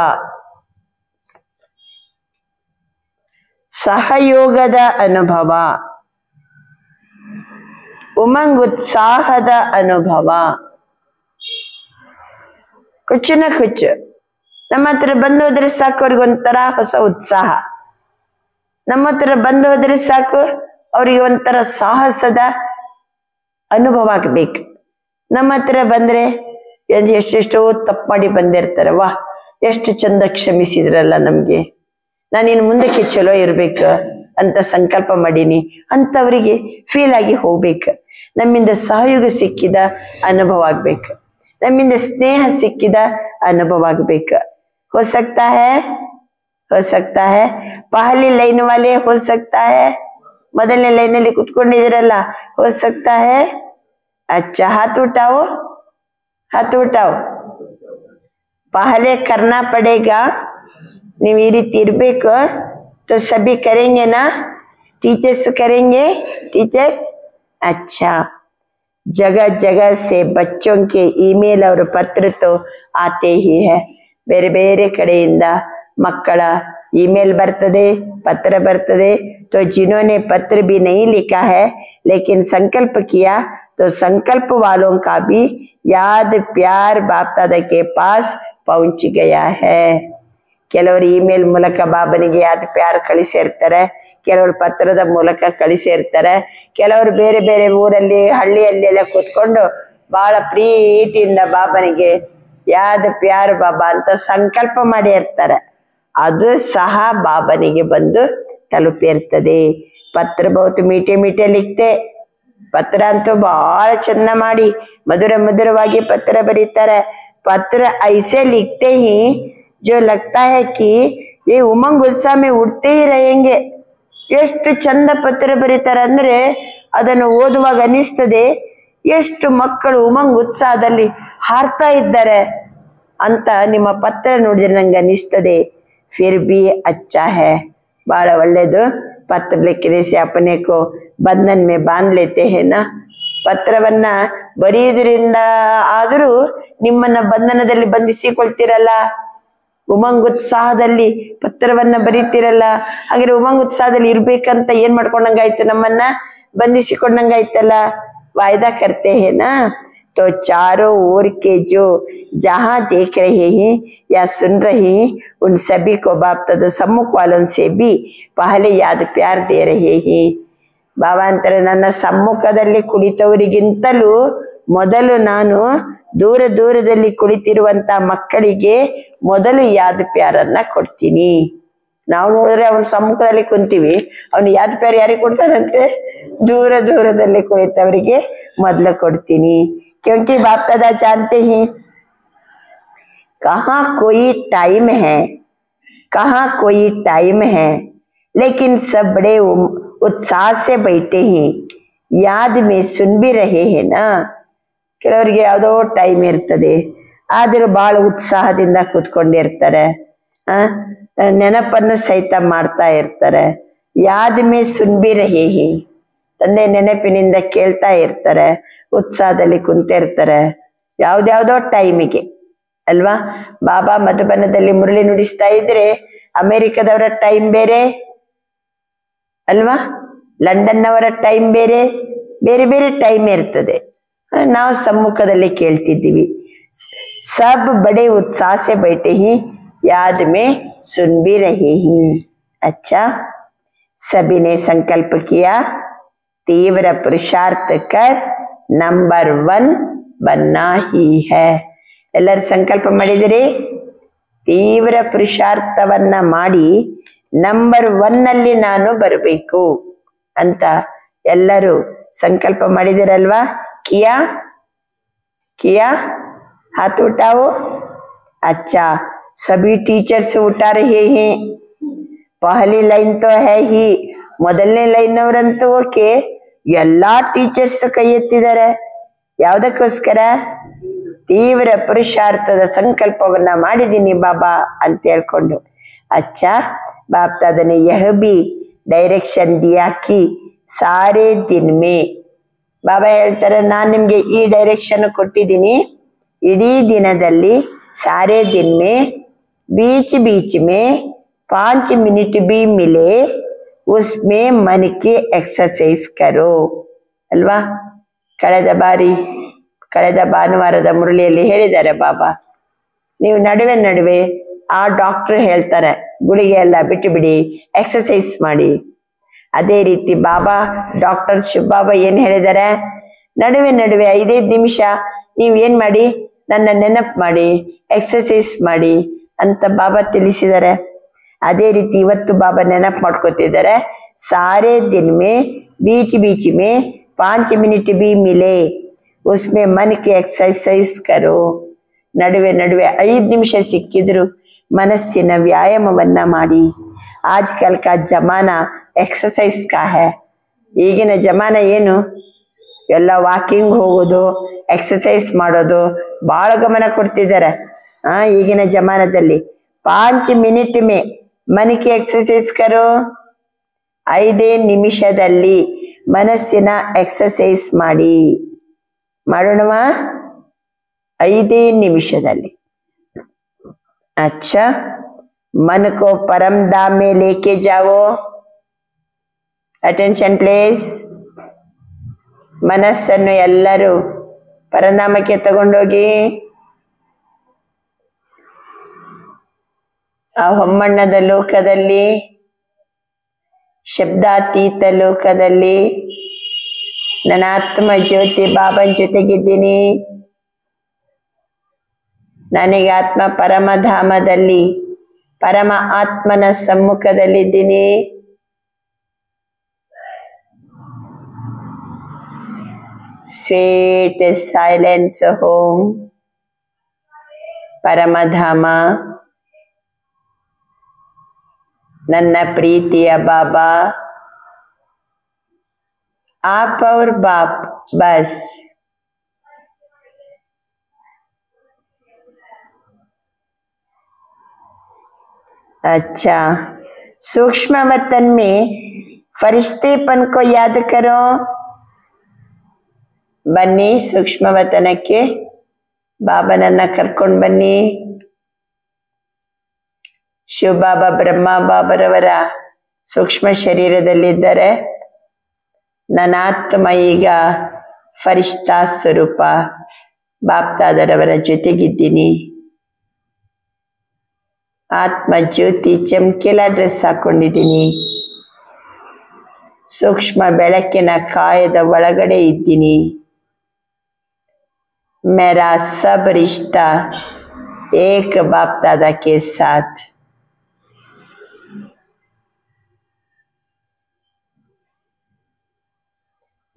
ಸಹಯೋಗದ ಅನುಭವ, ಉಮಂಗ್ ಉತ್ಸಾಹದ ಅನುಭವ. ಕುಚ್ಚನ ಕುಚ್ಚು ನಮ್ಮ ಹತ್ರ ಬಂದು ಹೋದ್ರೆ ಸಾಕು ಅವ್ರಿಗೊಂಥರ ಹೊಸ ಉತ್ಸಾಹ. ನಮ್ಮ ಹತ್ರ ಬಂದು ಹೋದ್ರೆ ಸಾಕು ಅವ್ರಿಗೆ ಒಂಥರ ಸಾಹಸದ ಅನುಭವ ಆಗ್ಬೇಕು. ನಮ್ಮ ಹತ್ರ ಬಂದ್ರೆ ಎಷ್ಟೆಷ್ಟೋ ತಪ್ಪು ಮಾಡಿ ಬಂದಿರ್ತಾರೆ. ವಾ ಎಷ್ಟು ಚಂದ ಕ್ಷಮಿಸಿದ್ರಲ್ಲ ನಮ್ಗೆ, ನಾನಿನ್ ಮುಂದಕ್ಕೆ ಚಲೋ ಇರ್ಬೇಕು ಅಂತ ಸಂಕಲ್ಪ ಮಾಡೀನಿ ಅಂತವರಿಗೆ ಫೀಲ್ ಆಗಿ ಹೋಗ್ಬೇಕು. ನಮ್ಮಿಂದ ಸಹಯೋಗ ಸಿಕ್ಕಿದ ಅನುಭವ ಆಗ್ಬೇಕು, ನಮ್ಮಿಂದ ಸ್ನೇಹ ಸಿಕ್ಕಿದ ಅನುಭವ ಆಗ್ಬೇಕು. हो सकता है, हो सकता है. पहली लाइन वाले हो सकता है, ಮೊದಲನೇ ಲೈನಲ್ಲಿ ಕುತ್ಕೊಂಡಿದ್ದೀರಲ್ಲ, हो सकता है. अच्छा हाथ उठाओ, हाथ उठाओ. पहले करना पड़ेगा. ನೀವು ಈ ರೀತಿ ಇರ್ಬೇಕು. तो सभी करेंगे ना? टीचर्स करेंगे? टीचर्स अच्छा. जगह जगह से बच्चों के ईमेल और पत्र तो आते ही है. ಬೇರೆ ಬೇರೆ ಕಡೆಯಿಂದ ಮಕ್ಕಳ ईमेल बರ್ತದೆ, पत्र बರ್ತದೆ. तो जिन्होंने पत्र भी नहीं लिखा है लेकिन संकल्प किया तो संकल्प वालों का भी याद प्यार बाप दादा के पास पहुंच गया है. ಕೆಲವರು ಇಮೇಲ್ ಮೂಲಕ ಬಾಬನಿಗೆ ಯಾದ್ ಪ್ಯಾರ್ ಕಳಿಸಿರ್ತಾರೆ, ಕೆಲವರು ಪತ್ರದ ಮೂಲಕ ಕಳಿಸಿರ್ತಾರೆ, ಕೆಲವರು ಬೇರೆ ಬೇರೆ ಊರಲ್ಲಿ ಹಳ್ಳಿಯಲ್ಲಿ ಎಲ್ಲ ಕೂತ್ಕೊಂಡು ಬಹಳ ಪ್ರೀತಿಯಿಂದ ಬಾಬನಿಗೆ ಯಾದ್ ಪ್ಯಾರ್ ಬಾಬಾ ಅಂತ ಸಂಕಲ್ಪ ಮಾಡಿ ಇರ್ತಾರೆ. ಅದು ಸಹ ಬಾಬನಿಗೆ ಬಂದು ತಲುಪಿರ್ತದೆ. ಪತ್ರ ಬಹುತ್ ಮೀಟೆ ಮೀಟೆ ಲಿಖತೆ. ಪತ್ರ ಅಂತೂ ಬಹಳ ಚಂದ ಮಾಡಿ ಮಧುರ ಮಧುರವಾಗಿ ಪತ್ರ ಬರೀತಾರೆ. ಪತ್ರ ಐಸೆ ಲಿಖತೆ ಹಿ जो लगता है कि ये उमंग उत्साह में उड़ते ही रहेंगे. ಎಷ್ಟು ಚಂದ ಪತ್ರ ಬರೀತಾರೆ ಅಂದ್ರೆ ಅದನ್ನು ಓದುವಾಗ ಅನಿಸ್ತದೆ ಎಷ್ಟು ಮಕ್ಕಳು ಉಮಂಗ್ ಉತ್ಸಾಹದಲ್ಲಿ ಹಾರ್ತಾ ಇದ್ದಾರೆ ಅಂತ ನಿಮ್ಮ ಪತ್ರ ನೋಡಿದ್ರೆ ನಂಗೆ ಅನಿಸ್ತದೆ. ಫಿರ್ ಬಿ ಅಚ್ಚಾ ಹೈ, ಬಹಳ ಒಳ್ಳೇದು. ಪತ್ರ लिखने से अपने को बंधन में बांध लेते हैं ना. ಪತ್ರವನ್ನ ಬರೆಯುವುದರಿಂದ ಆದರೂ ನಿಮ್ಮನ್ನ ಬಂಧನದಲ್ಲಿ ಬಂಧಿಸಿಕೊಳ್ತಿರಲ್ಲ. ಉಮಂಗುತ್ಸಾಹದಲ್ಲಿ ಪತ್ರವನ್ನ ಬರೀತಿರಲ್ಲ. ಹಾಗೆ ಉಮಂಗುತ್ಸಾಹದಲ್ಲಿ ಇರ್ಬೇಕಂತ ಏನ್ ಮಾಡ್ಕೊಂಡಂಗಾಯ್ತು, ನಮ್ಮನ್ನ ಬಂಧಿಸಿಕೊಂಡಂಗಾಯ್ತಲ್ಲ. वायदा करते हैं ना. तो चारों ओर के जो जहां देख रहे हैं या सुन रहे हैं उन सभी को बाप दादा सम्मुख वालों से भी पहले याद प्यार दे रहे हैं. ಬಾಬಾ ಅಂತಾರೆ, ನನ್ನ ಸಮ್ಮುಖದಲ್ಲಿ ಕುಳಿತವರಿಗಿಂತಲೂ ಮೊದಲು ನಾನು ದೂರ ದೂರದಲ್ಲಿ ಕುಳಿತಿರುವಂತ ಮಕ್ಕಳಿಗೆ ಮೊದಲು ಯಾದ್ ಪ್ಯಾರನ್ನ ಕೊಡ್ತೀನಿ. ನಾವು ನೋಡಿದ್ರೆ ಅವನ ಸಮ್ಮುಖದಲ್ಲಿ ಕುಂತೀವಿ, ಅವನು ಯಾದ್ ಪ್ಯಾರ ಯಾರಿಗೆ ಕೊಡ್ತಾನಂತೆ? ದೂರ ದೂರದಲ್ಲಿ ಕುಳಿತವರಿಗೆ ಮೊದಲು ಕೊಡ್ತೀನಿ. क्योंकि बाप दादा जानते हैं कहाँ कोई टाइम है, कहाँ कोई टाइम है, लेकिन सब बड़े उत्साह से बैठे हैं, याद में सुन भी रहे हैं ना. ಕೆಲವರಿಗೆ ಯಾವುದೋ ಟೈಮ್ ಇರ್ತದೆ, ಆದರೂ ಬಹಳ ಉತ್ಸಾಹದಿಂದ ಕೂತ್ಕೊಂಡಿರ್ತಾರೆ, ನೆನಪನ್ನು ಸಹಿತ ಮಾಡ್ತಾ ಇರ್ತಾರೆ. ಯಾದ್ ಮೇ ಸುನ್ ಬಿ ರಹೇ ಹೇ, ತಂದೆ ನೆನಪಿನಿಂದ ಕೇಳ್ತಾ ಇರ್ತಾರೆ, ಉತ್ಸಾಹದಲ್ಲಿ ಕುಂತಿರ್ತಾರೆ. ಯಾವ್ದ್ಯಾವ್ದೋ ಟೈಮಿಗೆ ಅಲ್ವಾ. ಬಾಬಾ ಮಧುಬನದಲ್ಲಿ ಮುರಳಿ ನುಡಿಸ್ತಾ ಇದ್ರೆ ಅಮೆರಿಕದವರ ಟೈಮ್ ಬೇರೆ ಅಲ್ವಾ, ಲಂಡನ್ ಅವರ ಟೈಮ್ ಬೇರೆ, ಬೇರೆ ಬೇರೆ ಟೈಮ್ ಇರ್ತದೆ. ನಾವು ಸಮ್ಮುಖದಲ್ಲಿ ಕೇಳ್ತಿದ್ದೀವಿ. ಸಬ್ ಬಡೆ उत्साह से बैठे हैं, याद में सुन भी रहे हैं. अच्छा, सभी ने संकल्प किया तीव्र पुरुषार्थ कर नंबर 1 बनना ही है. ಎಲ್ಲರೂ ಸಂಕಲ್ಪ ಮಾಡಿದರೆ ತೀವ್ರ ಪುರುಷಾರ್ಥವನ್ನ ಮಾಡಿ ನಂಬರ್ 1 ಅಲ್ಲಿ ನಾನು ಬರಬೇಕು ಅಂತ ಎಲ್ಲರೂ ಸಂಕಲ್ಪ ಮಾಡಿದಿರಲ್ವಾ. किया किया हाथ उठाओ. अच्छा, सभी टीचर्स उठा रहे हैं. पहली लाइन तो है ही, ಮೊದಲನೇ ಲೈನ್ ಅವರಂತೂ ಓಕೆ. ಎಲ್ಲಾ ಟೀಚರ್ಸ್ ಕೈ ಎತ್ತಿದ್ದಾರೆ. ಯಾವುದಕ್ಕೋಸ್ಕರ? ತೀವ್ರ ಪುರುಷಾರ್ಥದ ಸಂಕಲ್ಪವನ್ನ ಮಾಡಿದೀನಿ ಬಾಬಾ ಅಂತ ಹೇಳ್ಕೊಂಡು. अच्छा, बाप दादा ने यह भी डायरेक्शन दिया कि सारे दिन में, ಬಾಬಾ ಹೇಳ್ತಾರೆ ನಾನ್ ನಿಮ್ಗೆ ಈ ಡೈರೆಕ್ಷನ್ ಕೊಟ್ಟಿದ್ದೀನಿ, ಇಡೀ ದಿನದಲ್ಲಿ सारे दिन में बीच बीच में 5 मिनट भी मिले उसमें मन की एक्सरसाइज करो. ಅಲ್ವಾ, ಕಳೆದ ಭಾನುವಾರದ ಮುರಳಿಯಲ್ಲಿ ಹೇಳಿದ್ದಾರೆ ಬಾಬಾ, ನೀವು ನಡುವೆ ನಡುವೆ ಆ ಡಾಕ್ಟರ್ ಹೇಳ್ತಾರೆ ಗುಳಿಗೆ ಎಲ್ಲ ಬಿಟ್ಟು ಬಿಡಿ, ಎಕ್ಸರ್ಸೈಸ್ ಮಾಡಿ. ಅದೇ ರೀತಿ ಬಾಬಾ ಡಾಕ್ಟರ್ ಶಿವಬಾಬಾ ಏನ್ ಹೇಳಿದ್ದಾರೆ, ನಡುವೆ ನಡುವೆ 5 ನಿಮಿಷ ನೀವ್ ಏನ್ ಮಾಡಿ, ನನ್ನ ನೆನಪು ಮಾಡಿ, ಎಕ್ಸರ್ಸೈಸ್ ಮಾಡಿ ಅಂತ ಬಾಬಾ ತಿಳಿಸಿದ್ದಾರೆ. ಅದೇ ರೀತಿ ಇವತ್ತು ಬಾಬಾ ನೆನಪು ಮಾಡ್ಕೋತಿದ್ದಾರೆ. ಸಾರೆ ದಿನ ಮೇ ಬೀಚ್ ಬೀಚ್ ಮೇ 5 ಮಿನಿಟ್ ಬಿ ಮಿಲೆ ಉಸ್ಮೆ ಮನ್ ಕೆ ಎಕ್ಸರ್ಸೈಸ್ ಕರೋ. ನಡುವೆ ನಡುವೆ 5 ನಿಮಿಷ ಸಿಕ್ಕಿದ್ರು ಮನಸ್ಸಿನ ವ್ಯಾಯಾಮವನ್ನ ಮಾಡಿ. ಆಜ್ ಕಲ್ ಕಾ ಜಮಾನಾ ಎಕ್ಸರ್ಸೈಸ್ ಕಾ ಹೈ. ಈಗಿನ ಜಮಾನ ಏನು, ಎಲ್ಲ ವಾಕಿಂಗ್ ಹೋಗೋದು, ಎಕ್ಸರ್ಸೈಸ್ ಮಾಡೋದು ಬಹಳ ಗಮನ ಕೊಡ್ತಿದ್ದಾರೆ. ಈಗಿನ ಜಮಾನದಲ್ಲಿ 5 ಮಿನಿಟ್ ಮೇ ಮನ್ ಕೆ ಎಕ್ಸರ್ಸೈಸ್ ಕರೋ. 5 ನಿಮಿಷದಲ್ಲಿ ಮನಸ್ಸಿನ ಎಕ್ಸರ್ಸೈಸ್ ಮಾಡಿ. ಮಾಡೋಣವಾ 5 ನಿಮಿಷದಲ್ಲಿ. अच्छा, मन को परम धाम में लेके जाओ. Attention please. ಮನಸ್ಸನ್ನು ಎಲ್ಲರೂ ಪರನಾಮಕ್ಕೆ ತಗೊಂಡೋಗಿ ಆ ಹೊಮ್ಮಣ್ಣದ ಲೋಕದಲ್ಲಿ, ಶಬ್ದಾತೀತ ಲೋಕದಲ್ಲಿ ನನ್ನ ಆತ್ಮ ಜ್ಯೋತಿ ಬಾಬನ್ ಜೊತೆಗಿದ್ದೀನಿ. ನನಗೆ ಆತ್ಮ ಪರಮಧಾಮದಲ್ಲಿ ಪರಮ ಆತ್ಮನ ಸಮ್ಮುಖದಲ್ಲಿದ್ದೀನಿ. स्वीट साइलेंस होम ಪರಮಧಾಮ, ನನ್ನ ಪ್ರೀತಿಯ ಬಾಬಾ, आप और बाप बस. अच्छा, सूक्ष्म वतन में फरिश्तेपन को याद करो. ಬನ್ನಿ ಸೂಕ್ಷ್ಮ ವತನಕ್ಕೆ ಬಾಬನನ್ನ ಕರ್ಕೊಂಡು ಬನ್ನಿ. ಶಿವಬಾಬಾ ಬ್ರಹ್ಮ ಬಾಬರವರ ಸೂಕ್ಷ್ಮ ಶರೀರದಲ್ಲಿದ್ದಾರೆ. ನನ್ನ ಆತ್ಮ ಈಗ ಫರಿಷ್ಠಾ ಸ್ವರೂಪ ಬಾಪ್ತಾದರವರ ಜೊತೆಗಿದ್ದೀನಿ. ಆತ್ಮ ಜ್ಯೋತಿ ಚಮಕಿಲ ಡ್ರೆಸ್ ಹಾಕೊಂಡಿದ್ದೀನಿ. ಸೂಕ್ಷ್ಮ ಬೆಳಕಿನ ಕಾಯದ ಒಳಗಡೆ ಇದ್ದೀನಿ. मेरा सब रिश्ता एक बाप दादा के साथ.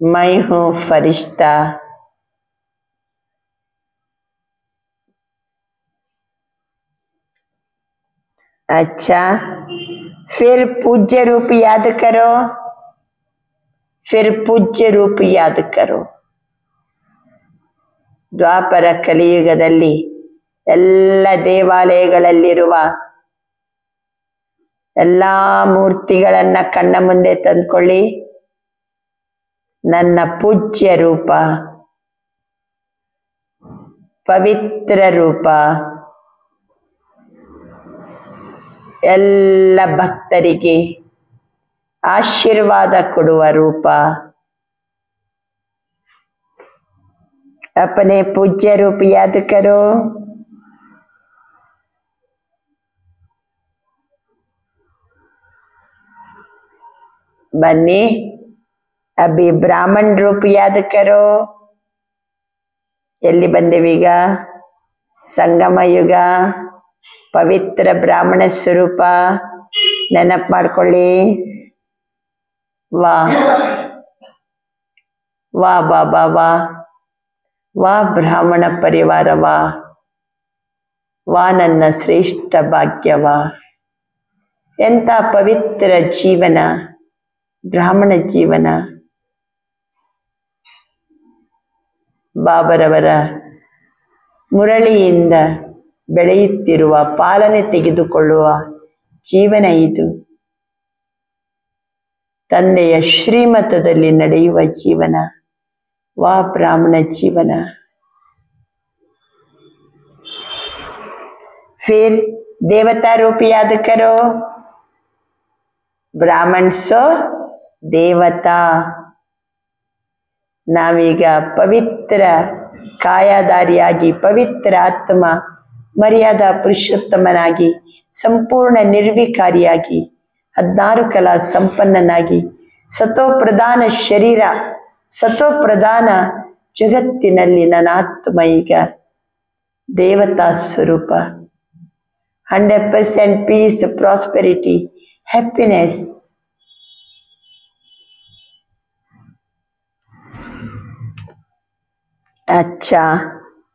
मैं हूं फरिश्ता. अच्छा, फिर पूज्य रूप याद करो. फिर पूज्य रूप याद करो. ದ್ವಾಪರ ಕಲಿಯುಗದಲ್ಲಿ ಎಲ್ಲ ದೇವಾಲಯಗಳಲ್ಲಿರುವ ಎಲ್ಲಾ ಮೂರ್ತಿಗಳನ್ನ ಕಣ್ಣ ಮುಂದೆ ತಂದ್ಕೊಳ್ಳಿ. ನನ್ನ ಪೂಜ್ಯ ರೂಪ, ಪವಿತ್ರ ರೂಪ, ಎಲ್ಲ ಭಕ್ತರಿಗೆ ಆಶೀರ್ವಾದ ಕೊಡುವ ರೂಪ. अपने पूज्य रूप याद करो. बन्नी अभी ब्राह्मण रूप याद करो. ಎಲ್ಲಿ ಬಂದೇವೀಗ? ಸಂಗಮ ಯುಗ, ಪವಿತ್ರ ಬ್ರಾಹ್ಮಣ ಸ್ವರೂಪ ನೆನಪು ಮಾಡ್ಕೊಳ್ಳಿ. ವಾ ವಾ ಬಾಬಾ ವಾ, ವಾ ಬ್ರಾಹ್ಮಣ ಪರಿವಾರವಾ, ವಾ ನನ್ನ ಶ್ರೇಷ್ಠ ಭಾಗ್ಯವಾ. ಎಂಥ ಪವಿತ್ರ ಜೀವನ ಬ್ರಾಹ್ಮಣ ಜೀವನ. ಬಾಬರವರ ಮುರಳಿಯಿಂದ ಬೆಳೆಯುತ್ತಿರುವ, ಪಾಲನೆ ತೆಗೆದುಕೊಳ್ಳುವ ಜೀವನ ಇದು. ತಂದೆಯ ಶ್ರೀಮತದಲ್ಲಿ ನಡೆಯುವ ಜೀವನ. ವಾ ಬ್ರಾಹ್ಮಣ ಜೀವನ. फिर देवता रूप याद करो. ब्राह्मण सो देवता. ನಾವೀಗ ಪವಿತ್ರ ಕಾಯಧಾರಿಯಾಗಿ, ಪವಿತ್ರ ಆತ್ಮ ಮರ್ಯಾದಾ ಪುರುಷೋತ್ತಮನಾಗಿ, ಸಂಪೂರ್ಣ ನಿರ್ವಿಕಾರಿಯಾಗಿ, 16 ಕಲಾ ಸಂಪನ್ನನಾಗಿ, ಸತೋಪ್ರಧಾನ ಶರೀರ, ಸತೋಪ್ರಧಾನ ಜಗತ್ತಿನಲ್ಲಿ ನನ್ನ ಆತ್ಮ ಈಗ ದೇವತಾ ಸ್ವರೂಪ. 100% ಪೀಸ್, ಪ್ರಾಸ್ಪೆರಿಟಿ, ಹ್ಯಾಪಿನೆಸ್. अच्छा,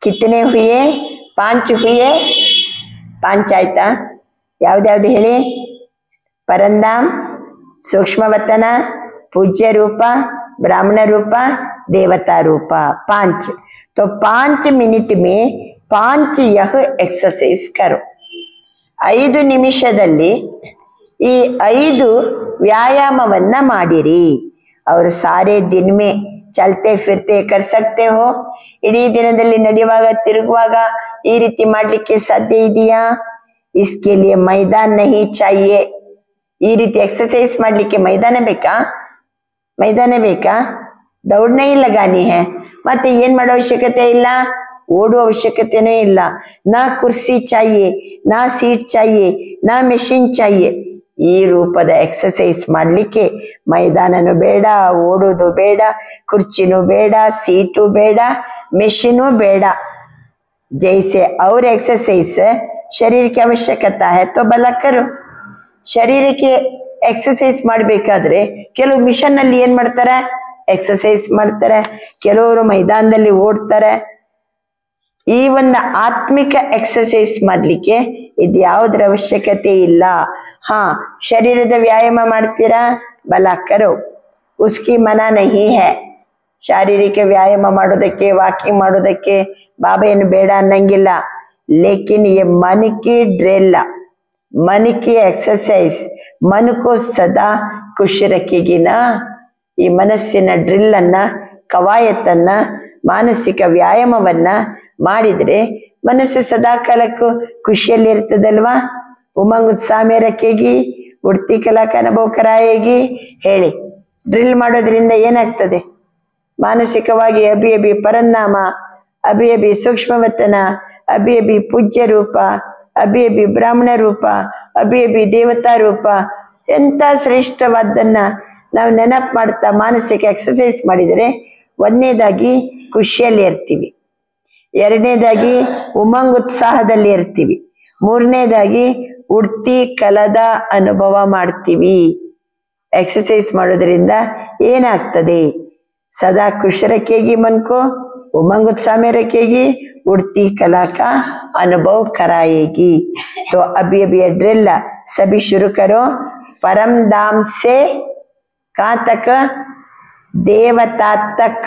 कितने हुए? 5 हुए. 5 ಆಯ್ತಾ? ಯಾವ್ದ್ಯಾವ್ದು ಹೇಳಿ? ಪರಂಧಾಮ್, ಸೂಕ್ಷ್ಮವತನ, पूज्य रूप, ब्राह्मण रूप, देवता रूप. 5. तो 5 मिनट में 5 यह एक्सरसाइज करो. 5 ನಿಮಿಷದಲ್ಲಿ ಈ 5 ವ್ಯಾಯಾಮವನ್ನ ಮಾಡಿರಿ. और सारे दिन में चलते फिरते कर सकते हो. ಇಡೀ ದಿನದಲ್ಲಿ ನಡೆಯುವಾಗ, ತಿರುಗುವಾಗ ಈ ರೀತಿ ಮಾಡ್ಲಿಕ್ಕೆ ಸಾಧ್ಯ ಇದೆಯಾ? इसके लिए मैदान नहीं चाहिए. ಈ ರೀತಿ ಎಕ್ಸರ್ಸೈಸ್ ಮಾಡ್ಲಿಕ್ಕೆ ಮೈದಾನ ಬೇಕಾ? ಮೈದಾನ ಬೇಕಾ? ದೌಡ್ नहीं लगानी है. ಮತ್ತೆ ಏನ್ ಮಾಡೋ ಅವಶ್ಯಕತೆ ಇಲ್ಲ, ಓಡುವ ಅವಶ್ಯಕತೆನೂ ಇಲ್ಲ. ನಾ ಕುರ್ಸಿ चाहिए, ನಾ ಸೀಟ್ चाहिए, ನಾ ಮೆಷಿನ್ चाहिए. ಈ ರೂಪದ ಎಕ್ಸರ್ಸೈಸ್ ಮಾಡ್ಲಿಕ್ಕೆ ಮೈದಾನನು ಬೇಡ, ಓಡೋದು ಬೇಡ, ಕುರ್ಚಿನೂ ಬೇಡ, ಸೀಟು ಬೇಡ, ಮೆಷಿನೂ ಬೇಡ. जैसे और एक्सरसाइज शरीर की आवश्यकता है तो भला करो. ಶರೀರಕ್ಕೆ ಎಕ್ಸರ್ಸೈಸ್ ಮಾಡಬೇಕಾದ್ರೆ ಕೆಲವು ಮಿಷನ್ ಅಲ್ಲಿ ಏನ್ ಮಾಡ್ತಾರೆ, ಎಕ್ಸರ್ಸೈಸ್ ಮಾಡ್ತಾರೆ. ಕೆಲವರು ಮೈದಾನದಲ್ಲಿ ಓಡ್ತಾರೆ. ಈ ಒಂದು ಆತ್ಮಿಕ ಎಕ್ಸರ್ಸೈಸ್ ಮಾಡ್ಲಿಕ್ಕೆ ಇದು ಯಾವುದರ ಅವಶ್ಯಕತೆ ಇಲ್ಲ. ಹಾ, ಶರೀರದ ವ್ಯಾಯಾಮ ಮಾಡ್ತೀರಾ, ಭಲ ಕರೋ, ಉಸ್ಕಿ ಮನಾ ನಹಿ ಹೈ. ಶಾರೀರಿಕ ವ್ಯಾಯಾಮ ಮಾಡೋದಕ್ಕೆ, ವಾಕಿಂಗ್ ಮಾಡೋದಕ್ಕೆ ಬಾಬಾ ಏನು ಬೇಡ ಅನ್ನಂಗಿಲ್ಲ. ಲೇಕಿನ್ ये मन की ड्रिल, मन की एक्सरसाइज, ಮನಕೋ ಸದಾ ಖುಷಿ ರಖೇಗಿನ. ಈ ಮನಸ್ಸಿನ ಡ್ರಿಲ್ಲನ್ನ, ಕವಾಯತನ್ನ, ಮಾನಸಿಕ ವ್ಯಾಯಾಮವನ್ನ ಮಾಡಿದ್ರೆ ಮನಸ್ಸು ಸದಾ ಕಾಲಕ್ಕೂ ಖುಷಿಯಲ್ಲಿ ಇರ್ತದಲ್ವಾ. ಉಮಂಗ್ ಉತ್ಸಾಹ ಮೇ ರಖೇಗಿ, ಉಡ್ತಿ ಕಲಾಕ ಅನುಭವ ಕರಾಯೇಗಿ. ಹೇಳಿ, ಡ್ರಿಲ್ ಮಾಡೋದ್ರಿಂದ ಏನಾಗ್ತದೆ? ಮಾನಸಿಕವಾಗಿ ಅಭಿ ಅಭಿ ಪರಂಧಾಮ, ಅಭಿ ಅಭಿ ಸೂಕ್ಷ್ಮವತನ, ಅಭಿ ಅಭಿ ಪೂಜ್ಯ ರೂಪ, ಅಭಿ ಅಭಿ ಬ್ರಾಹ್ಮಣ ರೂಪ, ಅಭಿ ಅಭಿ ದೇವತಾ ರೂಪ. ಎಂಥ ಶ್ರೇಷ್ಠವಾದ್ದನ್ನ ನಾವು ನೆನಪು ಮಾಡ್ತಾ ಮಾನಸಿಕ ಎಕ್ಸಸೈಸ್ ಮಾಡಿದರೆ ಒಂದನೇದಾಗಿ ಖುಷಿಯಲ್ಲಿ ಇರ್ತೀವಿ, ಎರಡನೇದಾಗಿ ಉಮಂಗ್ ಉತ್ಸಾಹದಲ್ಲಿ ಇರ್ತೀವಿ, ಮೂರನೇದಾಗಿ ಉಡ್ತಿ ಕಲದ ಅನುಭವ ಮಾಡ್ತೀವಿ. ಎಕ್ಸಸೈಸ್ ಮಾಡೋದ್ರಿಂದ ಏನಾಗ್ತದೆ? सदा खुश रखेगी मन को, उमंग उत्साह में रखेगी, उड़ती कला का अनुभव कराएगी. तो अभी अभी ये ड्रिल सभी शुरू करो. परम धाम से कहाँ तक? देवता तक.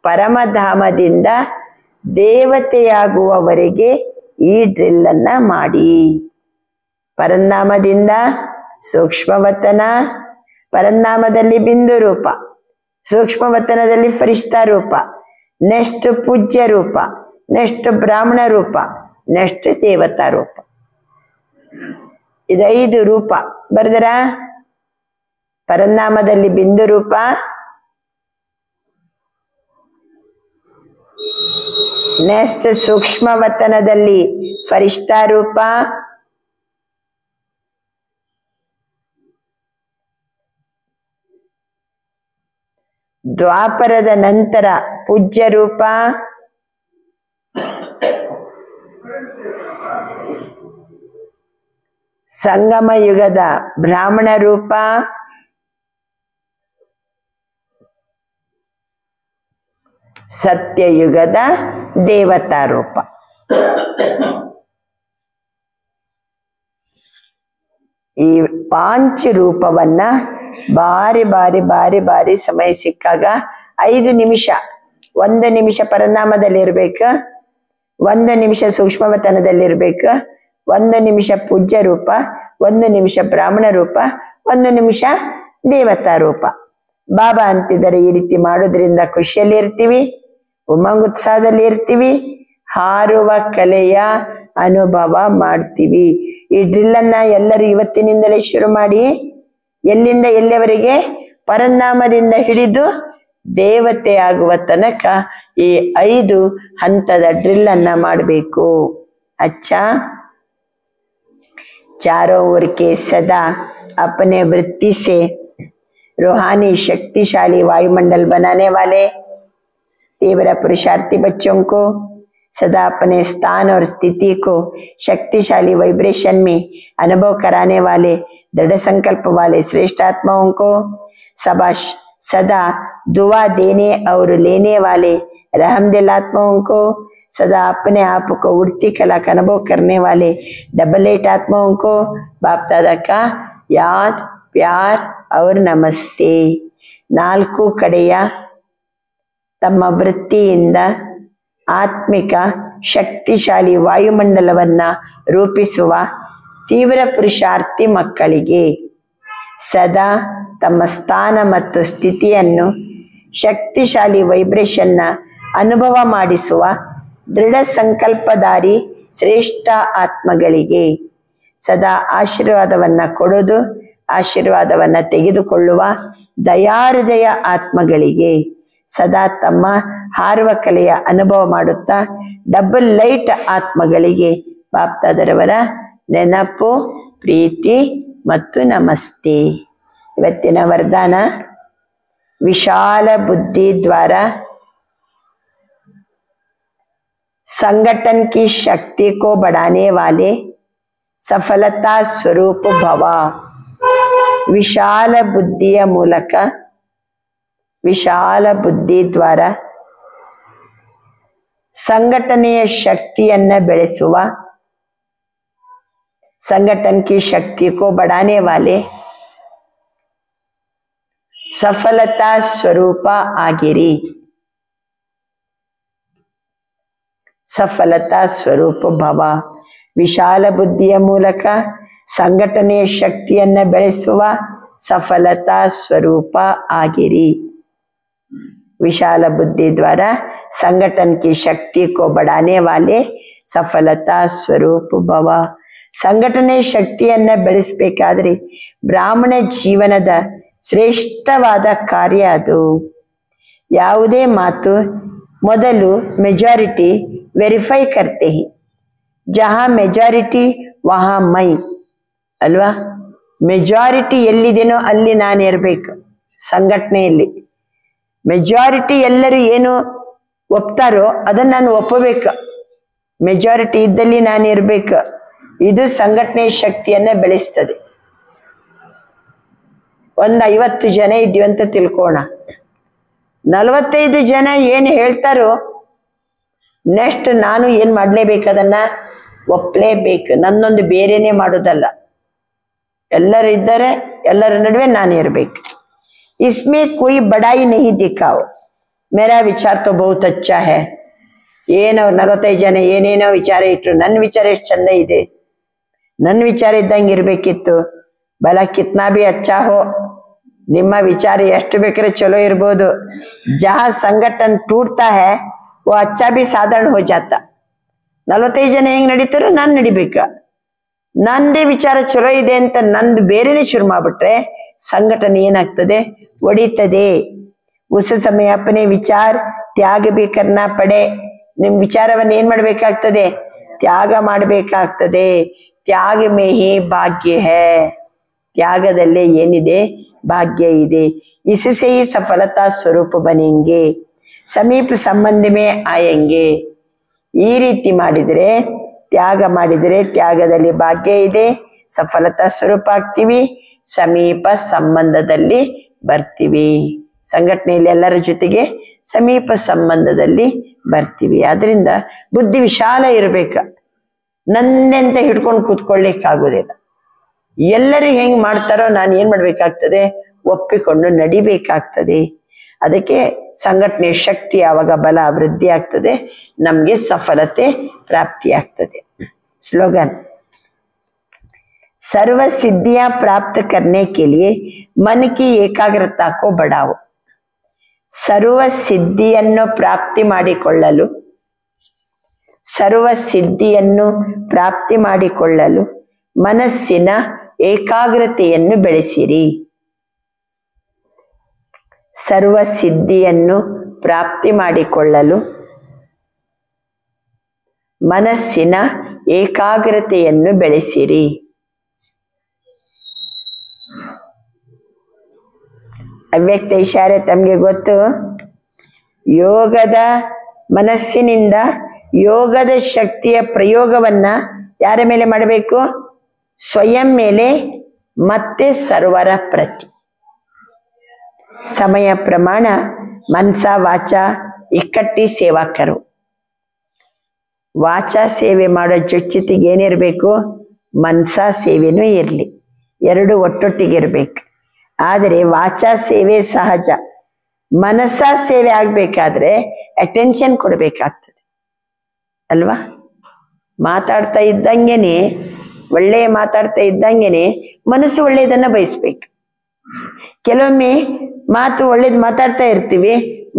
ಪರಮಧಾಮದಿಂದ ದೇವತೆಯಾಗುವವರೆಗೆ ಈ ಡ್ರಿಲ್ ಅನ್ನ ಮಾಡಿ. ಪರಂಧಾಮದಿಂದ ಸೂಕ್ಷ್ಮವತನ, ಪರಂಧಾಮದಲ್ಲಿ ಬಿಂದು ರೂಪ, ಸೂಕ್ಷ್ಮವತನದಲ್ಲಿ ಫರಿಷ್ಠಾ ರೂಪ, ನೆಕ್ಸ್ಟ್ ಪೂಜ್ಯ ರೂಪ, ನೆಕ್ಸ್ಟ್ ಬ್ರಾಹ್ಮಣ ರೂಪ, ನೆಕ್ಸ್ಟ್ ದೇವತಾ ರೂಪ. ಇದು 5 ರೂಪ ಬರ್ದರ. ಪರಂಧಾಮದಲ್ಲಿ ಬಿಂದು ರೂಪ, ನೆಕ್ಸ್ಟ್ ಸೂಕ್ಷ್ಮವತನದಲ್ಲಿ ಫರಿಷ್ಠಾ ರೂಪ, ದ್ವಾಪರದ ನಂತರ ಪೂಜ್ಯ ರೂಪ, ಸಂಗಮ ಯುಗದ ಬ್ರಾಹ್ಮಣ ರೂಪ, ಸತ್ಯಯುಗದ ದೇವತಾ ರೂಪ. ಈ 5 ರೂಪವನ್ನ ಬಾರಿ ಬಾರಿ ಬಾರಿ ಬಾರಿ ಸಮಯ ಸಿಕ್ಕಾಗ 5 ನಿಮಿಷ, 1 ನಿಮಿಷ ಪರಂಧಾಮದಲ್ಲಿ ಇರ್ಬೇಕು, 1 ನಿಮಿಷ ಸೂಕ್ಷ್ಮವತನದಲ್ಲಿ ಇರ್ಬೇಕು, 1 ನಿಮಿಷ ಪೂಜ್ಯ ರೂಪ, 1 ನಿಮಿಷ ಬ್ರಾಹ್ಮಣ ರೂಪ, 1 ನಿಮಿಷ ದೇವತಾ ರೂಪ. ಬಾಬಾ ಅಂತಿದ್ದಾರೆ, ಈ ರೀತಿ ಮಾಡೋದ್ರಿಂದ ಖುಷಿಯಲ್ಲಿ ಇರ್ತೀವಿ, ಉಮಂಗ್ ಉತ್ಸಾಹದಲ್ಲಿ ಇರ್ತೀವಿ, ಹಾರುವ ಕಲೆಯ ಅನುಭವ ಮಾಡ್ತೀವಿ. ಈ ಡ್ರಿಲ್ ಅನ್ನ ಎಲ್ಲರೂ ಇವತ್ತಿನಿಂದಲೇ ಶುರು ಮಾಡಿ. ಎಲ್ಲಿಂದ ಎಲ್ಲಿವರೆಗೆ? ಪರಂಧಾಮದಿಂದ ಹಿಡಿದು ದೇವತೆ ಆಗುವ ತನಕ ಈ 5 ಹಂತದ ಡ್ರಿಲ್ ಅನ್ನ ಮಾಡಬೇಕು. अच्छा, चारों ओर के सदा अपने वृत्ति से रूहानी शक्तिशाली वायुमंडल बनाने वाले तीव्र पुरुषार्थी बच्चों को सदा अपने स्थान और स्थिति को शक्तिशाली वाइब्रेशन में अनुभव कराने वाले दृढ़ संकल्प वाले श्रेष्ठ आत्माओं को शाबाश. सदा दुआ देने और लेने वाले रहमदिल आत्माओं को सदा अपने आप को उड़ती कला का अनुभव करने वाले डबल 8 आत्माओं को बाप दादा का याद, प्यार और नमस्ते. 4 ಕಡೆಯ ತಮ್ಮ ವೃತ್ತಿಯಿಂದ ಆತ್ಮಿಕ ಶಕ್ತಿಶಾಲಿ ವಾಯುಮಂಡಲವನ್ನ ರೂಪಿಸುವ ತೀವ್ರ ಪುರುಷಾರ್ಥಿ ಮಕ್ಕಳಿಗೆ ಸದಾ ತಮ್ಮ ಸ್ಥಾನ ಮತ್ತು ಸ್ಥಿತಿಯನ್ನು ಶಕ್ತಿಶಾಲಿ ವೈಬ್ರೇಷನ್ನ ಅನುಭವ ಮಾಡಿಸುವ ದೃಢ ಸಂಕಲ್ಪಧಾರಿ ಶ್ರೇಷ್ಠ ಆತ್ಮಗಳಿಗೆ ಸದಾ ಆಶೀರ್ವಾದವನ್ನ ಕೊಡೋದು, ಆಶೀರ್ವಾದವನ್ನ ತೆಗೆದುಕೊಳ್ಳುವ ದಯಾಹೃದಯ ಆತ್ಮಗಳಿಗೆ ಸದಾ ತಮ್ಮ ಹಾರುವ ಕಲೆಯ ಅನುಭವ ಮಾಡುತ್ತಾ ಡಬಲ್ ಲೈಟ್ ಆತ್ಮಗಳಿಗೆ ಬಾಪ್ತಾದರವರ ನೆನಪು, ಪ್ರೀತಿ ಮತ್ತು ನಮಸ್ತೆ. ಇವತ್ತಿನ ವರದಾನ, ವಿಶಾಲ ಬುದ್ಧಿ ದ್ವಾರ संगठन की शक्ति को बढ़ाने वाले सफलता स्वरूप भव. विशाल बुद्धिಯ ಮೂಲಕ, ವಿಶಾಲ ಬುದ್ಧಿ ದ್ವಾರ ಸಂಘಟನೆಯ ಶಕ್ತಿಯನ್ನ ಬೆಳೆಸುವ, संगठन की शक्ति को बढ़ाने वाले सफलता स्वरूप ಆಗಿರಿ. ಸಫಲತಾ ಸ್ವರೂಪ ಭವ. ವಿಶಾಲ ಬುದ್ಧಿಯ ಮೂಲಕ ಸಂಘಟನೆಯ ಶಕ್ತಿಯನ್ನ ಬೆಳೆಸುವ ಸಫಲತಾ ಸ್ವರೂಪ ಆಗಿರಿ. विशाल बुद्धि द्वारा संगठन की शक्ति को बढ़ाने वाले सफलता स्वरूप भव. ಸಂಘಟನೆ ಶಕ್ತಿಯನ್ನ ಬೆಳೆಸಬೇಕಾದ್ರೆ ಬ್ರಾಹ್ಮಣ ಜೀವನದ ಶ್ರೇಷ್ಠವಾದ ಕಾರ್ಯ ಅದು. ಯಾವುದೇ ಮಾತು ಮೊದಲು ಮೆಜಾರಿಟಿ ವೆರಿಫೈ ಕರ್ತೆ ಹಿ, ಜಹಾ ಮೆಜಾರಿಟಿ ವಹಾ ಮೈ ಅಲ್ವಾ. ಮೆಜಾರಿಟಿ ಎಲ್ಲಿದೆನೋ ಅಲ್ಲಿ ನಾನು ಇರಬೇಕು. ಸಂಘಟನೆಯಲ್ಲಿ ಮೆಜಾರಿಟಿ ಎಲ್ಲರೂ ಏನು ಒಪ್ತಾರೋ ಅದನ್ನ ನಾನು ಒಪ್ಪಬೇಕು. ಮೆಜಾರಿಟಿ ಇದ್ದಲ್ಲಿ ನಾನು ಇರಬೇಕು. ಇದು ಸಂಘಟನೆ ಶಕ್ತಿಯನ್ನ ಬೆಳೆಸ್ತದೆ. 50 ಜನ ಇದ್ದೀವಿ ಅಂತ ತಿಳ್ಕೋಣ. 45 ಜನ ಏನು ಹೇಳ್ತಾರೋ ನೆಕ್ಸ್ಟ್ ನಾನು ಏನ್ ಮಾಡ್ಲೇಬೇಕು, ಅದನ್ನ ಒಪ್ಲೇಬೇಕು. ನನ್ನೊಂದು ಬೇರೆನೆ ಮಾಡೋದಲ್ಲ. ಎಲ್ಲರೂ ಇದ್ದಾರೆ, ಎಲ್ಲರ ನಡುವೆ ನಾನು ಇರಬೇಕು. इसमें कोई बड़ाई नहीं दिखाओ, मेरा विचार तो बहुत अच्छा है. ಏನೋ 45 ಜನ ಏನೇನೋ ವಿಚಾರ ಇಟ್ರು, ನನ್ನ ವಿಚಾರ ಎಷ್ಟು ಚಂದ ಇದೆ, ನನ್ನ ವಿಚಾರ ಇದ್ದಂಗೆ ಇರ್ಬೇಕಿತ್ತು. ಬಲ ಕಿತ್ನಾ ಬಿ ಅಚ್ಚಾ ಹೋ, ನಿಮ್ಮ ವಿಚಾರ ಎಷ್ಟು ಬೇಕಾದ್ರೆ ಚಲೋ ಇರ್ಬೋದು. ಜಹಾ ಸಂಘಟನ್ ಟೂಟ್ತಾ ಹೈ वो अच्छा भी साधारण हो जाता. 45 ಜನ ಹೆಂಗ್ ನಡೀತಾರೋ ನಾನು ನಡಿಬೇಕ. ನಂದೇ ವಿಚಾರ ಚಲೋ ಇದೆ ಅಂತ ನಂದು ಬೇರೆನೆ ಶುರು ಮಾಡ್ಬಿಟ್ರೆ ಸಂಘಟನೆ ಏನಾಗ್ತದೆ, ಒಡಿತದೆ. ಉಸ ಸಮಯ ಅಪನೆ ವಿಚಾರ ತ್ಯಾಗ ಬಿ ಕರ್ನಾ ಪಡೆ. ನಿಮ್ ವಿಚಾರವನ್ನು ಏನ್ ಮಾಡ್ಬೇಕಾಗ್ತದೆ, ತ್ಯಾಗ ಮಾಡ್ಬೇಕಾಗ್ತದೆ. ತ್ಯಾಗ ಮೇ ಹಿ ಭಾಗ್ಯ ಹೈ, ತ್ಯಾಗದಲ್ಲೇ ಏನಿದೆ ಭಾಗ್ಯ ಇದೆ. इससे ही सफलता स्वरूप बनेंगे, ಸಮೀಪ ಸಂಬಂಧ ಮೇ ಆಯಂಗೆ. ಈ ರೀತಿ ಮಾಡಿದ್ರೆ, ತ್ಯಾಗ ಮಾಡಿದ್ರೆ ತ್ಯಾಗದಲ್ಲಿ ಭಾಗ್ಯ ಇದೆ, ಸಫಲತಾ ಸ್ವರೂಪ ಆಗ್ತೀವಿ, ಸಮೀಪ ಸಂಬಂಧದಲ್ಲಿ ಬರ್ತೀವಿ. ಸಂಘಟನೆಯಲ್ಲಿ ಎಲ್ಲರ ಜೊತೆಗೆ ಸಮೀಪ ಸಂಬಂಧದಲ್ಲಿ ಬರ್ತೀವಿ. ಆದ್ರಿಂದ ಬುದ್ಧಿ ವಿಶಾಲ ಇರ್ಬೇಕ. ನಂದೆಂತ ಹಿಡ್ಕೊಂಡು ಕೂತ್ಕೊಳ್ಳಿಕ್ಕಾಗೋದಿಲ್ಲ. ಎಲ್ಲರೂ ಹೆಂಗ್ ಮಾಡ್ತಾರೋ ನಾನು ಏನ್ ಮಾಡ್ಬೇಕಾಗ್ತದೆ, ಒಪ್ಪಿಕೊಂಡು ನಡಿಬೇಕಾಗ್ತದೆ. ಅದಕ್ಕೆ ಸಂಘಟನೆ ಶಕ್ತಿ ಆವಾಗ ಬಲ ವೃದ್ಧಿ ಆಗ್ತದೆ, ನಮ್ಗೆ ಸಫಲತೆ ಪ್ರಾಪ್ತಿ ಆಗ್ತದೆ. ಸ್ಲೋಗನ್: सर्व सिद्धियां प्राप्त करने के लिए मन की ಏಕಾಗ್ರತಾ को बढ़ाओ. ಸರ್ವ ಸಿದ್ಧಿಯನ್ನು ಪ್ರಾಪ್ತಿ ಮಾಡಿಕೊಳ್ಳಲು, ಸರ್ವ ಸಿದ್ಧಿಯನ್ನು ಪ್ರಾಪ್ತಿ ಮಾಡಿಕೊಳ್ಳಲು ಮನಸ್ಸಿನ ಏಕಾಗ್ರತೆಯನ್ನು ಬೆಳೆಸಿರಿ. ಸರ್ವ ಸಿದ್ಧಿಯನ್ನು ಪ್ರಾಪ್ತಿ ಮಾಡಿಕೊಳ್ಳಲು ಮನಸ್ಸಿನ ಏಕಾಗ್ರತೆಯನ್ನು ಬೆಳೆಸಿರಿ. ಅವ್ಯಕ್ತ ಇಶಾರೆ ತಮಗೆ ಗೊತ್ತು. ಯೋಗದ ಮನಸ್ಸಿನಿಂದ ಯೋಗದ ಶಕ್ತಿಯ ಪ್ರಯೋಗವನ್ನ ಯಾರ ಮೇಲೆ ಮಾಡಬೇಕು, ಸ್ವಯಂ ಮೇಲೆ ಮತ್ತೆ ಸರ್ವರ ಪ್ರತಿ. ಸಮಯ ಪ್ರಮಾಣ ಮನಸ ವಾಚ ಇಕ್ಕಟ್ಟಿ ಸೇವಾ ಕರು. ವಾಚಾ ಸೇವೆ ಮಾಡೋ ಜೊತೆಗೆ ಏನಿರಬೇಕು, ಮನಸ ಸೇವೆನೂ ಇರಲಿ, ಎರಡು ಒಟ್ಟೊಟ್ಟಿಗೆ ಇರ್ಬೇಕು. ಆದರೆ ವಾಚಾ ಸೇವೆ ಸಹಜ, ಮನಸ ಸೇವೆ ಆಗ್ಬೇಕಾದ್ರೆ ಅಟೆನ್ಷನ್ ಕೊಡ್ಬೇಕಾಗ್ತದೆ ಅಲ್ವಾ. ಮಾತಾಡ್ತಾ ಇದ್ದಂಗೆನೆ, ಒಳ್ಳೆಯ ಮಾತಾಡ್ತಾ ಇದ್ದಂಗೆನೆ ಮನಸ್ಸು ಒಳ್ಳೆಯದನ್ನ ಬಯಸ್ಬೇಕು. ಕೆಲವೊಮ್ಮೆ ಮಾತು ಒಳ್ಳೇದು ಮಾತಾಡ್ತಾ ಇರ್ತೀವಿ,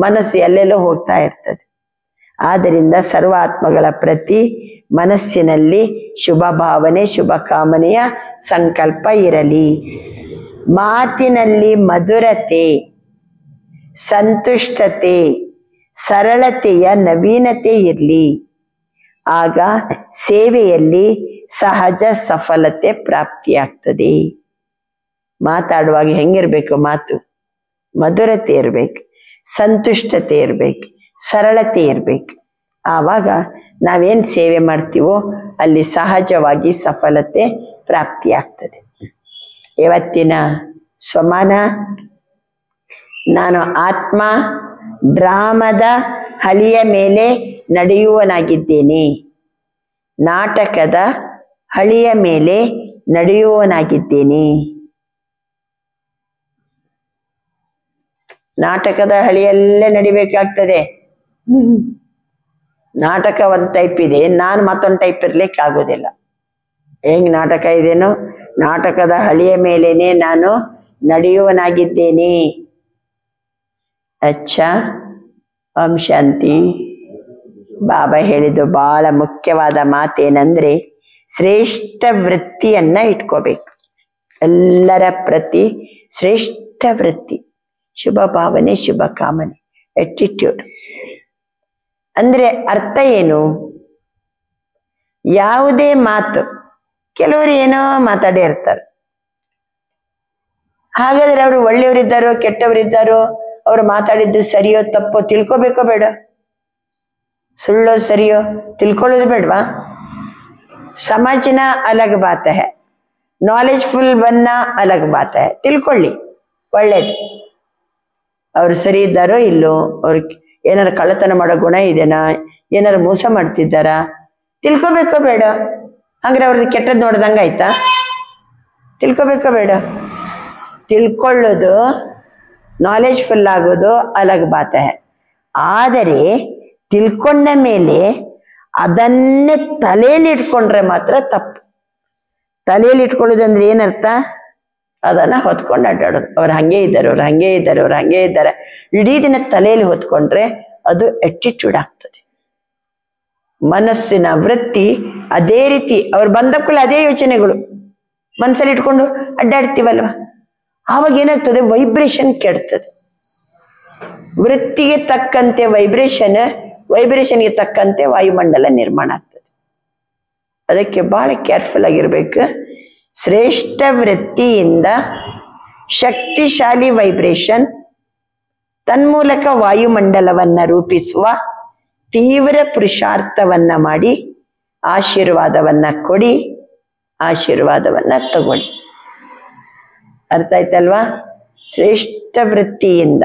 ಮನಸ್ಸು ಎಲ್ಲೆಲ್ಲೋ ಹೋಗ್ತಾ ಇರ್ತದೆ. ಆದ್ದರಿಂದ ಸರ್ವ ಆತ್ಮಗಳ ಪ್ರತಿ ಮನಸ್ಸಿನಲ್ಲಿ ಶುಭ ಭಾವನೆ, ಶುಭ ಕಾಮನೆಯ ಸಂಕಲ್ಪ ಇರಲಿ. ಮಾತಿನಲ್ಲಿ ಮಧುರತೆ, ಸಂತುಷ್ಟತೆ, ಸರಳತೆಯ ನವೀನತೆ ಇರಲಿ. ಆಗ ಸೇವೆಯಲ್ಲಿ ಸಹಜ ಸಫಲತೆ ಪ್ರಾಪ್ತಿಯಾಗ್ತದೆ. ಮಾತಾಡುವಾಗ ಹೆಂಗಿರ್ಬೇಕು, ಮಾತು ಮಧುರತೆ ಇರ್ಬೇಕು, ಸಂತುಷ್ಟತೆ ಇರ್ಬೇಕು, ಸರಳತೆ ಇರ್ಬೇಕು. ಆವಾಗ ನಾವೇನ್ ಸೇವೆ ಮಾಡ್ತೀವೋ ಅಲ್ಲಿ ಸಹಜವಾಗಿ ಸಫಲತೆ ಪ್ರಾಪ್ತಿಯಾಗ್ತದೆ. ಇವತ್ತಿನ ಸ್ವಮಾನ: ನಾನು ಆತ್ಮ ಡ್ರಾಮದ ಹಳಿಯ ಮೇಲೆ ನಡೆಯುವನಾಗಿದ್ದೇನೆ. ನಾಟಕದ ಹಳಿಯ ಮೇಲೆ ನಡೆಯುವನಾಗಿದ್ದೇನೆ. ನಾಟಕದ ಹಳಿಯಲ್ಲೇ ನಡಿಬೇಕಾಗ್ತದೆ. ನಾಟಕ ಒಂದು ಟೈಪ್ ಇದೆ, ನಾನು ಮತ್ತೊಂದು ಟೈಪ್ ಇರ್ಲಿಕ್ಕೆ ಆಗೋದಿಲ್ಲ. ಹೆಂಗ್ ನಾಟಕ ಇದೇನೋ, ನಾಟಕದ ಹಳಿಯ ಮೇಲೇನೆ ನಾನು ನಡೆಯುವನಾಗಿದ್ದೇನೆ. ಅಚ್ಚಾ, ಓಂ ಶಾಂತಿ. ಬಾಬಾ ಹೇಳಿದ್ದು ಬಹಳ ಮುಖ್ಯವಾದ ಮಾತೇನಂದ್ರೆ, ಶ್ರೇಷ್ಠ ವೃತ್ತಿಯನ್ನ ಇಟ್ಕೋಬೇಕು. ಎಲ್ಲರ ಪ್ರತಿ ಶ್ರೇಷ್ಠ ವೃತ್ತಿ, ಶುಭ ಭಾವನೆ, ಶುಭ ಕಾಮನೆ, ಎಟಿಟ್ಯೂಡ್. ಅಂದ್ರೆ ಅರ್ಥ ಏನು? ಯಾವುದೇ ಮಾತು, ಕೆಲವರು ಏನೋ ಮಾತಾಡೇ ಇರ್ತಾರೆ. ಹಾಗಾದ್ರೆ ಅವರು ಒಳ್ಳೆಯವರಿದ್ದಾರೋ ಕೆಟ್ಟವರಿದ್ದಾರೋ, ಅವ್ರು ಮಾತಾಡಿದ್ದು ಸರಿಯೋ ತಪ್ಪೋ ತಿಳ್ಕೊಬೇಕೋ ಬೇಡ? ಸುಳ್ಳೋ ಸರಿಯೋ ತಿಳ್ಕೊಳ್ಳೋದು ಬೇಡವಾ? ಸಮझना अलग बात है, ನಾಲೆಜ್ಫುಲ್ बनना अलग बात है. ತಿಳ್ಕೊಳ್ಳಿ, ಒಳ್ಳೇದು. ಅವ್ರು ಸರಿ ಇದ್ದಾರೋ ಇಲ್ಲೋ, ಅವ್ರು ಏನಾರು ಕಳ್ಳತನ ಮಾಡೋ ಗುಣ ಇದೆನಾ, ಏನಾರು ಮೋಸ ಮಾಡ್ತಿದ್ದಾರಾ ತಿಳ್ಕೊಬೇಕೋ ಬೇಡ? ಹಂಗ್ರೆ ಅವ್ರದ್ದು ಕೆಟ್ಟದ್ದು ನೋಡ್ದಂಗ ಆಯ್ತಾ? ತಿಳ್ಕೊಬೇಕೋ ಬೇಡ? ತಿಳ್ಕೊಳ್ಳೋದು, ನಾಲೆಜ್ಫುಲ್ ಆಗೋದು ಅಲಗ್ ಬಾತ ಹೈ. ಆದರೆ ತಿಳ್ಕೊಂಡ ಮೇಲೆ ಅದನ್ನೇ ತಲೆಯಲ್ಲಿ ಇಟ್ಕೊಂಡ್ರೆ ಮಾತ್ರ ತಪ್ಪು. ತಲೆಯಲ್ಲಿ ಇಟ್ಕೊಳ್ಳೋದಂದ್ರೆ ಏನರ್ಥ? ಅದನ್ನ ಹೊತ್ಕೊಂಡು ಅಡ್ಡಾಡೋದು. ಅವ್ರು ಹಂಗೆ ಇದ್ದಾರೆ, ಅವ್ರು ಹಂಗೆ ಇದ್ದಾರೆ, ಅವ್ರು ಹಂಗೆ ಇದ್ದಾರೆ, ಇಡೀ ದಿನ ತಲೆಯಲ್ಲಿ ಹೊತ್ಕೊಂಡ್ರೆ ಅದು ಎಟಿಟ್ಯೂಡ್ ಆಗ್ತದೆ. ಮನಸ್ಸಿನ ವೃತ್ತಿ ಅದೇ ರೀತಿ, ಅವ್ರು ಬಂದಕ್ಕೂ ಅದೇ ಯೋಚನೆಗಳು ಮನಸ್ಸಲ್ಲಿ ಇಟ್ಕೊಂಡು ಅಡ್ಡಾಡ್ತೀವಲ್ವ, ಆವಾಗ ಏನಾಗ್ತದೆ? ವೈಬ್ರೇಷನ್ ಕೆಡ್ತದೆ. ವೃತ್ತಿಗೆ ತಕ್ಕಂತೆ ವೈಬ್ರೇಷನ್, ವೈಬ್ರೇಷನ್ಗೆ ತಕ್ಕಂತೆ ವಾಯುಮಂಡಲ ನಿರ್ಮಾಣ ಆಗ್ತದೆ. ಅದಕ್ಕೆ ಬಹಳ ಕೇರ್ಫುಲ್ ಆಗಿರ್ಬೇಕು. ಶ್ರೇಷ್ಠ ವೃತ್ತಿಯಿಂದ ಶಕ್ತಿಶಾಲಿ ವೈಬ್ರೇಷನ್, ತನ್ಮೂಲಕ ವಾಯುಮಂಡಲವನ್ನ ರೂಪಿಸುವ ತೀವ್ರ ಪುರುಷಾರ್ಥವನ್ನ ಮಾಡಿ ಆಶೀರ್ವಾದವನ್ನ ಕೊಡಿ, ಆಶೀರ್ವಾದವನ್ನ ತಗೊಳ್ಳಿ. ಅರ್ಥ ಆಯ್ತಲ್ವಾ? ಶ್ರೇಷ್ಠ ವೃತ್ತಿಯಿಂದ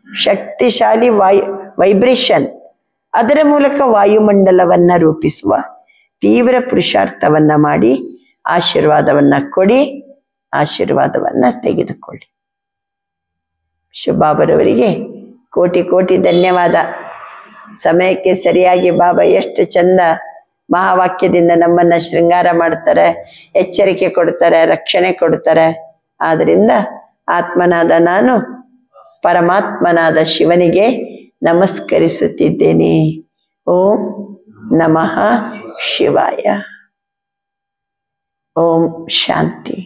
ಶಕ್ತಿಶಾಲಿ ವೈಬ್ರೇಷನ್, ಅದರ ಮೂಲಕ ವಾಯುಮಂಡಲವನ್ನ ರೂಪಿಸುವ ತೀವ್ರ ಪುರುಷಾರ್ಥವನ್ನ ಮಾಡಿ ಆಶೀರ್ವಾದವನ್ನ ಕೊಡಿ, ಆಶೀರ್ವಾದವನ್ನ ತೆಗೆದುಕೊಳ್ಳಿ. ಬಾಬರವರಿಗೆ ಕೋಟಿ ಕೋಟಿ ಧನ್ಯವಾದ. ಸಮಯಕ್ಕೆ ಸರಿಯಾಗಿ ಬಾಬಾ ಎಷ್ಟು ಚಂದ ಮಹಾವಾಕ್ಯದಿಂದ ನಮ್ಮನ್ನ ಶೃಂಗಾರ ಮಾಡ್ತಾರೆ, ಎಚ್ಚರಿಕೆ ಕೊಡ್ತಾರೆ, ರಕ್ಷಣೆ ಕೊಡ್ತಾರೆ. ಆದ್ರಿಂದ ಆತ್ಮನಾದ ನಾನು ಪರಮಾತ್ಮನಾದ ಶಿವನಿಗೆ ನಮಸ್ಕರಿಸುತ್ತಿದ್ದೇನೆ. ಓಂ ನಮಃ ಶಿವಾಯ. ಓಂ ಶಾಂತಿ.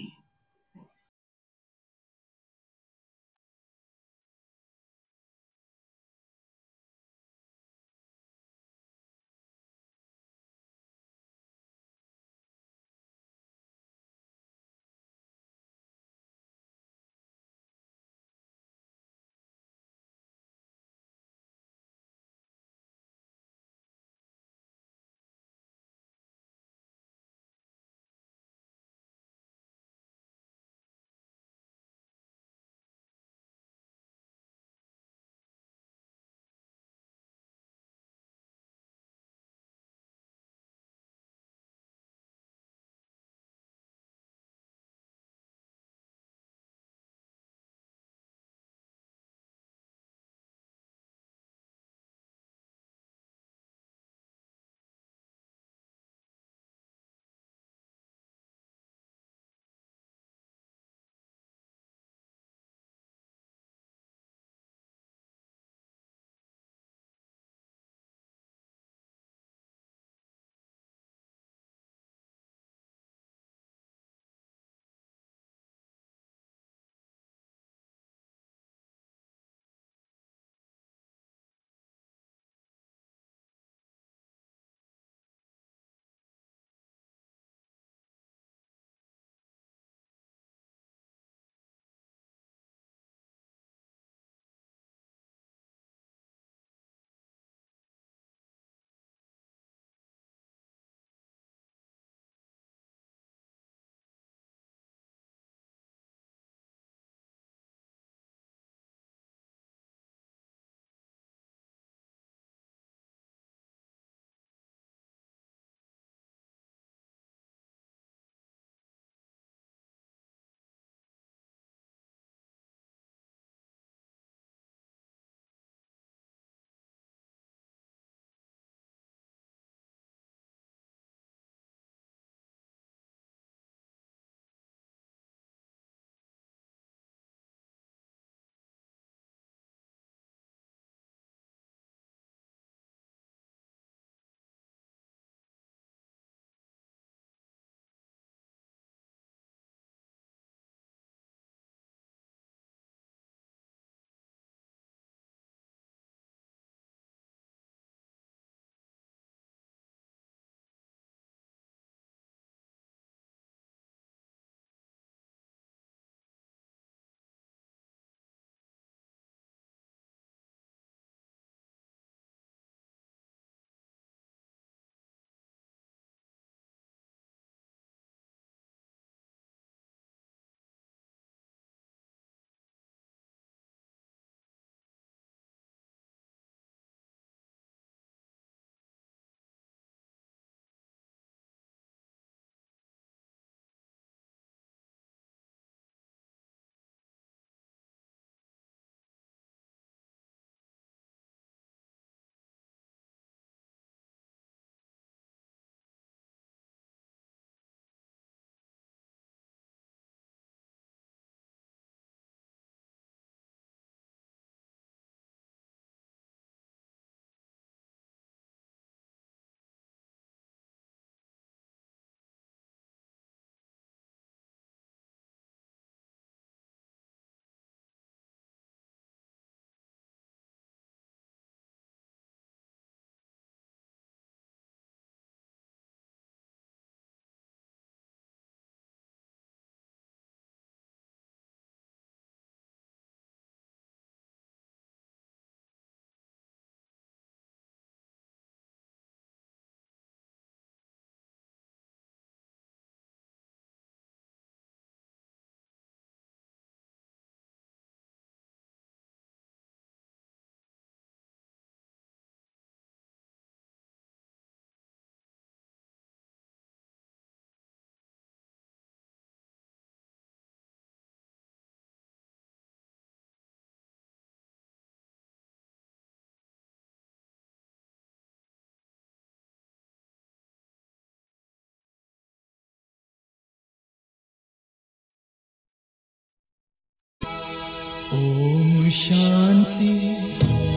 शांति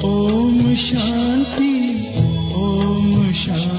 ओम शांति ओम शांति